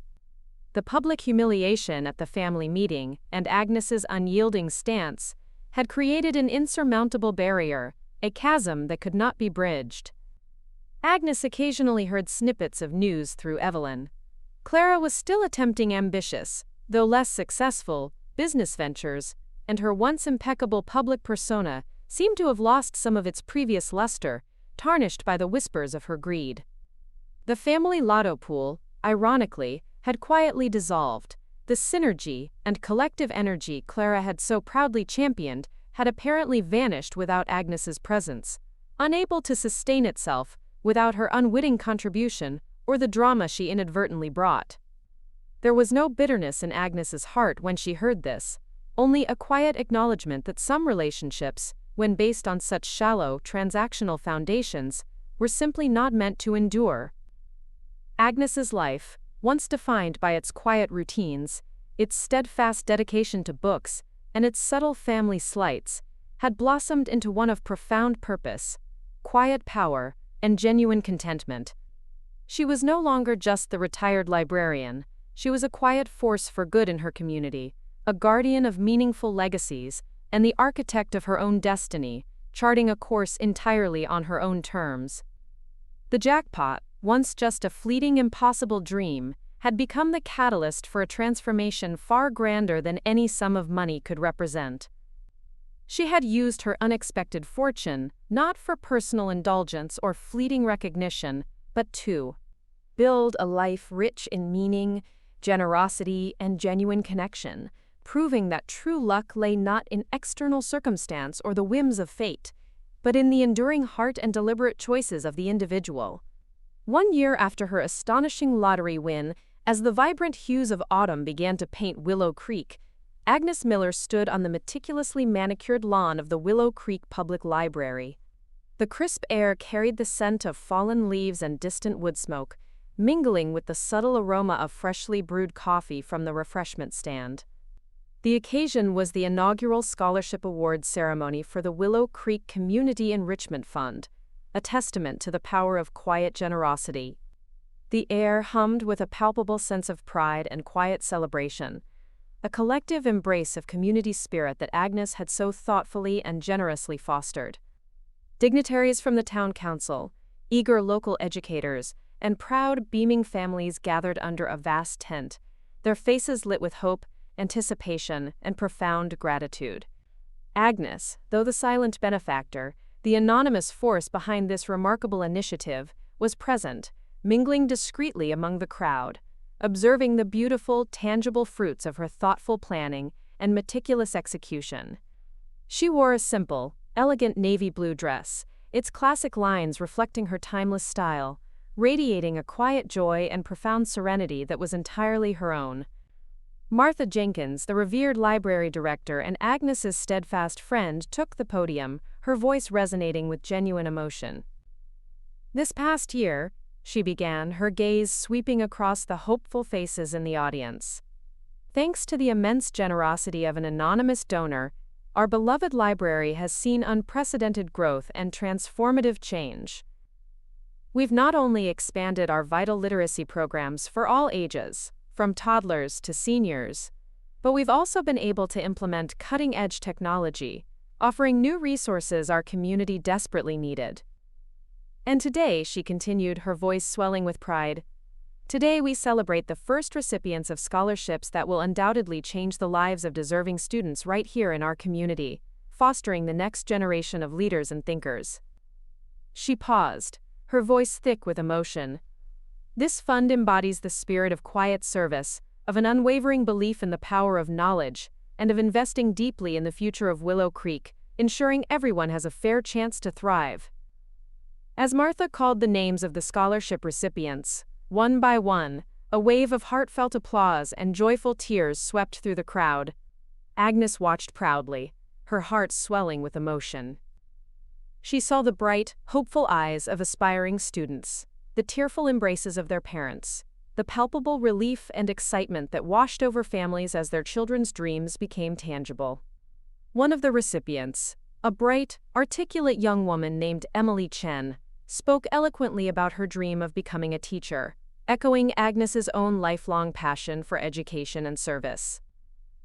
The public humiliation at the family meeting and Agnes's unyielding stance had created an insurmountable barrier, a chasm that could not be bridged. Agnes occasionally heard snippets of news through Evelyn. Clara was still attempting ambitious, though less successful, business ventures, and her once impeccable public persona seemed to have lost some of its previous luster, tarnished by the whispers of her greed. The family Lotto pool, ironically, had quietly dissolved. The synergy and collective energy Clara had so proudly championed had apparently vanished without Agnes's presence, unable to sustain itself without her unwitting contribution or the drama she inadvertently brought. There was no bitterness in Agnes's heart when she heard this, only a quiet acknowledgement that some relationships, when based on such shallow, transactional foundations, were simply not meant to endure. Agnes's life, once defined by its quiet routines, its steadfast dedication to books, and its subtle family slights, had blossomed into one of profound purpose, quiet power, and genuine contentment. She was no longer just the retired librarian. She was a quiet force for good in her community, a guardian of meaningful legacies, and the architect of her own destiny, charting a course entirely on her own terms. The jackpot, once just a fleeting impossible dream, had become the catalyst for a transformation far grander than any sum of money could represent. She had used her unexpected fortune, not for personal indulgence or fleeting recognition, but to build a life rich in meaning, generosity, and genuine connection, proving that true luck lay not in external circumstance or the whims of fate, but in the enduring heart and deliberate choices of the individual. 1 year after her astonishing lottery win, as the vibrant hues of autumn began to paint Willow Creek, Agnes Miller stood on the meticulously manicured lawn of the Willow Creek Public Library. The crisp air carried the scent of fallen leaves and distant wood smoke, mingling with the subtle aroma of freshly brewed coffee from the refreshment stand. The occasion was the inaugural Scholarship Awards ceremony for the Willow Creek Community Enrichment Fund, a testament to the power of quiet generosity. The air hummed with a palpable sense of pride and quiet celebration, a collective embrace of community spirit that Agnes had so thoughtfully and generously fostered. Dignitaries from the town council, eager local educators, and proud, beaming families gathered under a vast tent, their faces lit with hope, anticipation, and profound gratitude. Agnes, though the silent benefactor, the anonymous force behind this remarkable initiative, was present, mingling discreetly among the crowd, observing the beautiful, tangible fruits of her thoughtful planning and meticulous execution. She wore a simple, elegant navy blue dress, its classic lines reflecting her timeless style, radiating a quiet joy and profound serenity that was entirely her own. Martha Jenkins, the revered library director and Agnes's steadfast friend, took the podium, her voice resonating with genuine emotion. "This past year," she began, her gaze sweeping across the hopeful faces in the audience. "Thanks to the immense generosity of an anonymous donor, our beloved library has seen unprecedented growth and transformative change. We've not only expanded our vital literacy programs for all ages, from toddlers to seniors, but we've also been able to implement cutting-edge technology, offering new resources our community desperately needed. And today," she continued, her voice swelling with pride, "today we celebrate the first recipients of scholarships that will undoubtedly change the lives of deserving students right here in our community, fostering the next generation of leaders and thinkers." She paused, her voice thick with emotion. "This fund embodies the spirit of quiet service, of an unwavering belief in the power of knowledge, and of investing deeply in the future of Willow Creek, ensuring everyone has a fair chance to thrive." As Martha called the names of the scholarship recipients, one by one, a wave of heartfelt applause and joyful tears swept through the crowd. Agnes watched proudly, her heart swelling with emotion. She saw the bright, hopeful eyes of aspiring students, the tearful embraces of their parents, the palpable relief and excitement that washed over families as their children's dreams became tangible. One of the recipients, a bright, articulate young woman named Emily Chen, spoke eloquently about her dream of becoming a teacher, echoing Agnes's own lifelong passion for education and service.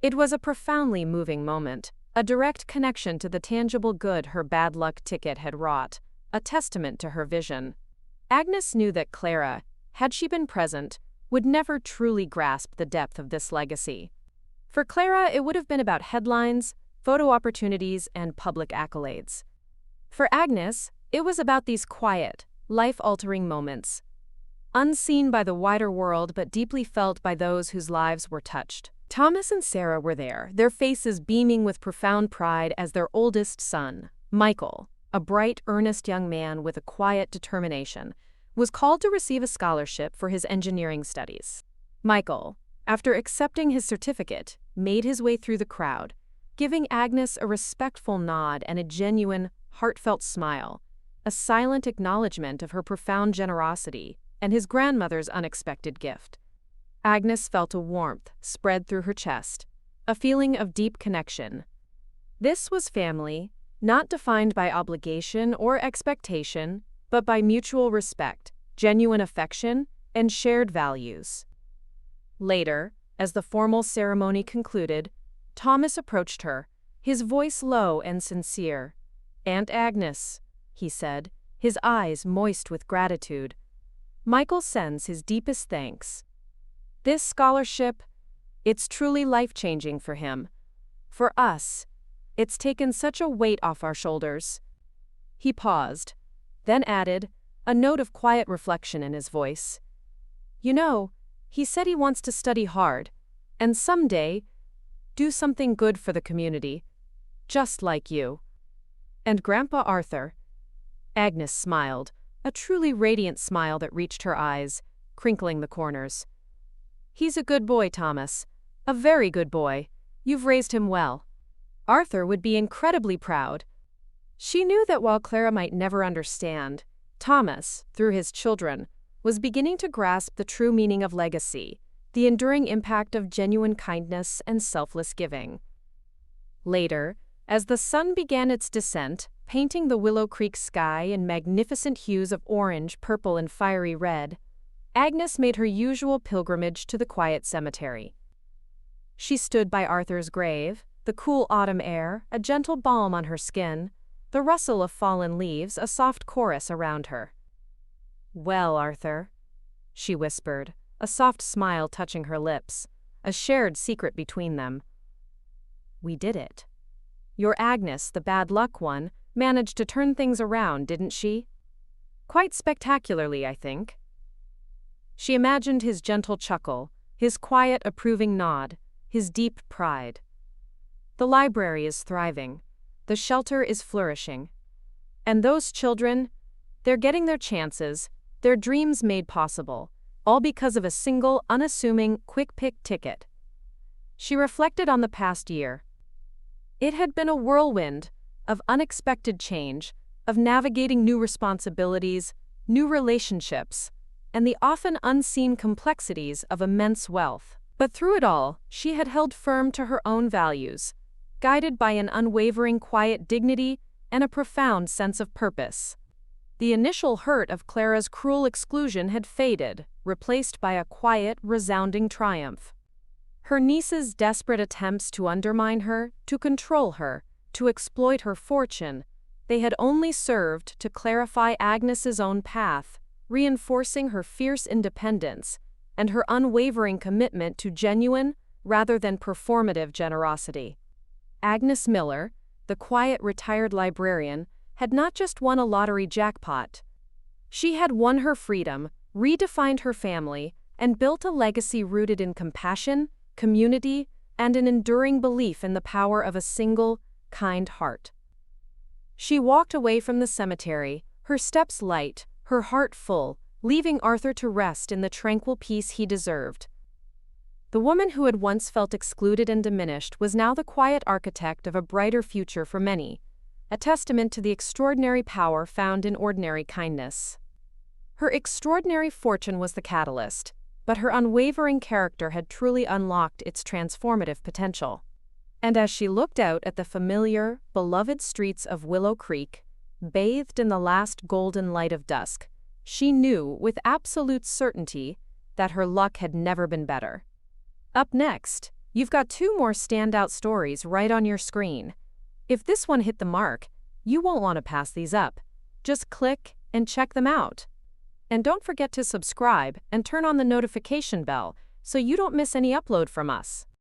It was a profoundly moving moment, a direct connection to the tangible good her bad luck ticket had wrought, a testament to her vision. Agnes knew that Clara, had she been present, would never truly grasp the depth of this legacy. For Clara, it would have been about headlines, photo opportunities, and public accolades. For Agnes, it was about these quiet, life-altering moments, unseen by the wider world but deeply felt by those whose lives were touched. Thomas and Sarah were there, their faces beaming with profound pride as their oldest son, Michael, a bright, earnest young man with a quiet determination, was called to receive a scholarship for his engineering studies. Michael, after accepting his certificate, made his way through the crowd, giving Agnes a respectful nod and a genuine, heartfelt smile, a silent acknowledgement of her profound generosity and his grandmother's unexpected gift. Agnes felt a warmth spread through her chest, a feeling of deep connection. This was family, not defined by obligation or expectation, but by mutual respect, genuine affection, and shared values. Later, as the formal ceremony concluded, Thomas approached her, his voice low and sincere. "Aunt Agnes," he said, his eyes moist with gratitude. Michael sends his deepest thanks. This scholarship, it's truly life-changing for him. For us, it's taken such a weight off our shoulders. He paused, then added, a note of quiet reflection in his voice. "You know, he said he wants to study hard, and someday, do something good for the community, just like you." And Grandpa Arthur? Agnes smiled, a truly radiant smile that reached her eyes, crinkling the corners. "He's a good boy, Thomas. A very good boy. You've raised him well." Arthur would be incredibly proud. She knew that while Clara might never understand, Thomas, through his children, was beginning to grasp the true meaning of legacy, the enduring impact of genuine kindness and selfless giving. Later, as the sun began its descent, painting the Willow Creek sky in magnificent hues of orange, purple, and fiery red, Agnes made her usual pilgrimage to the quiet cemetery. She stood by Arthur's grave, the cool autumn air, a gentle balm on her skin, the rustle of fallen leaves, a soft chorus around her. "Well, Arthur," she whispered, a soft smile touching her lips, a shared secret between them. "We did it. Your Agnes, the bad luck one, managed to turn things around, didn't she? Quite spectacularly, I think." She imagined his gentle chuckle, his quiet, approving nod, his deep pride. The library is thriving. The shelter is flourishing. And those children, they're getting their chances, their dreams made possible, all because of a single, unassuming, quick-pick ticket. She reflected on the past year. It had been a whirlwind of unexpected change, of navigating new responsibilities, new relationships, and the often unseen complexities of immense wealth. But through it all, she had held firm to her own values, guided by an unwavering quiet dignity and a profound sense of purpose. The initial hurt of Clara's cruel exclusion had faded, replaced by a quiet, resounding triumph. Her niece's desperate attempts to undermine her, to control her, to exploit her fortune, they had only served to clarify Agnes's own path, reinforcing her fierce independence and her unwavering commitment to genuine, rather than performative generosity. Agnes Miller, the quiet retired librarian, had not just won a lottery jackpot. She had won her freedom, redefined her family, and built a legacy rooted in compassion, community, and an enduring belief in the power of a single, kind heart. She walked away from the cemetery, her steps light, her heart full, leaving Arthur to rest in the tranquil peace he deserved. The woman who had once felt excluded and diminished was now the quiet architect of a brighter future for many, a testament to the extraordinary power found in ordinary kindness. Her extraordinary fortune was the catalyst, but her unwavering character had truly unlocked its transformative potential. And as she looked out at the familiar, beloved streets of Willow Creek, bathed in the last golden light of dusk, she knew with absolute certainty that her luck had never been better. Up next, you've got 2 more standout stories right on your screen. If this one hit the mark, you won't want to pass these up. Just click and check them out. And don't forget to subscribe and turn on the notification bell so you don't miss any upload from us.